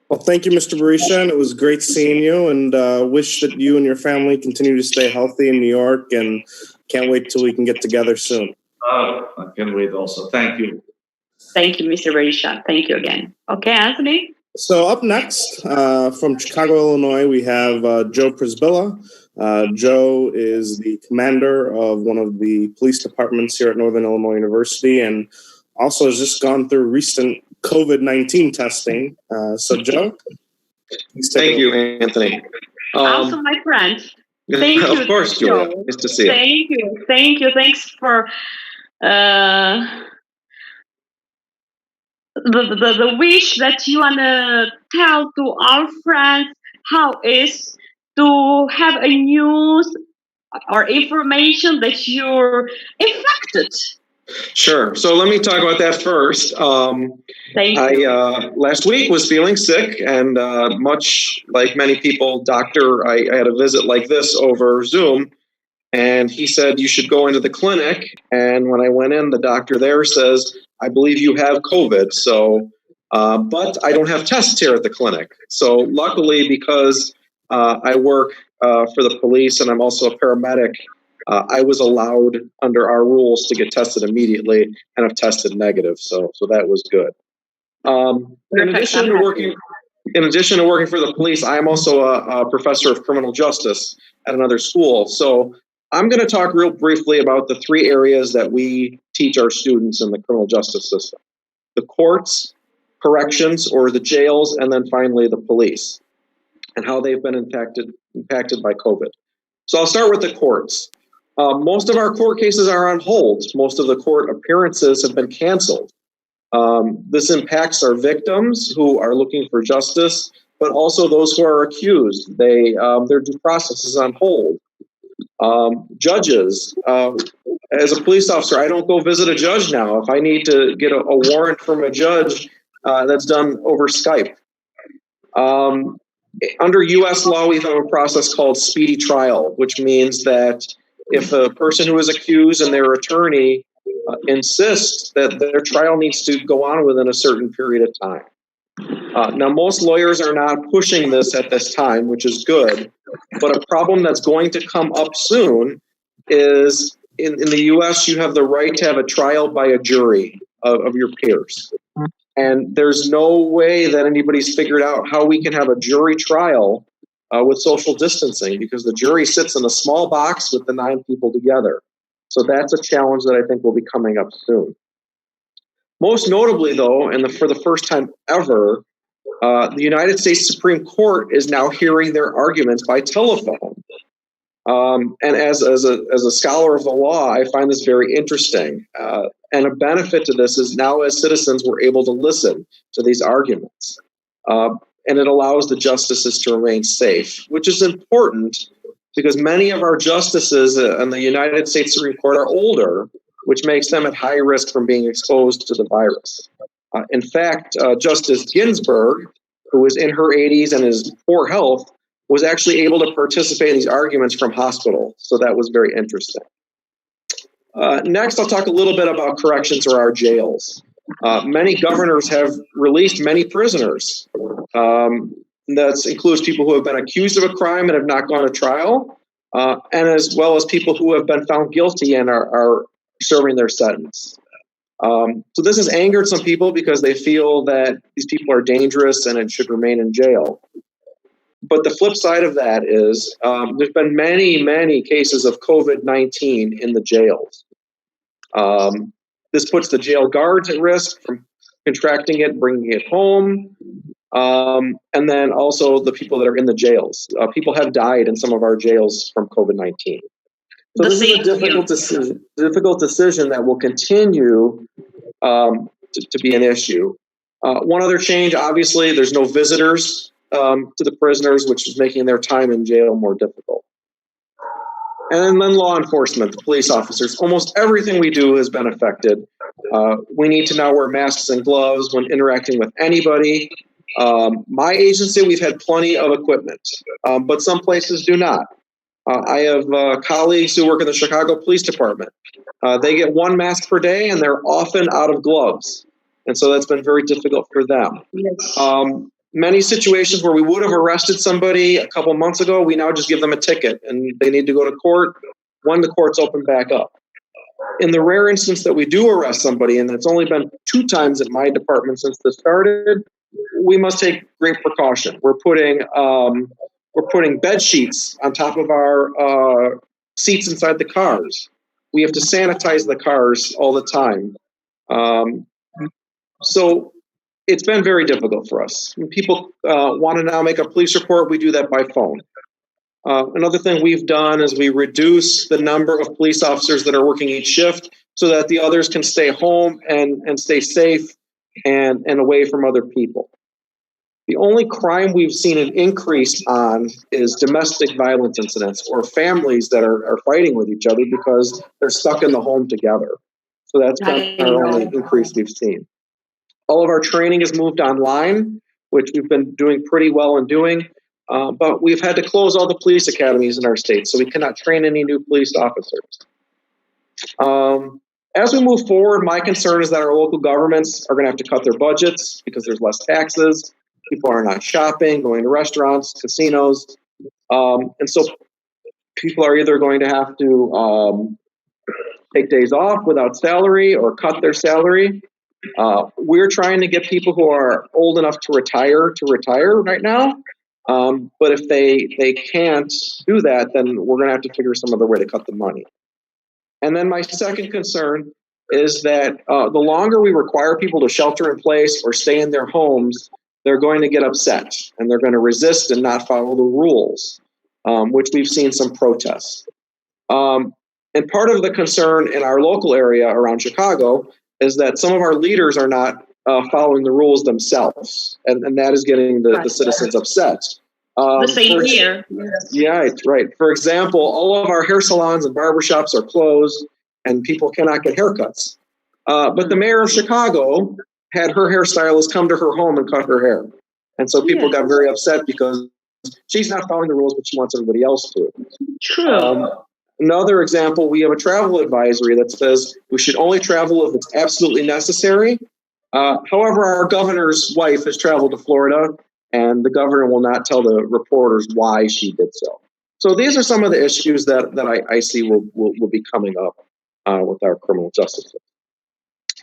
Well, thank you, Mr. Berisha, and it was great seeing you, and wish that you and your family continue to stay healthy in New York, and can't wait till we can get together soon. I can't wait also. Thank you. Thank you, Mr. Berisha. Thank you again. Okay, Anthony? So up next, from Chicago, Illinois, we have Joe Przybilla. Joe is the commander of one of the police departments here at Northern Illinois University, and also has just gone through recent COVID-19 testing. So Joe? Thank you, Anthony. Also my friend. Thank you. Of course, Julia. Nice to see you. Thank you. Thank you. Thanks for the wish that you want to tell to our friends how is to have a news or information that you're infected. Sure. So let me talk about that first. I last week was feeling sick, and much like many people, doctor, I had a visit like this over Zoom, and he said, you should go into the clinic. And when I went in, the doctor there says, I believe you have COVID. So, but I don't have tests here at the clinic. So luckily, because I work for the police and I'm also a paramedic, I was allowed under our rules to get tested immediately and have tested negative. So that was good. In addition to working for the police, I am also a professor of criminal justice at another school. So I'm going to talk real briefly about the three areas that we teach our students in the criminal justice system: the courts, corrections, or the jails, and then finally the police, and how they've been impacted by COVID. So I'll start with the courts. Most of our court cases are on hold. Most of the court appearances have been canceled. This impacts our victims who are looking for justice, but also those who are accused. Their due process is on hold. Judges, as a police officer, I don't go visit a judge now. If I need to get a warrant from a judge, that's done over Skype. Under U.S. law, we have a process called speedy trial, which means that if a person who is accused and their attorney insists that their trial needs to go on within a certain period of time. Now, most lawyers are not pushing this at this time, which is good. But a problem that's going to come up soon is in the U.S., you have the right to have a trial by a jury of your peers. And there's no way that anybody's figured out how we can have a jury trial with social distancing, because the jury sits in a small box with the 9 people together. So that's a challenge that I think will be coming up soon. Most notably, though, and for the first time ever, the United States Supreme Court is now hearing their arguments by telephone. And as a scholar of the law, I find this very interesting. And a benefit to this is now as citizens, we're able to listen to these arguments. And it allows the justices to remain safe, which is important because many of our justices in the United States Supreme Court are older, which makes them at high risk from being exposed to the virus. In fact, Justice Ginsburg, who is in her 80s and is poor health, was actually able to participate in these arguments from hospital. So that was very interesting. Next, I'll talk a little bit about corrections or our jails. Many governors have released many prisoners. That includes people who have been accused of a crime and have not gone to trial, and as well as people who have been found guilty and are serving their sentence. So this has angered some people because they feel that these people are dangerous and it should remain in jail. But the flip side of that is there's been many, many cases of COVID-19 in the jails. This puts the jail guards at risk from contracting it, bringing it home, and then also the people that are in the jails. People have died in some of our jails from COVID-19. So this is a difficult decision that will continue to be an issue. One other change, obviously, there's no visitors to the prisoners, which is making their time in jail more difficult. And then law enforcement, the police officers, almost everything we do has been affected. We need to now wear masks and gloves when interacting with anybody. My agency, we've had plenty of equipment, but some places do not. I have colleagues who work in the Chicago Police Department. They get one mask per day, and they're often out of gloves. And so that's been very difficult for them. Yes. Many situations where we would have arrested somebody a couple months ago, we now just give them a ticket, and they need to go to court when the courts open back up. In the rare instance that we do arrest somebody, and it's only been 2 times at my department since this started, we must take great precaution. We're putting bed sheets on top of our seats inside the cars. We have to sanitize the cars all the time. So it's been very difficult for us. When people want to now make a police report, we do that by phone. Another thing we've done is we reduce the number of police officers that are working each shift so that the others can stay home and stay safe and away from other people. The only crime we've seen an increase on is domestic violence incidents or families that are fighting with each other because they're stuck in the home together. So that's been our only increase we've seen. All of our training has moved online, which we've been doing pretty well in doing, but we've had to close all the police academies in our state, so we cannot train any new police officers. As we move forward, my concern is that our local governments are going to have to cut their budgets because there's less taxes. People are not shopping, going to restaurants, casinos. And so people are either going to have to take days off without salary or cut their salary. We're trying to get people who are old enough to retire right now. But if they can't do that, then we're going to have to figure some other way to cut the money. And then my second concern is that the longer we require people to shelter in place or stay in their homes, they're going to get upset and they're going to resist and not follow the rules, which we've seen some protests. And part of the concern in our local area around Chicago is that some of our leaders are not following the rules themselves, and that is getting the citizens upset. The same here. Yeah, right. For example, all of our hair salons and barbershops are closed, and people cannot get haircuts. But the mayor of Chicago had her hairstylist come to her home and cut her hair. And so people got very upset because she's not following the rules, but she wants everybody else to. True. Another example, we have a travel advisory that says we should only travel if it's absolutely necessary. However, our governor's wife has traveled to Florida, and the governor will not tell the reporters why she did so. So these are some of the issues that I see will be coming up with our criminal justice system.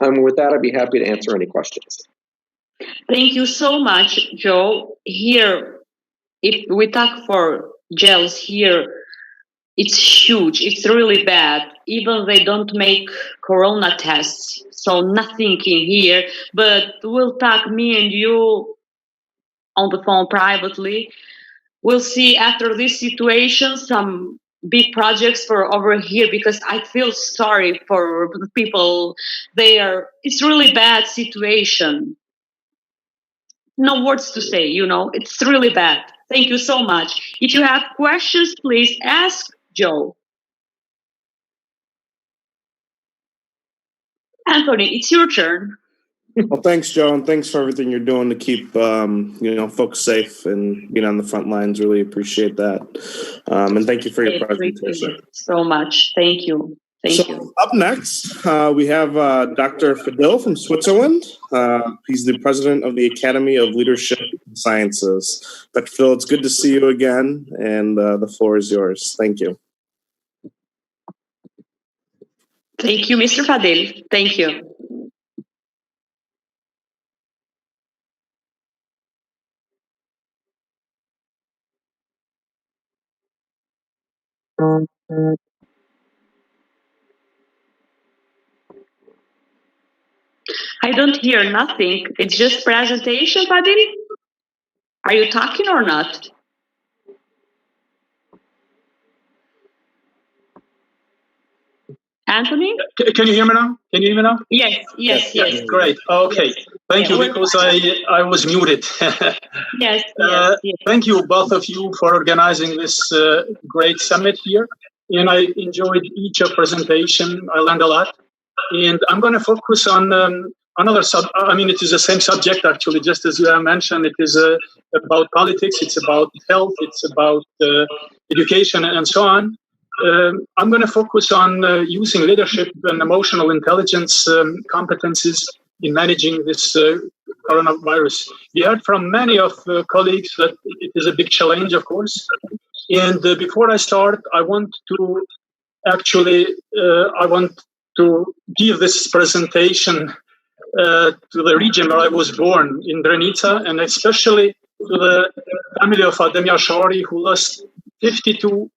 And with that, I'd be happy to answer any questions. Thank you so much, Joe. Here, if we talk for jails here, it's huge. It's really bad. Even they don't make corona tests, so nothing in here. But we'll talk, me and you, on the phone privately. We'll see after this situation some big projects for over here, because I feel sorry for the people. It's really bad situation. No words to say, it's really bad. Thank you so much. If you have questions, please ask Joe. Anthony, it's your turn. Well, thanks, Joe, and thanks for everything you're doing to keep folks safe and being on the front lines. Really appreciate that. And thank you for your presentation. So much. Thank you. Thank you. Up next, we have Dr. Fadil from Switzerland. He's the president of the Academy of Leadership Sciences. Dr. Phil, it's good to see you again, and the floor is yours. Thank you. Thank you, Mr. Fadil. Thank you. I don't hear nothing. It's just presentation, Fadil. Are you talking or not? Anthony? Can you hear me now? Can you hear me now? Yes. Great. Okay. Thank you, because I was muted. Yes. Thank you, both of you, for organizing this great summit here. And I enjoyed each presentation. I learned a lot. And I'm going to focus on another it is the same subject, actually, just as you have mentioned. It is about politics, it's about health, it's about education, and so on. I'm going to focus on using leadership and emotional intelligence competencies in managing this coronavirus. We heard from many of colleagues that it is a big challenge, of course. And before I start, I want to give this presentation to the region where I was born, in Drenica, and especially to the family of Adem Yashari, who lost 52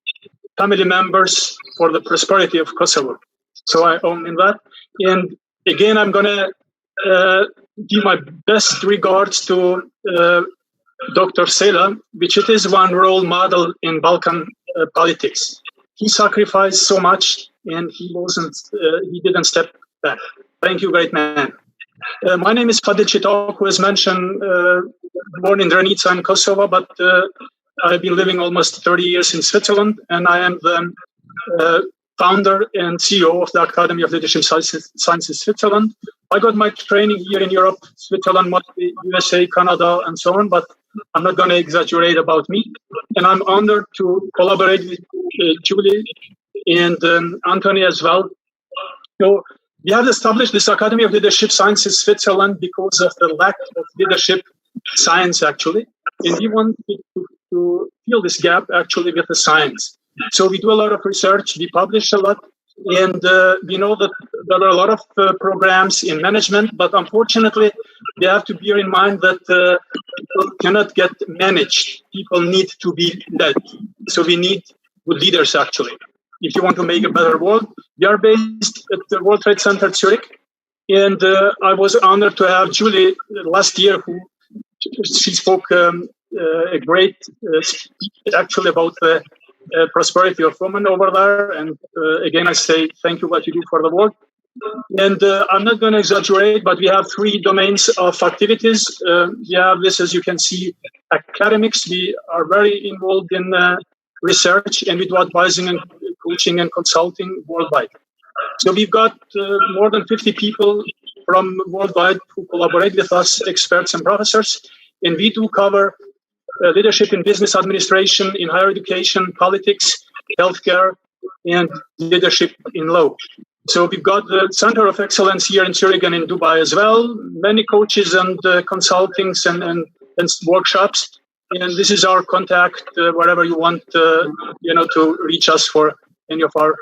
family members for the prosperity of Kosovo. So I own in that. And again, I'm going to give my best regards to Dr. Sela, which it is one role model in Balkan politics. He sacrificed so much, and he didn't step back. Thank you, great man. My name is Gjyla Çeliku, as mentioned, born in Drenica in Kosovo, but I've been living almost 30 years in Switzerland, and I am the founder and CEO of the Academy of Leadership Sciences Switzerland. I got my training here in Europe, Switzerland, USA, Canada, and so on, but I'm not going to exaggerate about me. And I'm honored to collaborate with Julie and Anthony as well. So we have established this Academy of Leadership Sciences Switzerland because of the lack of leadership science, actually. And we want to fill this gap, actually, with the science. So we do a lot of research, we publish a lot, and we know that there are a lot of programs in management, but unfortunately, we have to bear in mind that people cannot get managed. People need to be led. So we need good leaders, actually. If you want to make a better world, we are based at the World Trade Center, Zurich, and I was honored to have Julie last year, she spoke a great speech, actually, about the prosperity of women over there. And again, I say thank you what you do for the world. And I'm not going to exaggerate, but we have 3 domains of activities. We have this, as you can see, academics. We are very involved in research, and we do advising and coaching and consulting worldwide. So we've got more than 50 people from worldwide who collaborate with us, experts and professors. And we do cover leadership in business administration, in higher education, politics, healthcare, and leadership in law. So we've got the Center of Excellence here in Zurich and in Dubai as well, many coaches and consultings and workshops. And this is our contact wherever you want to reach us for any of our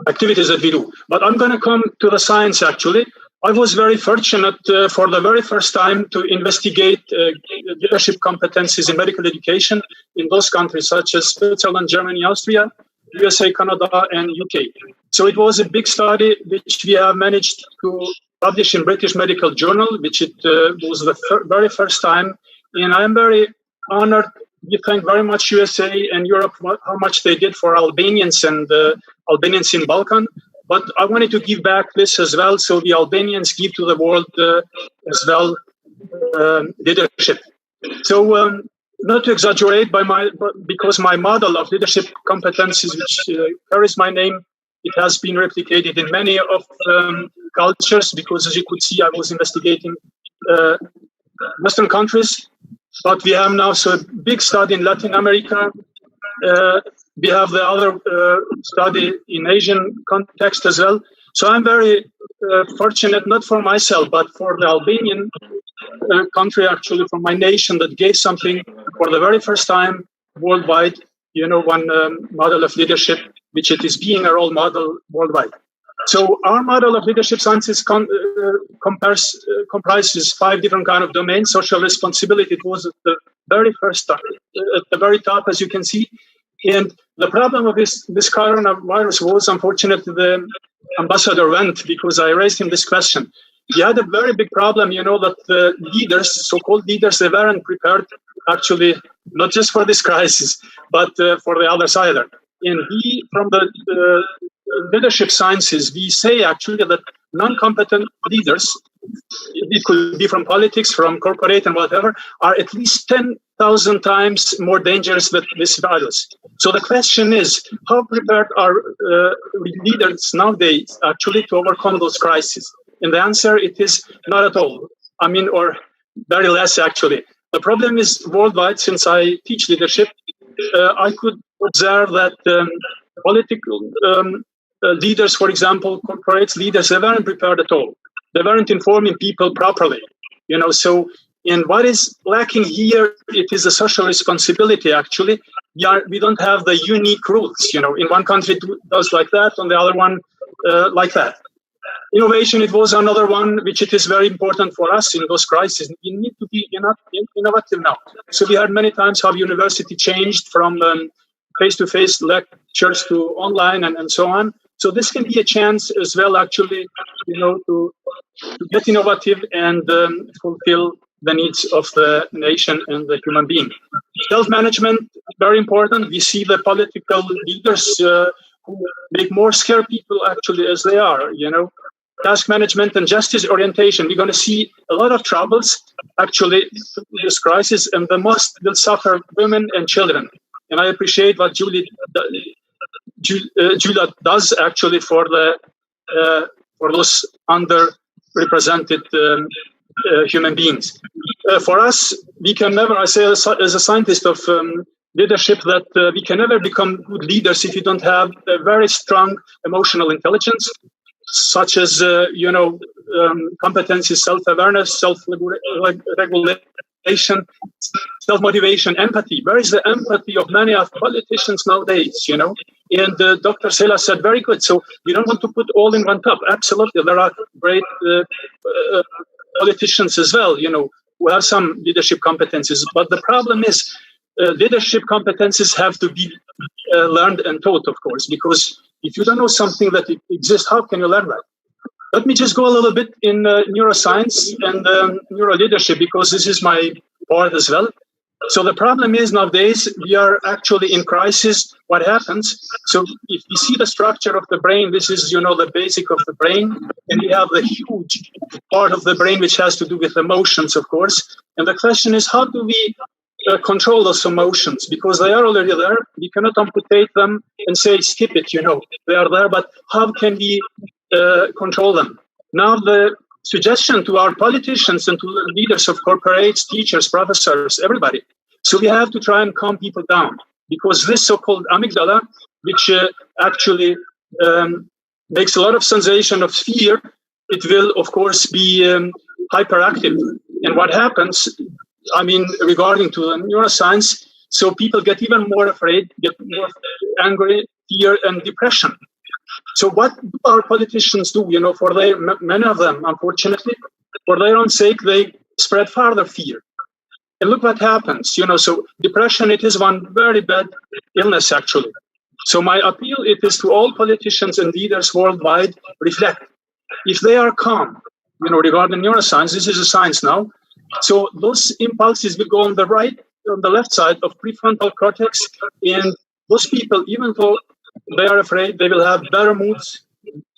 activities that we do. But I'm going to come to the science, actually. I was very fortunate for the very first time to investigate leadership competencies in medical education in those countries such as Switzerland, Germany, Austria, USA, Canada, and UK. So it was a big study which we have managed to publish in British Medical Journal, which it was the very first time. And I'm very honored. We thank very much USA and Europe how much they did for Albanians and Albanians in Balkan. But I wanted to give back this as well, so the Albanians give to the world as well leadership. So not to exaggerate, because my model of leadership competencies, which carries my name, it has been replicated in many of cultures, because as you could see, I was investigating Western countries, but we have now a big study in Latin America, we have the other study in Asian context as well. So I'm very fortunate, not for myself, but for the Albanian country, actually, from my nation, that gave something for the very first time worldwide, one model of leadership, which it is being a role model worldwide. So our model of leadership sciences comprises 5 different kind of domains. Social responsibility, it was at the very first time, at the very top, as you can see. And the problem of this coronavirus was, unfortunately, the ambassador went because I raised him this question. He had a very big problem, that the leaders, so-called leaders, they weren't prepared, actually, not just for this crisis, but for the other side. And from the leadership sciences, we say actually that non-competent leaders, it could be from politics, from corporate and whatever, are at least 10,000 times more dangerous than this virus. So the question is, how prepared are leaders nowadays actually to overcome those crises? And the answer, it is not at all. Or very less actually. The problem is worldwide. Since I teach leadership, I could observe that political leaders, for example, corporate leaders, they weren't prepared at all. They weren't informing people properly, So, and what is lacking here, it is a social responsibility, actually. We don't have the unique rules, In one country it does like that, on the other one like that. Innovation, it was another one, which it is very important for us in those crises. You need to be innovative now. So we heard many times how university changed from face-to-face lectures to online and so on. So this can be a chance as well, actually, to get innovative and fulfill the needs of the nation and the human being. Self-management, very important. We see the political leaders who make more scare people, actually, as they are, Task management and justice orientation. We're going to see a lot of troubles, actually, in this crisis, and the most will suffer women and children. And I appreciate what Gjyla does actually for those underrepresented human beings. For us, we can never, I say as a scientist of leadership, that we can never become good leaders if you don't have a very strong emotional intelligence, such as competencies, self-awareness, self-regulation, self-motivation, empathy. Where is the empathy of many of politicians nowadays, And Dr. Sela said very good. So you don't want to put all in one cup. Absolutely. There are great politicians as well, who have some leadership competencies. But the problem is leadership competencies have to be learned and taught, of course, because if you don't know something that exists, how can you learn that? Let me just go a little bit in neuroscience and neuro leadership, because this is my part as well. So the problem is nowadays we are actually in crisis. What happens? So if we see the structure of the brain, this is, the basic of the brain, and we have the huge part of the brain which has to do with emotions, of course. And the question is, how do we control those emotions? Because they are already there. We cannot amputate them and say, skip it, they are there, but how can we control them? Now, the suggestion to our politicians and to the leaders of corporates, teachers, professors, everybody. So we have to try and calm people down, because this so-called amygdala, which actually makes a lot of sensation of fear, it will, of course, be hyperactive. And what happens, regarding to the neuroscience, so people get even more afraid, get more angry, fear, and depression. So what do our politicians do? For many of them, unfortunately, for their own sake, they spread further fear. And look what happens. So depression, it is one very bad illness, actually. So my appeal, it is to all politicians and leaders worldwide, reflect. If they are calm, regarding neuroscience, this is a science now. So those impulses will go on the left side of prefrontal cortex, and those people, even though they are afraid, they will have better moods,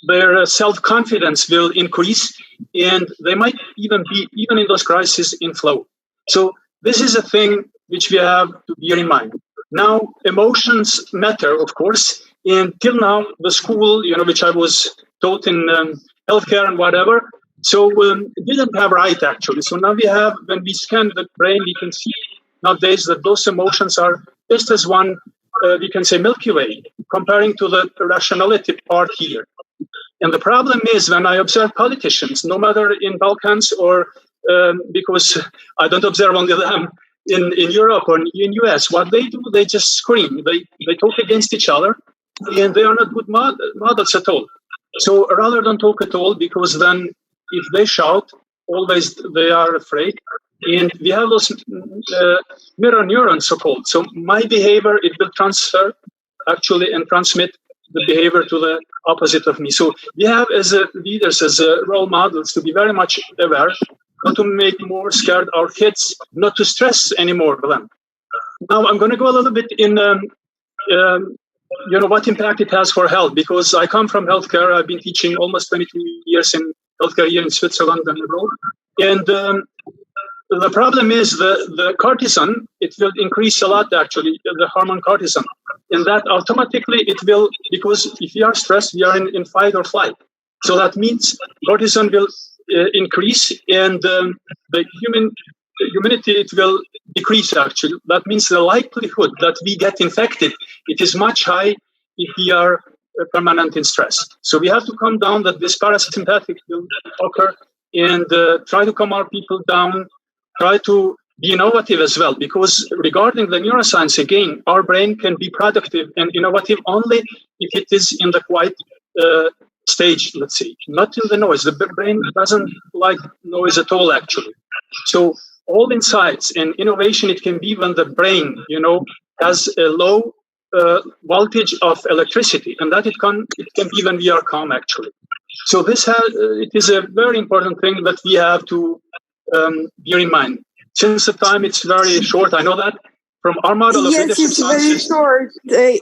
their self-confidence will increase, and they might even be, even in those crises, in flow. So this is a thing which we have to bear in mind. Now, emotions matter, of course, and till now, the school, which I was taught in healthcare and whatever, so didn't have right, actually. So now we have, when we scan the brain, we can see nowadays that those emotions are just as one we can say, Milky Way, comparing to the rationality part here. And the problem is when I observe politicians, no matter in Balkans or because I don't observe only them in Europe or in US, what they do, they just scream. They talk against each other, and they are not good models at all. So rather than talk at all, because then if they shout, always they are afraid. And we have those mirror neurons, so-called. So my behavior, it will transfer actually and transmit the behavior to the opposite of me. So we have as leaders, as role models, to be very much aware, not to make more scared our kids, not to stress anymore for them. Now I'm going to go a little bit in, what impact it has for health, because I come from healthcare. I've been teaching almost 22 years in healthcare here in Switzerland and abroad. And the problem is the cortisol, it will increase a lot, actually, the hormone cortisol. And that automatically it will, because if we are stressed, we are in fight or flight. So that means cortisol will increase, and the immunity, it will decrease, actually. That means the likelihood that we get infected, it is much high if we are permanent in stress. So we have to come down that this parasympathetic will occur, and try to calm our people down, try to be innovative as well, because regarding the neuroscience, again, our brain can be productive and innovative only if it is in the quiet stage, let's say, not in the noise. The brain doesn't like noise at all, actually. So all insights and innovation, it can be when the brain, has a low voltage of electricity, and that it can be when we are calm, actually. So it is a very important thing that we have to bear in mind. Since the time it's very short, I know that from our model of leadership it's very short. The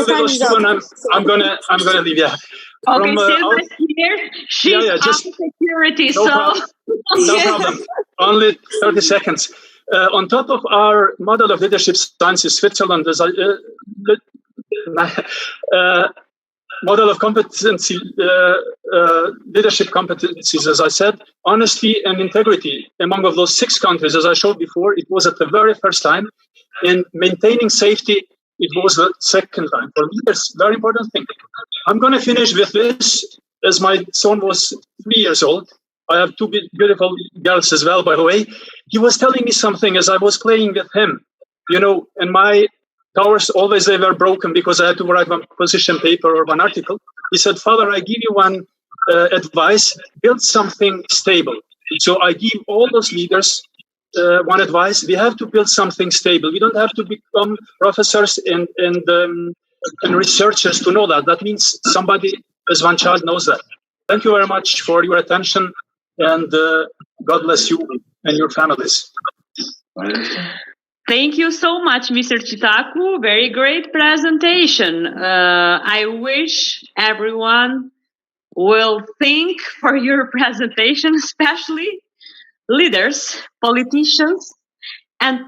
time is up. I'm gonna leave. Yeah. Okay, Silva's here. She's off security, no problem. Only 30 seconds. On top of our model of leadership sciences, Switzerland is model of competency, leadership competencies, as I said, honesty and integrity among of those 6 countries, as I showed before, it was at the very first time. And maintaining safety, it was the second time. For leaders, very important thing. I'm going to finish with this, as my son was 3 years old. I have 2 beautiful girls as well, by the way. He was telling me something as I was playing with him, and my towers, always they were broken because I had to write one position paper or one article. He said, Father, I give you one advice, build something stable. So I give all those leaders one advice, we have to build something stable. We don't have to become professors and researchers to know that. That means somebody, as one child, knows that. Thank you very much for your attention, and God bless you and your families. Thank you so much, Mr. Çeliku. Very great presentation. I wish everyone will think for your presentation, especially leaders, politicians, and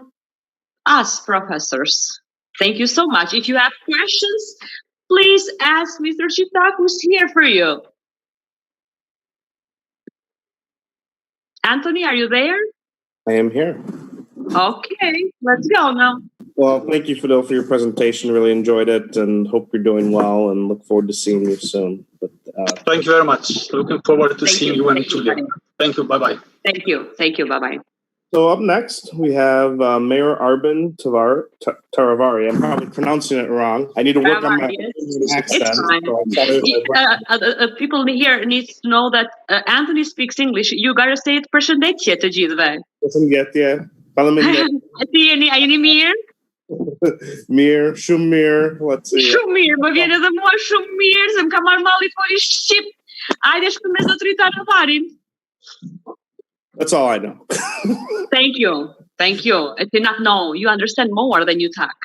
us professors. Thank you so much. If you have questions, please ask Mr. Çeliku, who's here for you. Anthony, are you there? I am here. Okay, let's go now. Well, thank you, Fidel, for your presentation. Really enjoyed it and hope you're doing well and look forward to seeing you soon. Thank you very much. Looking forward to seeing you and Julia. Thank you. Bye-bye. Thank you. Thank you. Bye-bye. So up next, we have Mayor Arben Taravari. I'm probably pronouncing it wrong. I need to work on my accent. It's fine. People here need to know that Anthony speaks English. You gotta say it përshëndetje të gjithëve. Përshëndetje. Jeni mirë? Mirë, shumë mirë. Let's see. Shumë mirë, më vjen edhe mua shumë mirë, se më ka marrë malli foli shqip. Hajde shpërmes zotërit Taravarin. That's all I know. Thank you. Thank you. I did not know. You understand more than you talk.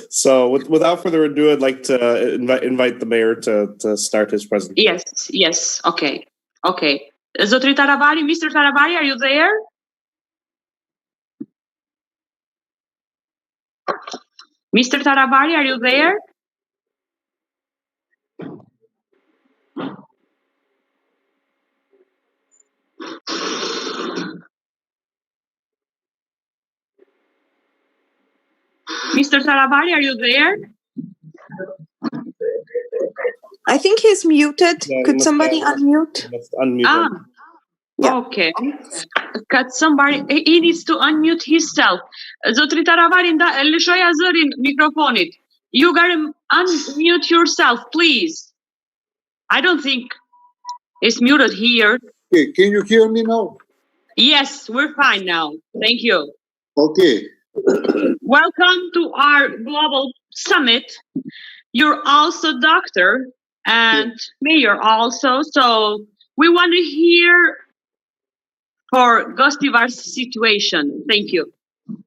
So without further ado, I'd like to invite the mayor to start his presentation. Yes. Okay. Zotërit Taravari, Mr. Taravari, are you there? Mr. Taravari, are you there? Mr. Taravari, are you there? I think he's muted. Could somebody unmute? Okay. Could somebody, he needs to unmute himself. Zotri Taravari, lëshoja zërin mikrofonit. You gotta unmute yourself, please. I don't think it's muted here. Okay, can you hear me now? Yes, we're fine now. Thank you. Okay. Welcome to our global summit. You're also doctor and mayor also. So we want to hear for Gostivar's situation. Thank you.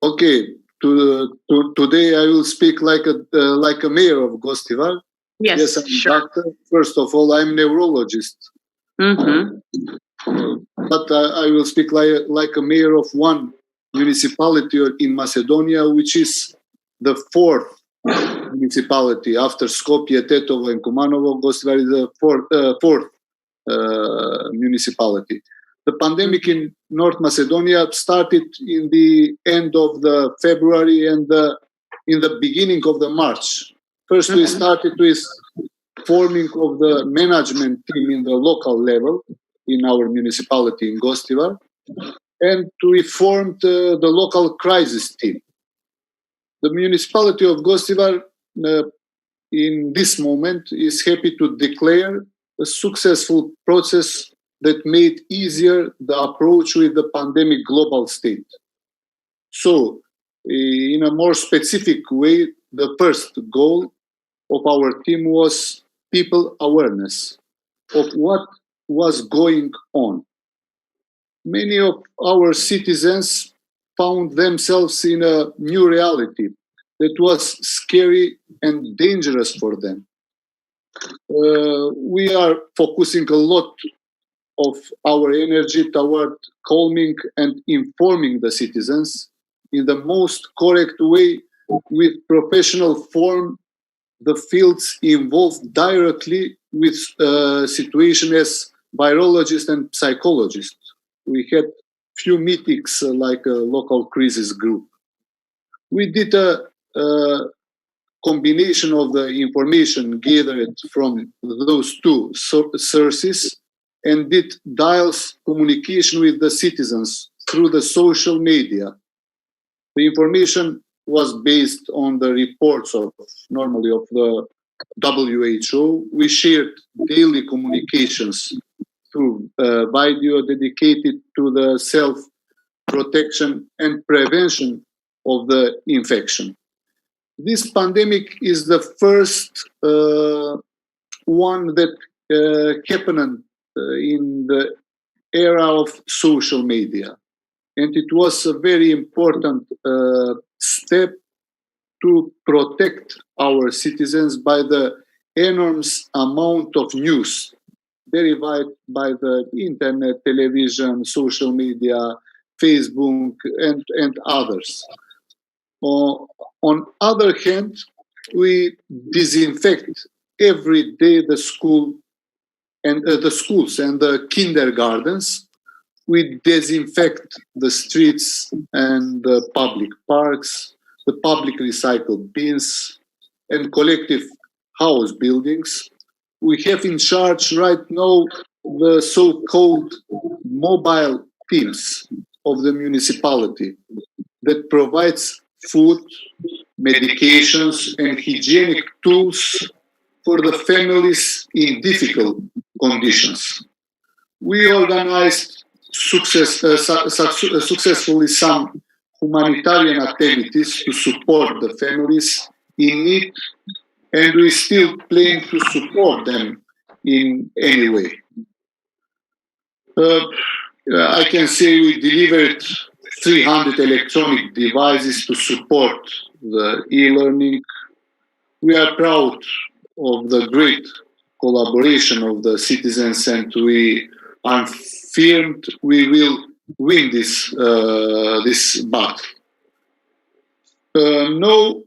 Okay. Today I will speak like a mayor of Gostivar. Yes, I'm sure. doctor. First of all, I'm neurologist. Mm-hmm. But I will speak like a mayor of one municipality in Macedonia, which is the fourth municipality after Skopje, Tetovo, and Kumanovo. Gostivar is the fourth municipality. The pandemic in North Macedonia started in the end of the February and in the beginning of the March. First, we started with forming of the management team in the local level in our municipality in Gostivar, and we formed the local crisis team. The municipality of Gostivar in this moment is happy to declare a successful process that made easier the approach with the pandemic global state. So, in a more specific way, the first goal of our team was people awareness of what was going on. Many of our citizens found themselves in a new reality that was scary and dangerous for them. We are focusing a lot of our energy toward calming and informing the citizens in the most correct way with professional form the fields involved directly with situation as virologists and psychologists. We had few meetings like a local crisis group. We did a combination of the information gathered from those two sources and did dials communication with the citizens through the social media. The information was based on the reports of the WHO. We shared daily communications through video dedicated to the self-protection and prevention of the infection. This pandemic is the first one that happened in the era of social media. And it was a very important step to protect our citizens by the enormous amount of news derived by the internet, television, social media, Facebook, and others. On other hand, we disinfect every day the schools and the kindergartens. We disinfect the streets and the public parks, the public recycle bins, and collective house buildings. We have in charge right now the so-called mobile teams of the municipality that provides food, medications, and hygienic tools for the families in difficult conditions. We organized successfully some humanitarian activities to support the families in need, and we still plan to support them in any way. I can say we delivered 300 electronic devices to support the e-learning. We are proud of the great collaboration of the citizens, and we are firm we will win this battle. Now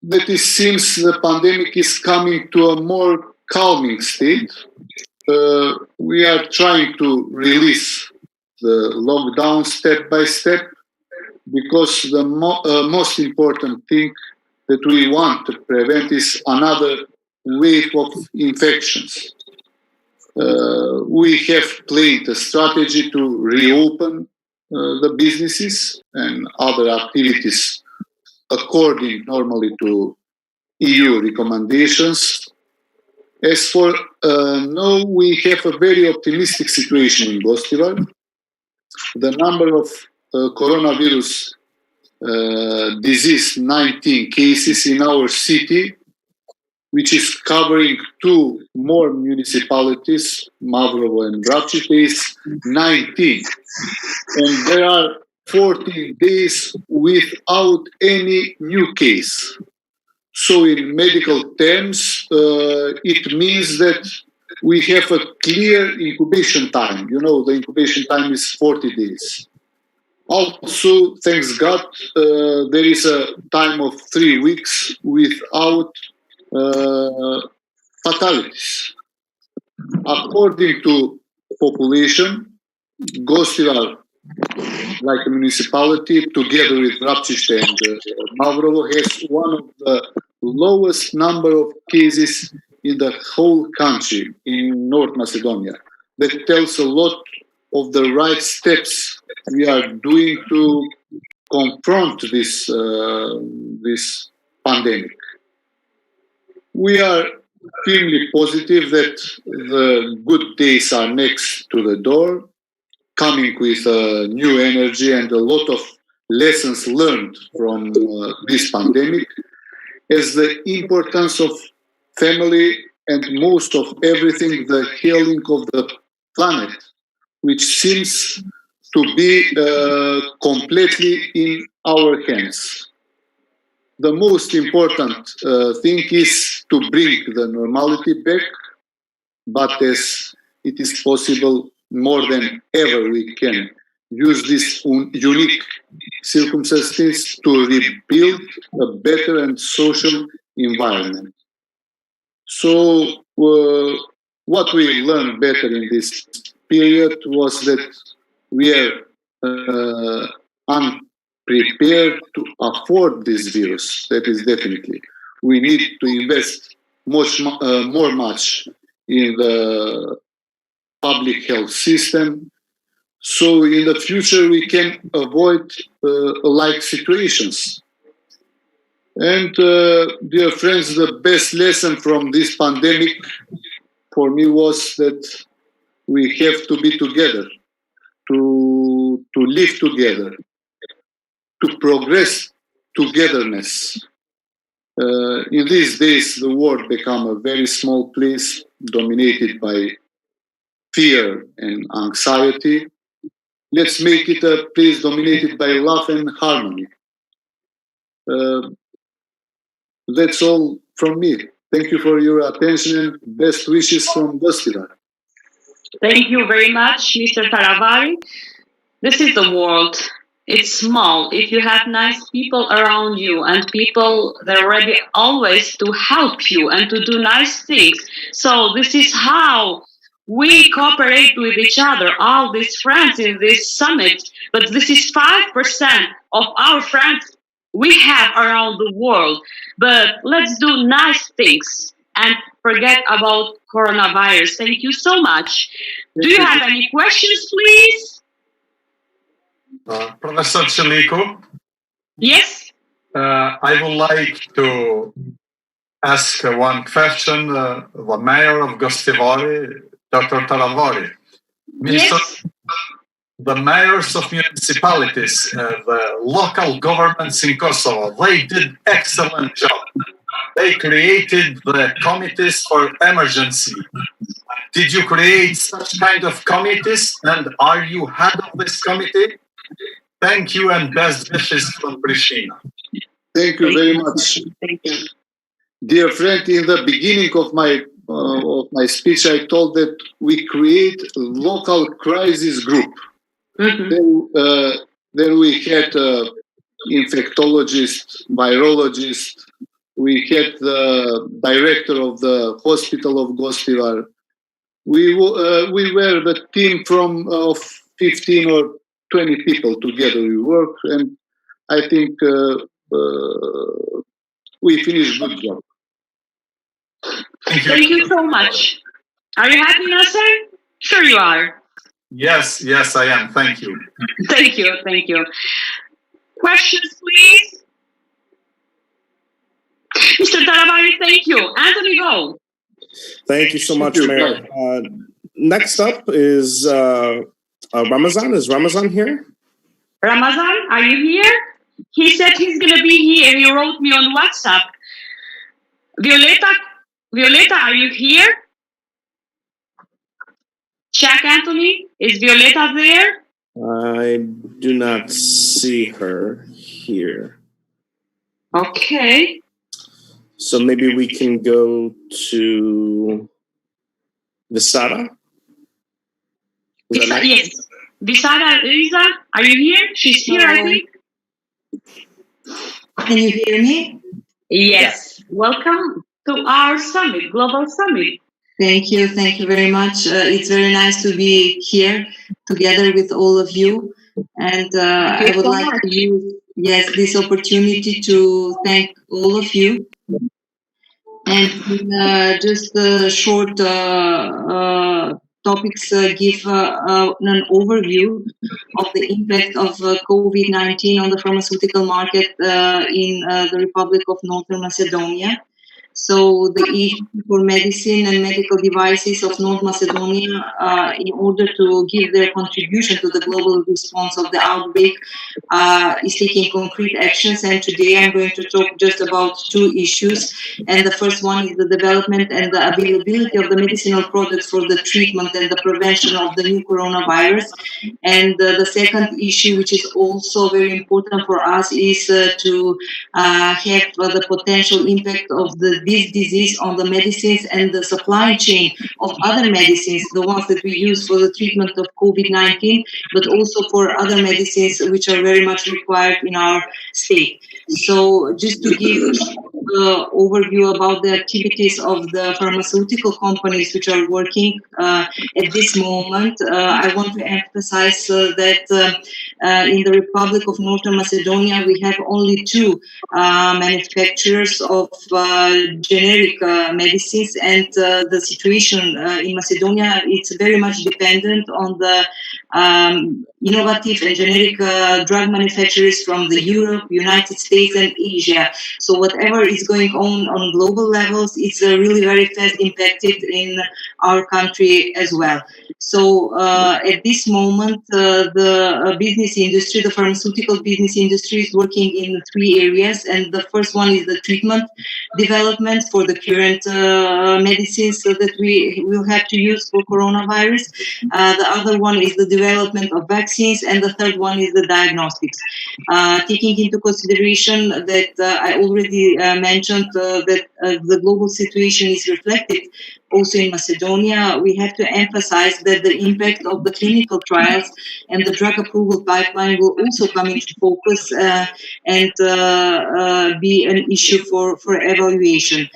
that it seems the pandemic is coming to a more calming state, we are trying to release the lockdown step by step, because the most important thing that we want to prevent is another wave of infections. We have planned a strategy to reopen the businesses and other activities according normally to EU recommendations. As for now, we have a very optimistic situation in Gostivar. The number of coronavirus disease 19 cases in our city, which is covering 2 more municipalities, Mavrovo and Vrapčice, is 19. And there are 14 days without any new case. So in medical terms, it means that we have a clear incubation time. You know, the incubation time is 40 days. Also, thanks God, there is a time of 3 weeks without fatalities. According to population, Gostivar, like a municipality, together with Vrapčice and Mavrovo, has one of the lowest number of cases in the whole country in North Macedonia. That tells a lot of the right steps we are doing to confront this pandemic. We are firmly positive that the good days are next to the door, coming with new energy and a lot of lessons learned from this pandemic, as the importance of family and most of everything, the healing of the planet, which seems to be completely in our hands. The most important thing is to bring the normality back, but as it is possible more than ever, we can use these unique circumstances to rebuild a better and social environment. So what we learned better in this period was that we are unprepared to afford this virus. That is definitely. We need to invest much in the public health system, so in the future we can avoid like situations. And dear friends, the best lesson from this pandemic for me was that we have to be together, to live together, to progress togetherness. In these days, the world became a very small place dominated by fear and anxiety. Let's make it a place dominated by love and harmony. That's all from me. Thank you for your attention and best wishes from Gostivar. Thank you very much, Mr. Taravari. This is the world. It's small. If you have nice people around you and people that are ready always to help you and to do nice things. So this is how we cooperate with each other, all these friends in this summit. But this is 5% of our friends we have around the world. But let's do nice things and forget about coronavirus. Thank you so much. Do you have any questions, please? Professor Čeliku? Yes? I would like to ask one question, the mayor of Gostivari, Dr. Taravari. Yes. The mayors of municipalities, the local governments in Kosovo, they did excellent job. They created the committees for emergency. Did you create such kind of committees, and are you head of this committee? Thank you and best wishes from Pristina. Thank you very much. Thank you. Dear friend, in the beginning of my speech, I told that we create a local crisis group. Mm-hmm. Then we had infectologist, virologist. We had the director of the hospital of Gostivar. We were the team of 15 or 20 people together. We work, and I think we finish good job. Thank you so much. Are you happy, Nasser? Sure you are. Yes, I am. Thank you. Thank you. Questions, please? Mr. Taravari, thank you. Anthony, go. Thank you so much, Mayor. Next up is Ramazan. Is Ramazan here? Ramazan, are you here? He said he's going to be here. He wrote me on WhatsApp. Violeta, are you here? Check, Anthony. Is Violeta there? I do not see her here. Okay. So maybe we can go to Visara? Yes. Visara, Lisa, are you here? She's here, I think. Can you hear me? Yes. Welcome to our summit, Global Summit. Thank you very much. It's very nice to be here together with all of you. And I would like to use this opportunity to thank all of you. And just short topics give an overview of the impact of COVID-19 on the pharmaceutical market in the Republic of Northern Macedonia. So the issue for medicine and medical devices of North Macedonia, in order to give their contribution to the global response of the outbreak, is taking concrete actions. And today I'm going to talk just about two issues. And the first one is the development and the availability of the medicinal products for the treatment and the prevention of the new coronavirus. And the second issue, which is also very important for us, is to have the potential impact of this disease on the medicines and the supply chain of other medicines, the ones that we use for the treatment of COVID-19, but also for other medicines which are very much required in our state. So just to give an overview about the activities of the pharmaceutical companies which are working at this moment, I want to emphasize that in the Republic of Northern Macedonia, we have only two manufacturers of generic medicines, and the situation in Macedonia, it's very much dependent on the innovative and generic drug manufacturers from the Europe, United States, and Asia. So whatever is going on global levels, it's really very fast impacted in our country as well. So at this moment, the business industry, the pharmaceutical business industry, is working in three areas. And the first one is the treatment development for the current medicines that we will have to use for coronavirus. The other one is the development of vaccines, and the third one is the diagnostics. Taking into consideration that I already mentioned that the global situation is reflected also in Macedonia, we have to emphasize that the impact of the clinical trials and the drug approval pipeline will also come into focus and be an issue for evaluation.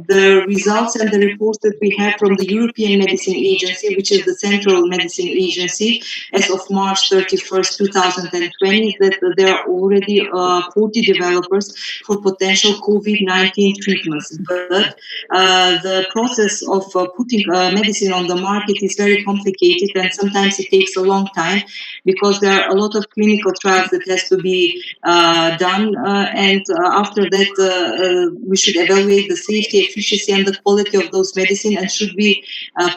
The results and the reports that we have from the European Medicine Agency, which is the central medicine agency, as of March 31st, 2020, that there are already 40 developers for potential COVID-19 treatments. But the process of putting medicine on the market is very complicated, and sometimes it takes a long time because there are a lot of clinical trials that has to be done, and after that we should evaluate the safety, efficacy, and the quality of those medicine, and should we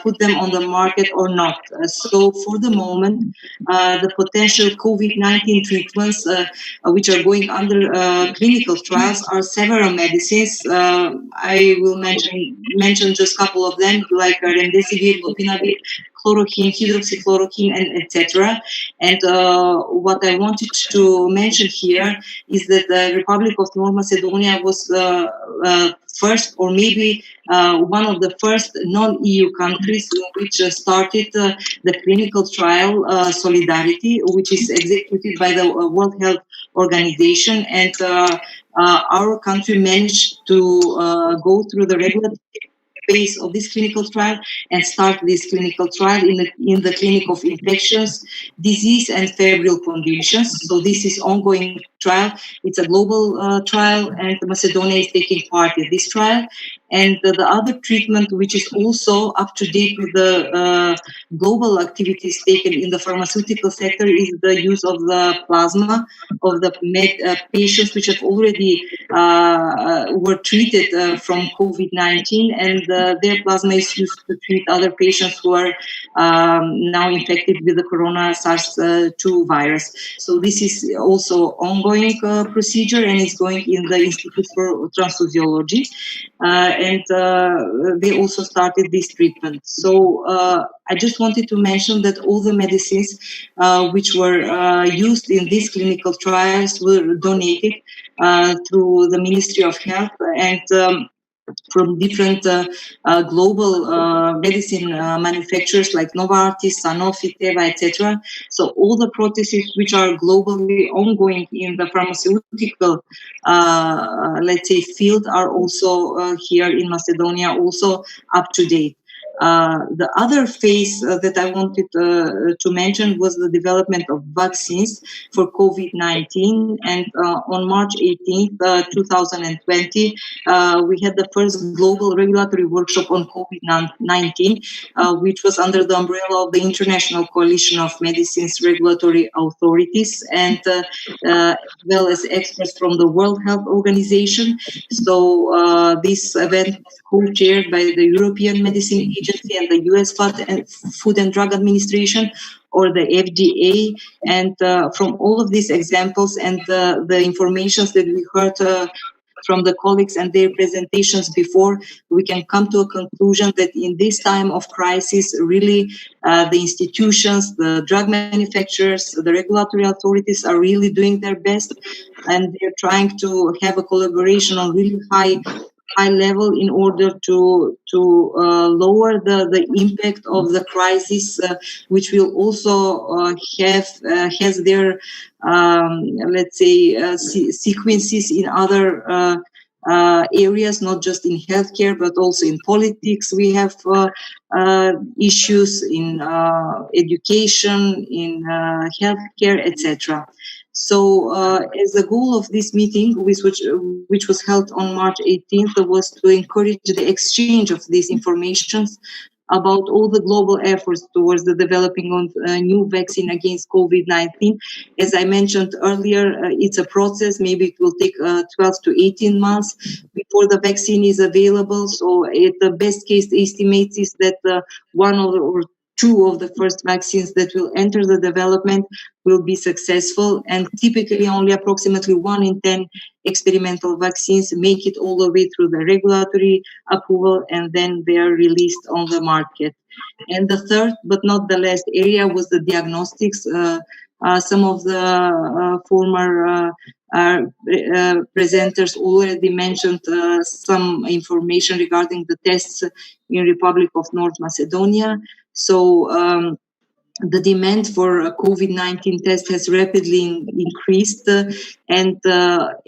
put them on the market or not. So for the moment, the potential COVID-19 treatments which are going under clinical trials are several medicines. I will mention just a couple of them, like remdesivir, lopinavir, chloroquine, hydroxychloroquine, and etc. And what I wanted to mention here is that the Republic of North Macedonia was first, or maybe one of the first non-EU countries which started the clinical trial Solidarity, which is executed by the World Health Organization, and our country managed to go through the regulatory phase of this clinical trial and start this clinical trial in the clinic of infectious disease and febrile conditions. So this is ongoing trial. It's a global trial, and Macedonia is taking part in this trial. And the other treatment, which is also up to date with the global activities taken in the pharmaceutical sector, is the use of the plasma of the patients which have already were treated from COVID-19, and their plasma is used to treat other patients who are now infected with the corona SARS-2 virus. So this is also ongoing procedure, and it's going in the Institute for Transfusiology. And they also started this treatment. So I just wanted to mention that all the medicines which were used in these clinical trials were donated through the Ministry of Health and from different global medicine manufacturers like Novartis, Sanofi, Teva, etc. So all the processes which are globally ongoing in the pharmaceutical, let's say, field are also here in Macedonia, also up to date. The other phase that I wanted to mention was the development of vaccines for COVID-19. And on March 18th, 2020, we had the first global regulatory workshop on COVID-19, which was under the umbrella of the International Coalition of Medicines Regulatory Authorities, and as well as experts from the World Health Organization. So this event was co-chaired by the European Medicine Agency and the US Food and Drug Administration, or the FDA. And from all of these examples and the information that we heard from the colleagues and their presentations before, we can come to a conclusion that in this time of crisis, really the institutions, the drug manufacturers, the regulatory authorities are really doing their best, and they're trying to have a collaboration on really high level in order to lower the impact of the crisis, which will also has their let's say sequences in other areas, not just in healthcare but also in politics. We have issues in education, in healthcare, etc. So as the goal of this meeting, which was held on March 18th, was to encourage the exchange of these informations about all the global efforts towards the developing of a new vaccine against COVID-19. As I mentioned earlier, it's a process. Maybe it will take 12 to 18 months before the vaccine is available. So the best case estimates is that one or two of the first vaccines that will enter the development will be successful, and typically only approximately 1 in 10 experimental vaccines make it all the way through the regulatory approval, and then they are released on the market. And the third, but not the last area, was the diagnostics. Some of the former presenters already mentioned some information regarding the tests in Republic of North Macedonia. So the demand for COVID-19 tests has rapidly increased, and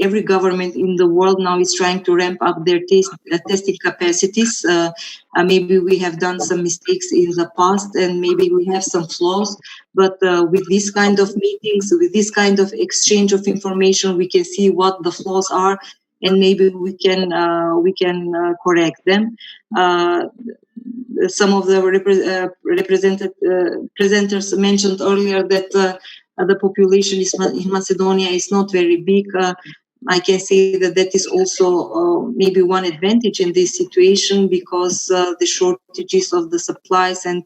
every government in the world now is trying to ramp up their testing capacities. Maybe we have done some mistakes in the past, and maybe we have some flaws, but with this kind of meetings, with this kind of exchange of information, we can see what the flaws are, and maybe we can correct them. Some of the presenters mentioned earlier that the population in Macedonia is not very big. I can say that is also maybe one advantage in this situation, because the shortages of the supplies and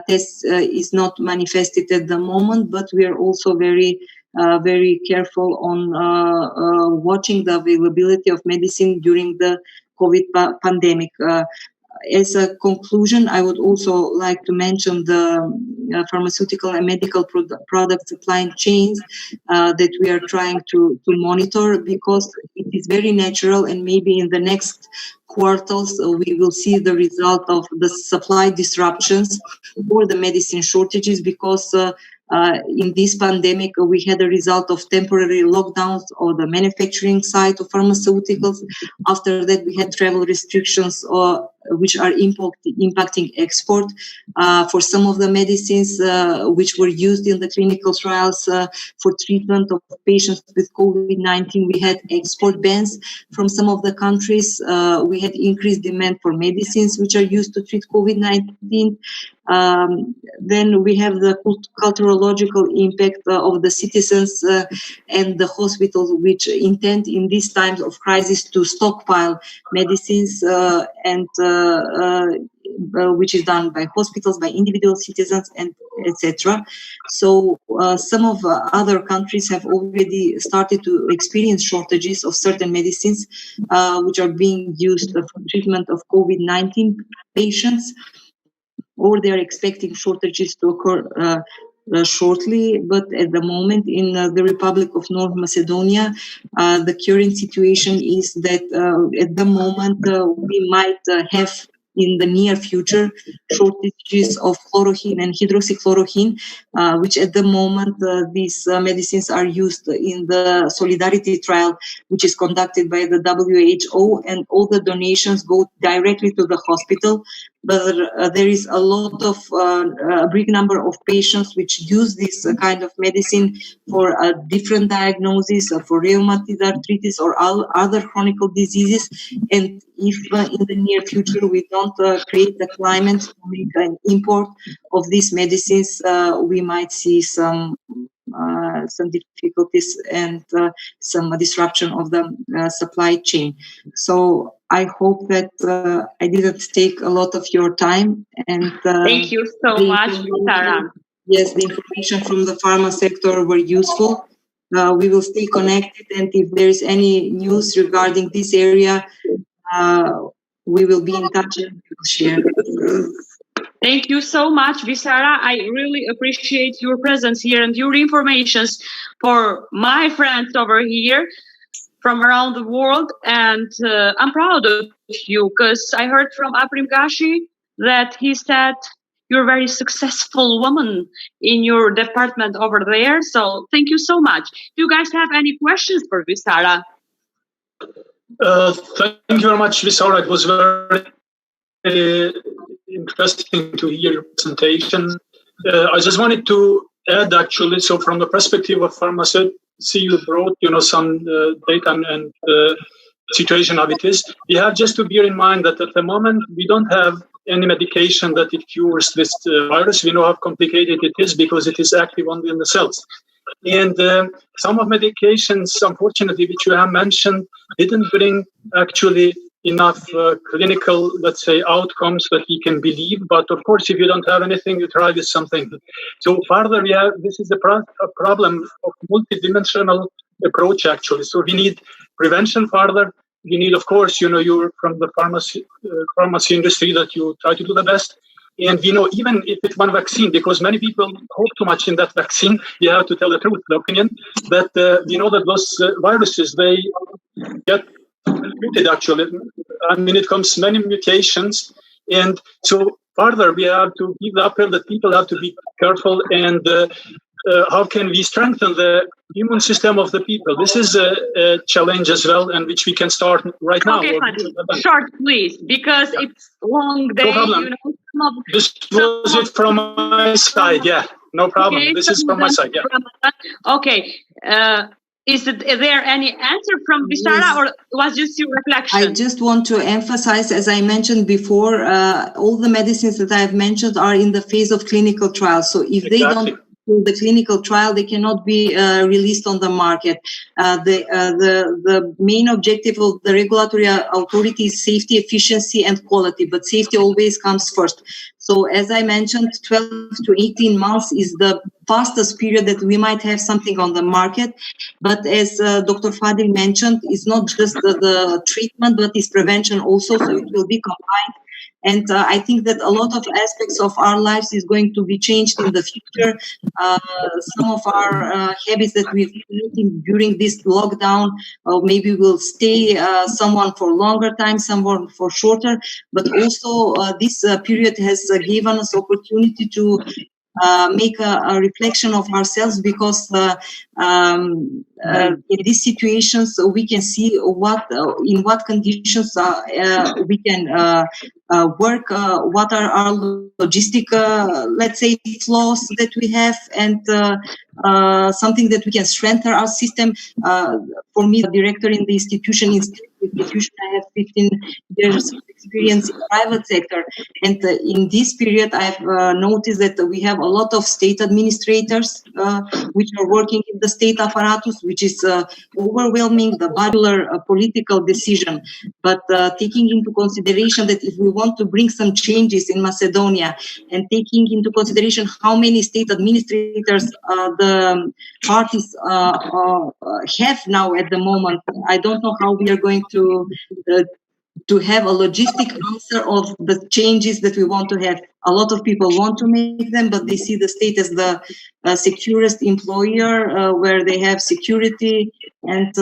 tests is not manifested at the moment, but we are also very careful on watching the availability of medicine during the COVID pandemic. As a conclusion, I would also like to mention the pharmaceutical and medical product supply chains that we are trying to monitor, because it is very natural, and maybe in the next quarters we will see the result of the supply disruptions or the medicine shortages, because in this pandemic we had a result of temporary lockdowns on the manufacturing side of pharmaceuticals. After that we had travel restrictions which are impacting export. For some of the medicines which were used in the clinical trials for treatment of patients with COVID-19, we had export bans from some of the countries. We had increased demand for medicines which are used to treat COVID-19. Then we have the culturological impact of the citizens and the hospitals, which intend in these times of crisis to stockpile medicines and which is done by hospitals, by individual citizens, and etc. So some of other countries have already started to experience shortages of certain medicines which are being used for treatment of COVID-19 patients, or they are expecting shortages to occur shortly. But at the moment in the Republic of North Macedonia, the current situation is that at the moment we might have in the near future shortages of chloroquine and hydroxychloroquine, which at the moment these medicines are used in the Solidarity trial, which is conducted by the WHO, and all the donations go directly to the hospital. But there is a lot of a big number of patients which use this kind of medicine for different diagnoses, for rheumatoid arthritis or other chronic diseases. And if in the near future we don't create the climate to make an import of these medicines, we might see some difficulties and some disruption of the supply chain. So I hope that I didn't take a lot of your time. And thank you so much, Sarah. Yes, the information from the pharma sector were useful. We will stay connected, and if there is any news regarding this area, we will be in touch and we will share. Thank you so much, Visara. I really appreciate your presence here and your informations for my friends over here from around the world. And I'm proud of you because I heard from Afrim Gashi that he said you're a very successful woman in your department over there. So thank you so much. Do you guys have any questions for Visara? Thank you very much, Visara. It was very interesting to hear your presentation. I just wanted to add, actually, so from the perspective of pharmacy, you brought, some data and situation of it is. We have just to bear in mind that at the moment we don't have any medication that it cures this virus. We know how complicated it is because it is active only in the cells. And some of medications, unfortunately, which you have mentioned, didn't bring actually enough clinical, let's say, outcomes that we can believe. But of course, if you don't have anything, you try with something. So further, this is a problem of multidimensional approach, actually. So we need prevention further. We need, of course, you're from the pharmacy industry that you try to do the best. And we know even if it's one vaccine, because many people hope too much in that vaccine, you have to tell the truth, the opinion, that we know that those viruses, they get muted actually. I mean, it comes many mutations. And so further, we have to give the appeal that people have to be careful and how can we strengthen the immune system of the people? This is a challenge as well, and which we can start right now. Okay, short, please, because it's long day. No problem. This was it from my side. Yeah, no problem. Okay, this is from my side. Yeah. Okay. Is there any answer from Visara, or was just your reflection? I just want to emphasize, as I mentioned before, all the medicines that I have mentioned are in the phase of clinical trials. So if they don't do the clinical trial, they cannot be released on the market. The main objective of the regulatory authority is safety, efficiency, and quality, but safety always comes first. So as I mentioned, 12 to 18 months is the fastest period that we might have something on the market. But as Dr. Fadil mentioned, it's not just the treatment, but it's prevention also, so it will be combined. And I think that a lot of aspects of our lives is going to be changed in the future. Some of our habits that we've been eating during this lockdown, maybe will stay someone for longer time, someone for shorter. But also this period has given us opportunity to make a reflection of ourselves, because in these situations we can see in what conditions we can work, what are our logistic, let's say, flaws that we have, and something that we can strengthen our system. For me, the director in the institution, I have 15 years of experience in the private sector, and in this period I've noticed that we have a lot of state administrators which are working in the state apparatus, which is overwhelming the popular political decision. But taking into consideration that if we want to bring some changes in Macedonia, and taking into consideration how many state administrators the parties have now at the moment, I don't know how we are going to have a logistic answer of the changes that we want to have. A lot of people want to make them, but they see the state as the securest employer, where they have security. And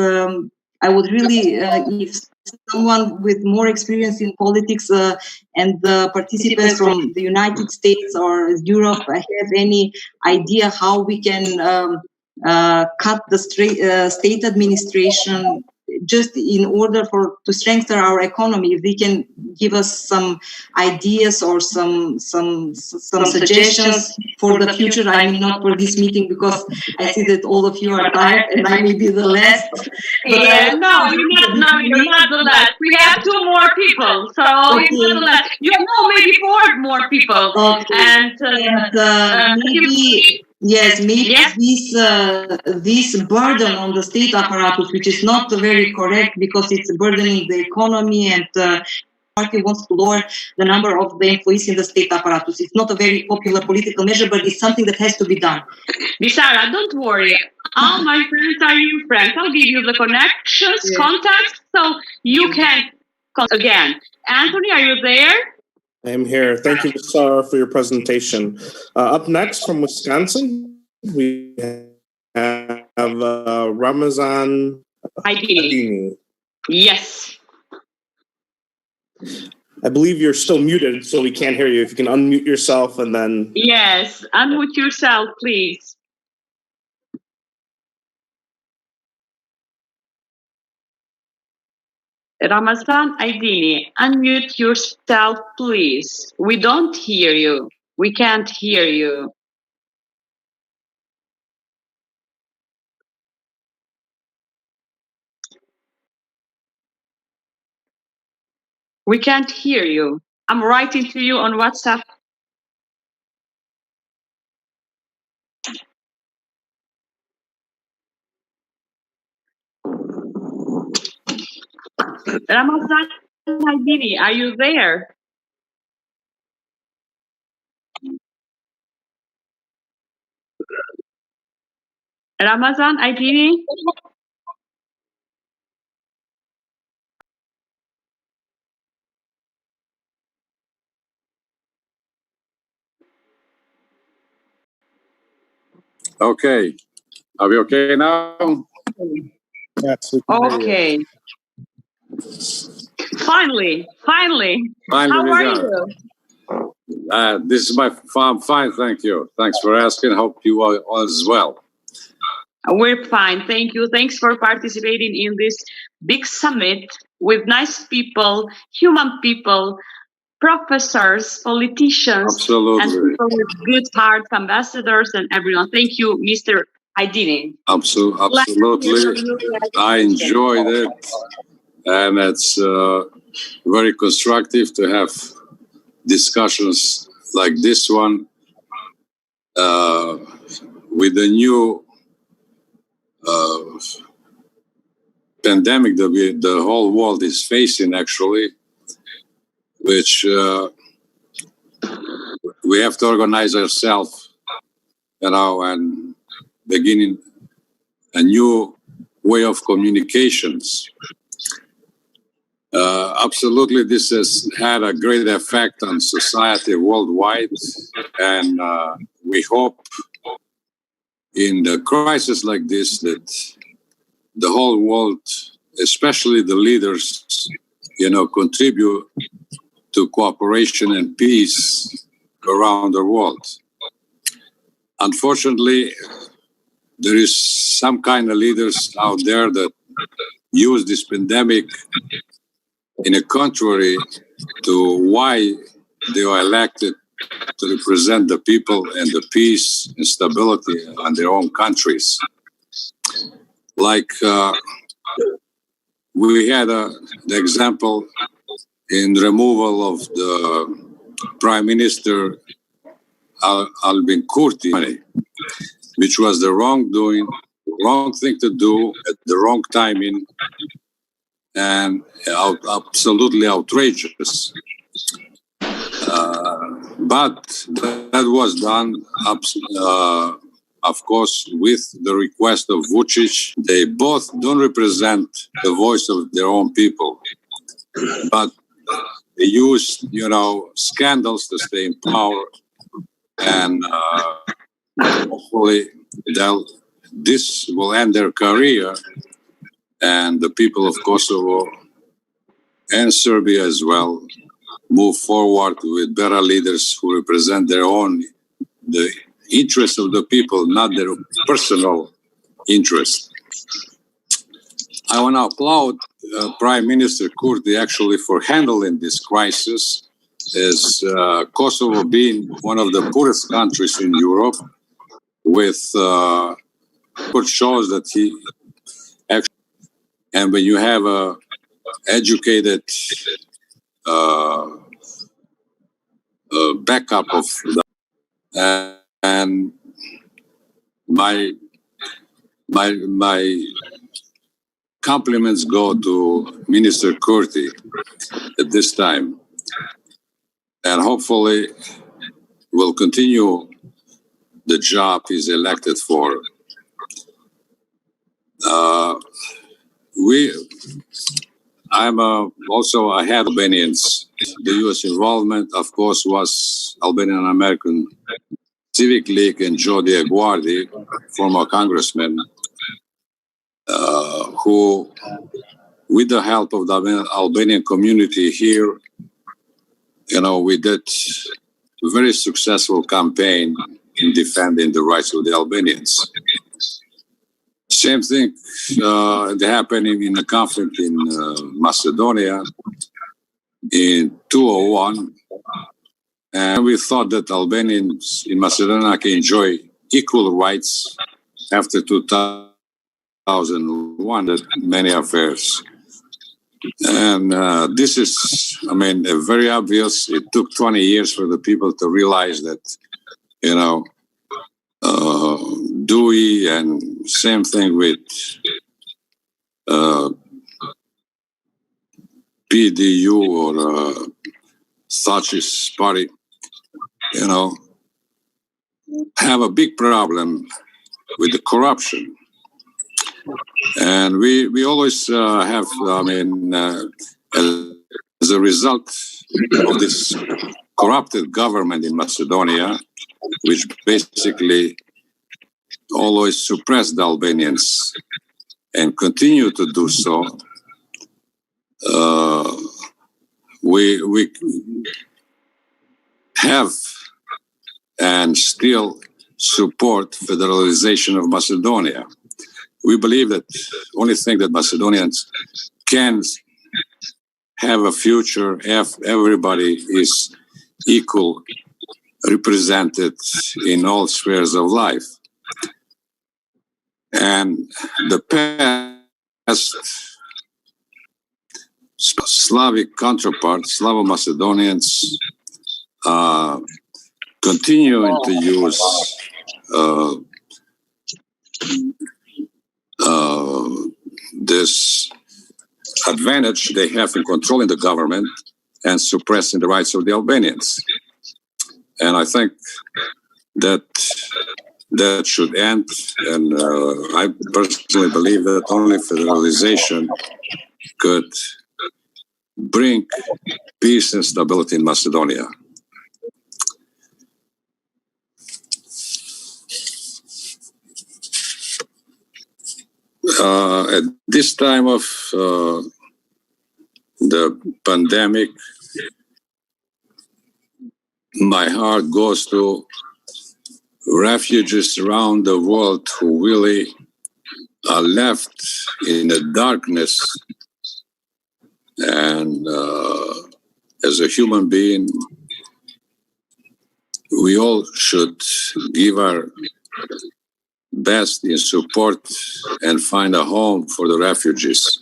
I would really, if someone with more experience in politics and the participants from the United States or Europe have any idea how we can cut the state administration, just in order to strengthen our economy, if they can give us some ideas or some suggestions for the future. I mean, not for this meeting, because I see that all of you are tired and I may be the last. Yeah, no, you're not the last. We have 2 more people, so okay. You're not the last. You know, maybe 4 more people. Okay. And maybe. Yes, maybe this burden on the state apparatus, which is not very correct, because it's burdening the economy, and the party wants to lower the number of the employees in the state apparatus. It's not a very popular political measure, but it's something that has to be done. Bisara, don't worry. All my friends are your friends. I'll give you the connections, contacts, so you can again. Anthony, are you there? I am here. Thank you, Sarah, for your presentation. Up next from Wisconsin, we have Ramazan Aydini. Yes. I believe you're still muted, so we can't hear you. If you can unmute yourself and then... Yes, unmute yourself, please. Ramazan Aydini, unmute yourself, please. We don't hear you. We can't hear you. We can't hear you. I'm writing to you on WhatsApp. Ramazan Aydini, are you there? Ramazan Aydini? Okay. Are we okay now? Yes. Okay. Finally. Finally, How are we you? This is I'm fine, thank you. Thanks for asking. Hope you are as well. We're fine, thank you. Thanks for participating in this big summit with nice people, human people, professors, politicians, Absolutely. and people with good hearts, ambassadors, and everyone. Thank you, Mr. Aydini. Absolutely. I enjoyed it, and it's very constructive to have discussions like this one with the new pandemic that the whole world is facing, actually, which we have to organize ourselves, and beginning a new way of communications. Absolutely, this has had a great effect on society worldwide, and we hope in the crisis like this that the whole world, especially the leaders, contribute to cooperation and peace around the world. unfortunately, there is some kind of leaders out there that use this pandemic in a contrary to why they were elected to represent the people and the peace and stability in their own countries. Like we had the example in removal of the Prime Minister Albin Kurth, which was the wrong thing to do at the wrong timing, and absolutely outrageous. But that was done, of course, with the request of Vučić. They both don't represent the voice of their own people, but they use, scandals to stay in power, and hopefully this will end their career, and the people of Kosovo and Serbia as well move forward with better leaders who represent the interests of the people, not their personal interest. I want to applaud Prime Minister Kurth actually for handling this crisis, as Kosovo being one of the poorest countries in Europe, with shows that he actually, and when you have a educated backup of that, and my compliments go to Minister Kurth at this time, and hopefully will continue the job he's elected for. I'm also a head of Albanians. The U.S. involvement, of course, was Albanian American Civic League and Jody Aguardi, former congressman, who, with the help of the Albanian community here, we did a very successful campaign in defending the rights of the Albanians. Same thing happening in the conflict in Macedonia in 2001. And we thought that Albanians in Macedonia can enjoy equal rights after 2001, that many affairs. And this is, very obvious. It took 20 years for the people to realize that, Dewey, and same thing with PDU or Thatcher's party, have a big problem with the corruption. And we always have, as a result of this corrupted government in Macedonia, which basically always suppressed the Albanians and continue to do so, we have and still support federalization of Macedonia. We believe that the only thing that Macedonians can have a future if everybody is equal, represented in all spheres of life. And the past Slavic counterparts, Slavo-Macedonians, continuing to use this advantage they have in controlling the government and suppressing the rights of the Albanians. And I think that should end. And I personally believe that only federalization could bring peace and stability in Macedonia. At this time of the pandemic, my heart goes to refugees around the world who really are left in the darkness. And as a human being, we all should give our best in support and find a home for the refugees,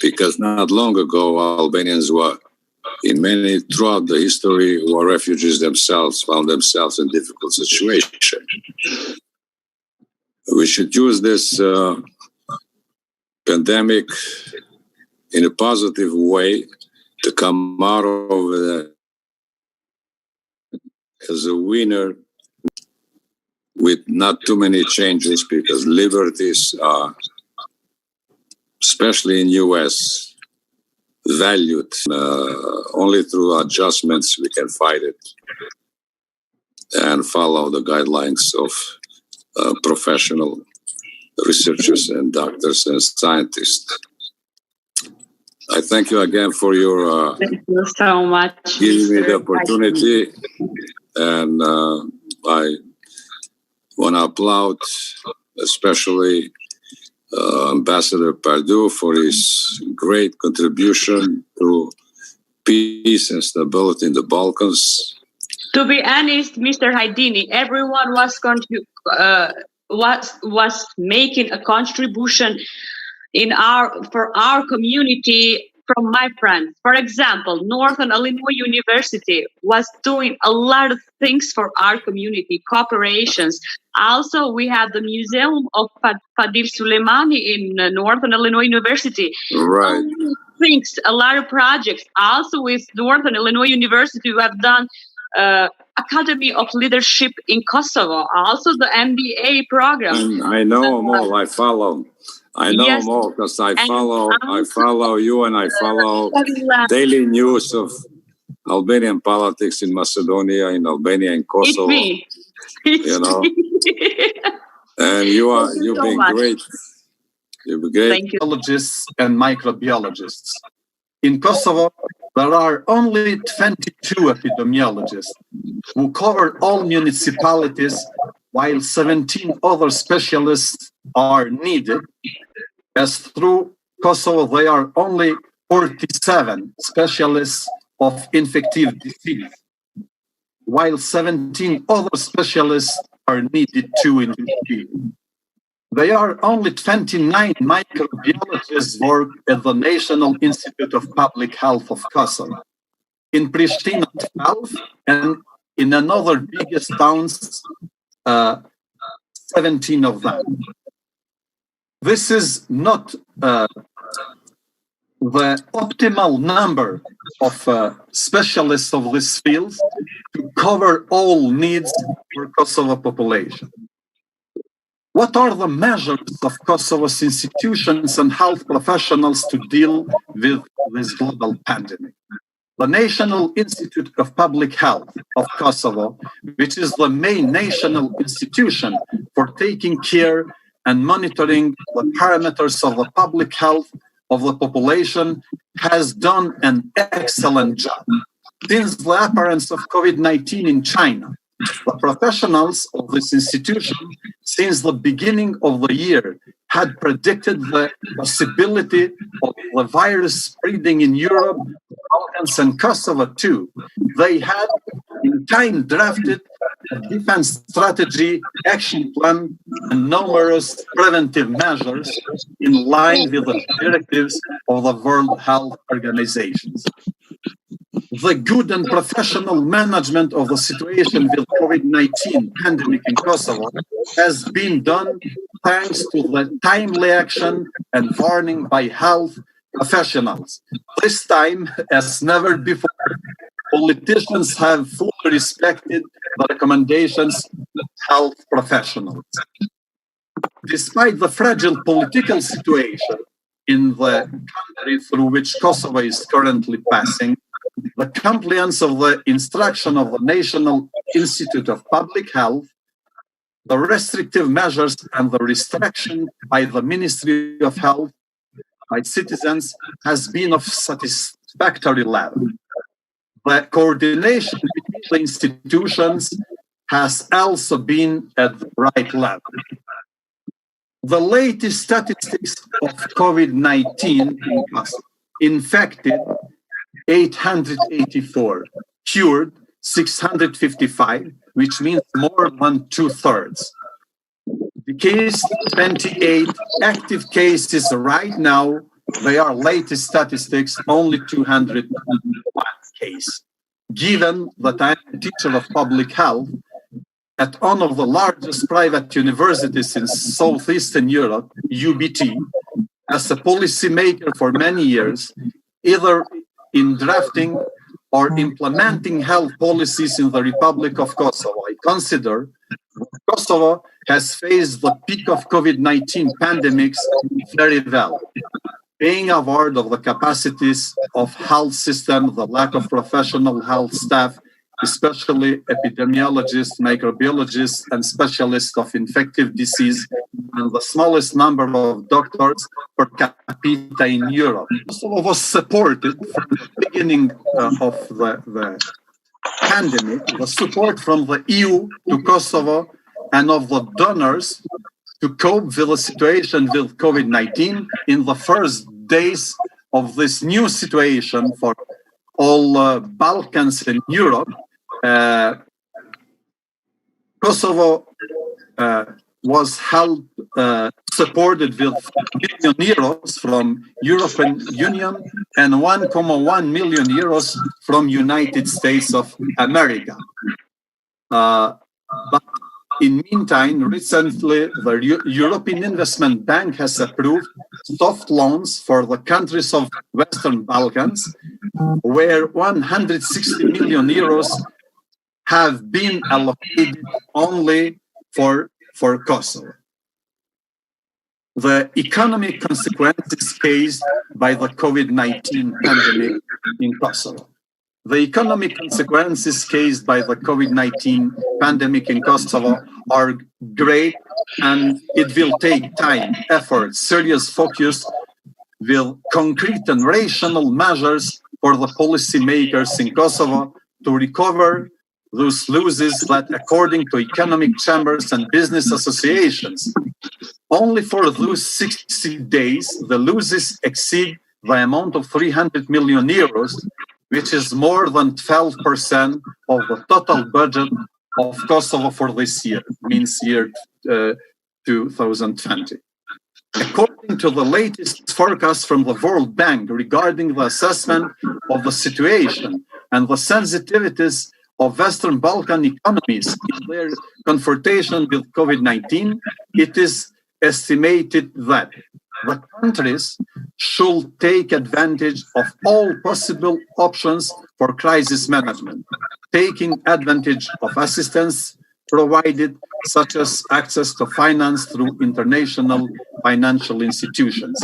because not long ago Albanians were throughout the history were refugees themselves, found themselves in difficult situation. We should use this pandemic in a positive way to come out of it as a winner with not too many changes, because liberties are, especially in US, valued. Only through adjustments we can fight it and follow the guidelines of professional researchers and doctors and scientists. I thank you again for your thank you so much, giving me the opportunity, and I want to applaud especially Ambassador Pardew for his great contribution to peace and stability in the Balkans. To be honest, Mr. Haidini, everyone was making a contribution for our community from my friends. For example, Northern Illinois University was doing a lot of things for our community, cooperations. Also, we have the Museum of Fadil Suleimani in Northern Illinois University. Right. Things, a lot of projects. Also, with Northern Illinois University, we have done Academy of Leadership in Kosovo. Also, the MBA program. And I know them all. I follow. I know them all because I follow you, and I follow daily news of Albanian politics in Macedonia, in Albania, and Kosovo. It's me. You know, and you've been great. You've been great. Thank you. Biologists and microbiologists. In Kosovo, there are only 22 epidemiologists who cover all municipalities, while 17 other specialists are needed. As through Kosovo, there are only 47 specialists of infective disease, while 17 other specialists are needed too in this field. There are only 29 microbiologists work at the National Institute of Public Health of Kosovo. In Pristina, 12, and in another biggest towns, 17 of them. This is not the optimal number of specialists of this field to cover all needs for Kosovo population. What are the measures of Kosovo's institutions and health professionals to deal with this global pandemic? The National Institute of Public Health of Kosovo, which is the main national institution for taking care and monitoring the parameters of the public health of the population, has done an excellent job. Since the appearance of COVID-19 in China, the professionals of this institution, since the beginning of the year, had predicted the possibility of the virus spreading in Europe, Balkans, and Kosovo too. They had in time drafted a defense strategy, action plan, and numerous preventive measures in line with the directives of the World Health Organization. The good and professional management of the situation with COVID-19 pandemic in Kosovo has been done thanks to the timely action and warning by health professionals. This time, as never before, politicians have fully respected the recommendations of health professionals. Despite the fragile political situation in the country through which Kosovo is currently passing, the compliance of the instruction of the National Institute of Public Health, the restrictive measures and the restriction by the Ministry of Health by citizens has been of satisfactory level. The coordination between the institutions has also been at the right level. The latest statistics of COVID-19 infected 884, cured 655, which means more than 2/3. The case 28 active cases right now, they are latest statistics, only 201 cases. Given that I'm a teacher of public health at one of the largest private universities in Southeastern Europe, UBT, as a policymaker for many years, either in drafting or implementing health policies in the Republic of Kosovo, I consider that Kosovo has faced the peak of COVID-19 pandemics very well, being aware of the capacities of health system, the lack of professional health staff, especially epidemiologists, microbiologists, and specialists of infectious disease, and the smallest number of doctors per capita in Europe. Kosovo was supported from the beginning of the pandemic, the support from the EU to Kosovo and of the donors to cope with the situation with COVID-19 in the first days of this new situation for all Balkans in Europe. Kosovo was supported with €1 million from European Union and 1.1 million euros from United States of America. But in meantime, recently, the European Investment Bank has approved soft loans for the countries of Western Balkans, where 160 million euros have been allocated only for Kosovo. The economic consequences caused by the COVID-19 pandemic in Kosovo. The economic consequences caused by the COVID-19 pandemic in Kosovo are great, and it will take time, effort, serious focus with concrete and rational measures for the policymakers in Kosovo to recover those losses that, according to economic chambers and business associations, only for those 60 days, the losses exceed the amount of 300 million euros, which is more than 12% of the total budget of Kosovo for this year, means year 2020. According to the latest forecast from the World Bank regarding the assessment of the situation and the sensitivities of Western Balkan economies in their confrontation with COVID-19, it is estimated that the countries should take advantage of all possible options for crisis management, taking advantage of assistance provided, such as access to finance through international financial institutions.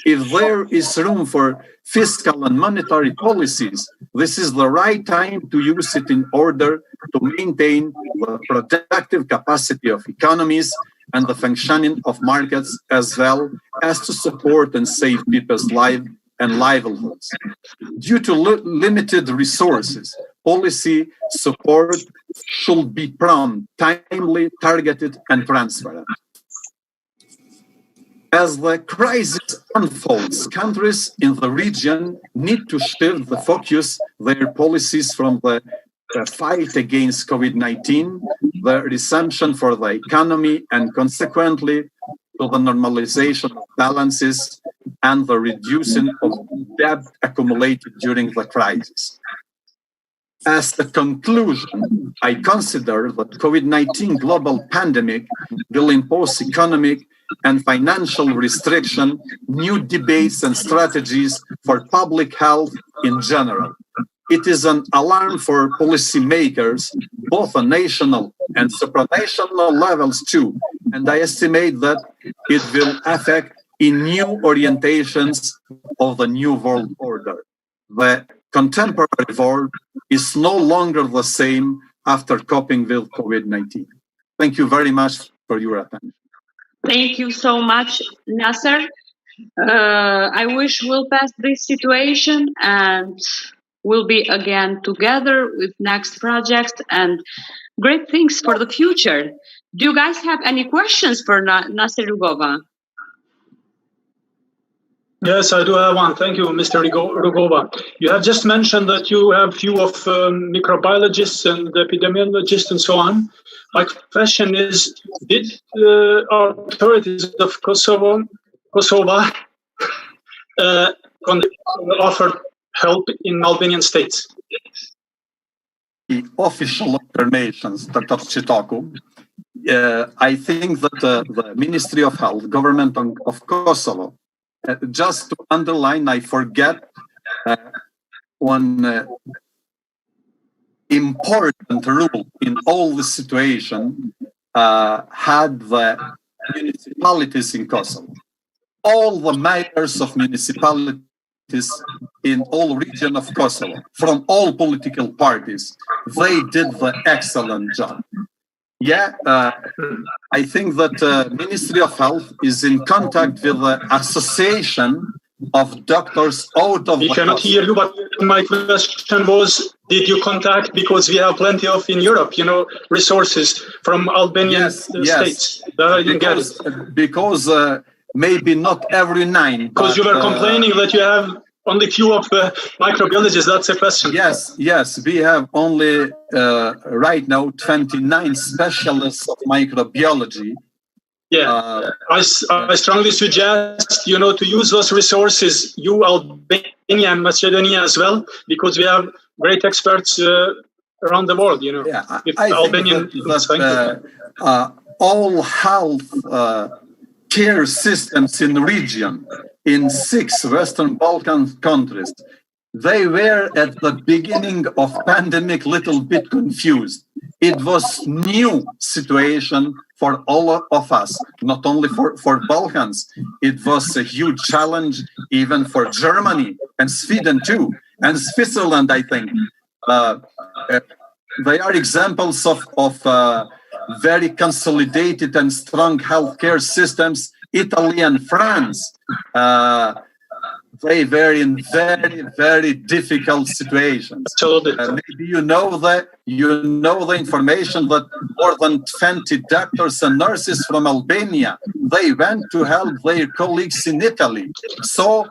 If there is room for fiscal and monetary policies, this is the right time to use it in order to maintain the productive capacity of economies and the functioning of markets, as well as to support and save people's lives and livelihoods. Due to limited resources, policy support should be prompt, timely, targeted, and transparent. As the crisis unfolds, countries in the region need to shift the focus their policies from the fight against COVID-19, the resumption for the economy, and consequently to the normalization of balances and the reducing of debt accumulated during the crisis. As a conclusion, I consider that COVID-19 global pandemic will impose economic and financial restriction, new debates and strategies for public health in general. It is an alarm for policymakers, both on national and supranational levels too, and I estimate that it will affect in new orientations of the new world order. The contemporary world is no longer the same after coping with COVID-19. Thank you very much for your attention. Thank you so much, Nasser. I wish we'll pass this situation and we'll be again together with next project, and great things for the future. Do you guys have any questions for Nasirugova? Yes, I do have one. Thank you, Mr. Rugova. You have just mentioned that you have few of microbiologists and epidemiologists and so on. My question is, did authorities of Kosovo offer help in Albanian states? The official informations, Dr. Çeliku, I think that the Ministry of Health, government of Kosovo, just to underline, I forget one important rule in all the situation had the municipalities in Kosovo. All the mayors of municipalities in all region of Kosovo, from all political parties, they did the excellent job. Yeah, I think that Ministry of Health is in contact with the Association of Doctors out of We cannot hear you, but my question was, did you contact, because we have plenty of in Europe, resources from Albanian states. I didn't get it. Because maybe not every 9. Because you were complaining that you have only few of microbiologists. That's a question. Yes. We have only right now 29 specialists of microbiology. Yeah, I strongly suggest to use those resources, you Albania and Macedonia as well, because we have great experts around the world. Yeah, I Albanian think that all health care systems in the region, in 6 Western Balkan countries, they were at the beginning of pandemic little bit confused. It was new situation for all of us, not only for Balkans. It was a huge challenge even for Germany and Sweden too, and Switzerland, I think. They are examples of very consolidated and strong healthcare systems. Italy and France, they were in very, very difficult situations. Maybe you know the information that more than 20 doctors and nurses from Albania, they went to help their colleagues in Italy. So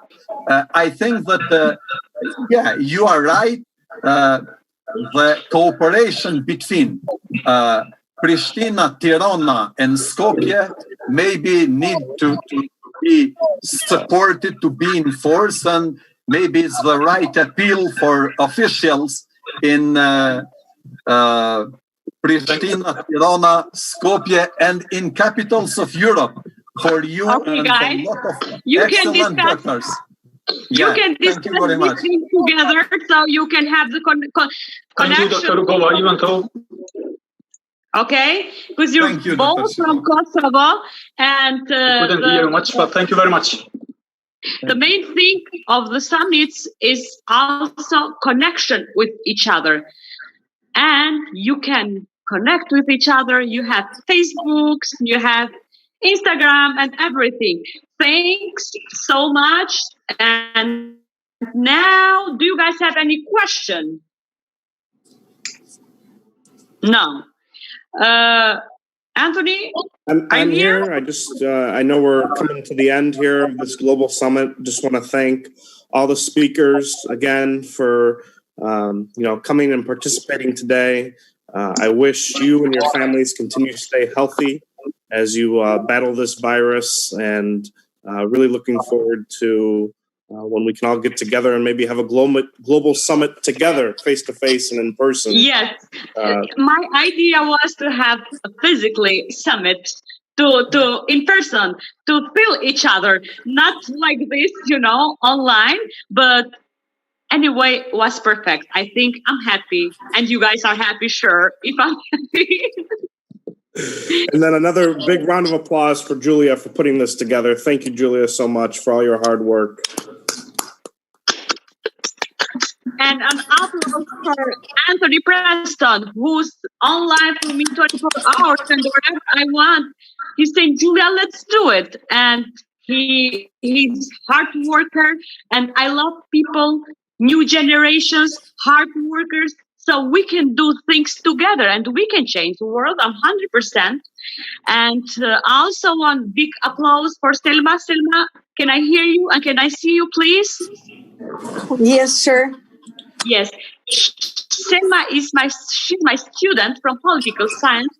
I think that, you are right. The cooperation between Pristina, Tirana, and Skopje maybe need to be supported, to be enforced, and maybe it's the right appeal for officials in Pristina, Tirana, Skopje, and in capitals of Europe for you and guys, for a lot of you excellent can discuss, doctors. You can discuss this thing together, so you can have the connection. Thank you, Dr. Rugova, even though. Okay, because you're both from Kosovo, and couldn't hear much, but thank you very much. The main thing of the summits is also connection with each other, and you can connect with each other. You have Facebooks, you have Instagram, and everything. Thanks so much. And now, do you guys have any question? No. Anthony, I'm here. I just I know we're coming to the end here of this global summit. Just want to thank all the speakers again for coming and participating today. I wish you and your families continue to stay healthy as you battle this virus, and really looking forward to when we can all get together and maybe have a global summit together, face-to-face and in person. Yes. My idea was to have a physically summit to in person, to feel each other, not like this, online, but anyway, it was perfect. I think I'm happy, and you guys are happy, sure, if I'm happy. And then another big round of applause for Julia for putting this together. Thank you, Julia, so much for all your hard work. And an applause for Anthony Preston, who's online for me 24 hours and wherever I want. He's saying, Julia, let's do it. And he's hard worker, and I love people, new generations, hard workers. so we can do things together and we can change the world. I'm 100%. And also one big applause for Selma. Selma, can I hear you and can I see you, please? Yes, sure. Yes. Selma is she's my student from political science.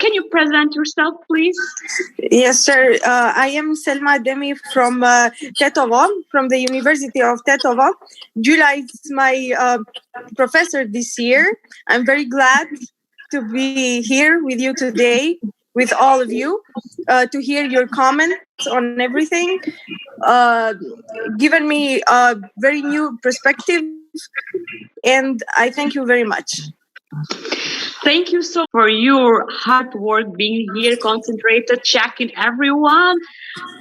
Can you present yourself, please? Yes, sir. I am Selma Demi from Tetova, from the University of Tetova. Gjyla is my professor this year. I'm very glad to be here with you today, with all of you, to hear your comments on everything, given me a very new perspective, and I thank you very much. Thank you so much for your hard work, being here, concentrated, checking everyone.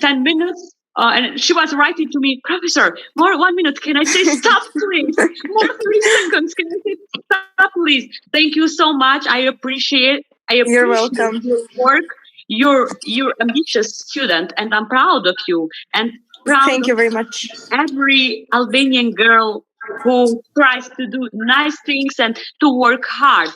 10 minutes. And she was writing to me, Professor, more 1 minute. Can I say stop, please? More 3 seconds. Can I say stop, please? Thank you so much. I appreciate You're welcome. Your work. You're ambitious student, and I'm proud of you. And proud Thank you very much. Every Albanian girl who tries to do nice things and to work hard.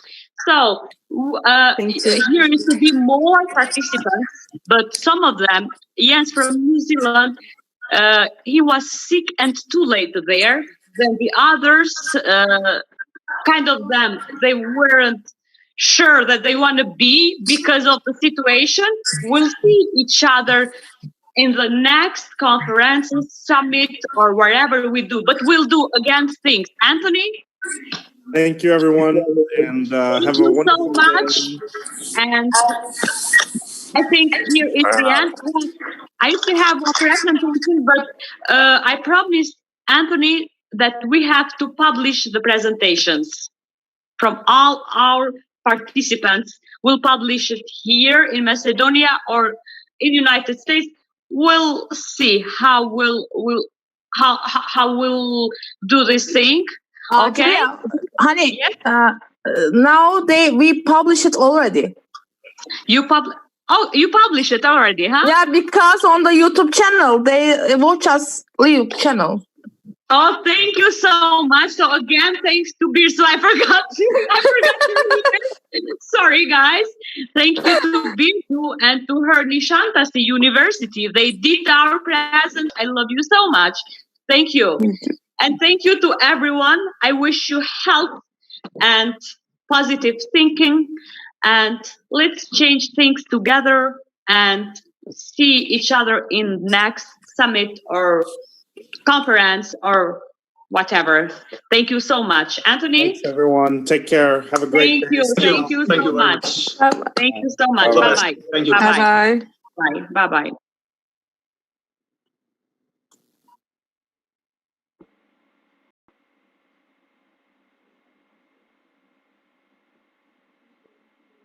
So here is to be more participants, but some of them, Jens from New Zealand, he was sick and too late there. Then the others, kind of them, they weren't sure that they want to be because of the situation. We'll see each other in the next conference, summit, or wherever we do. But we'll do again things. Anthony? Thank you, everyone, and have a wonderful so much. And I think here is the end. I used to have a presentation, but I promised Anthony that we have to publish the presentations from all our participants. We'll publish it here in Macedonia or in the United States. We'll see how we'll do this thing. Okay, honey. Now we publish it already. You publish it already, huh? Yeah, because on the YouTube channel they watch us YouTube channel. Oh, thank you so much. So again, thanks to Birsu. I forgot to. Sorry, guys. Thank you to Birsu and to her Nişantaşı University. They did our present. I love you so much. Thank you. And thank you to everyone. I wish you health and positive thinking. And let's change things together and see each other in next summit or conference or whatever. Thank you so much. Anthony? Thanks, everyone. Take care. Have a great day. Thank you so much. Thank you so much. Bye-bye. Thank you. Bye-bye. Bye. Bye-bye.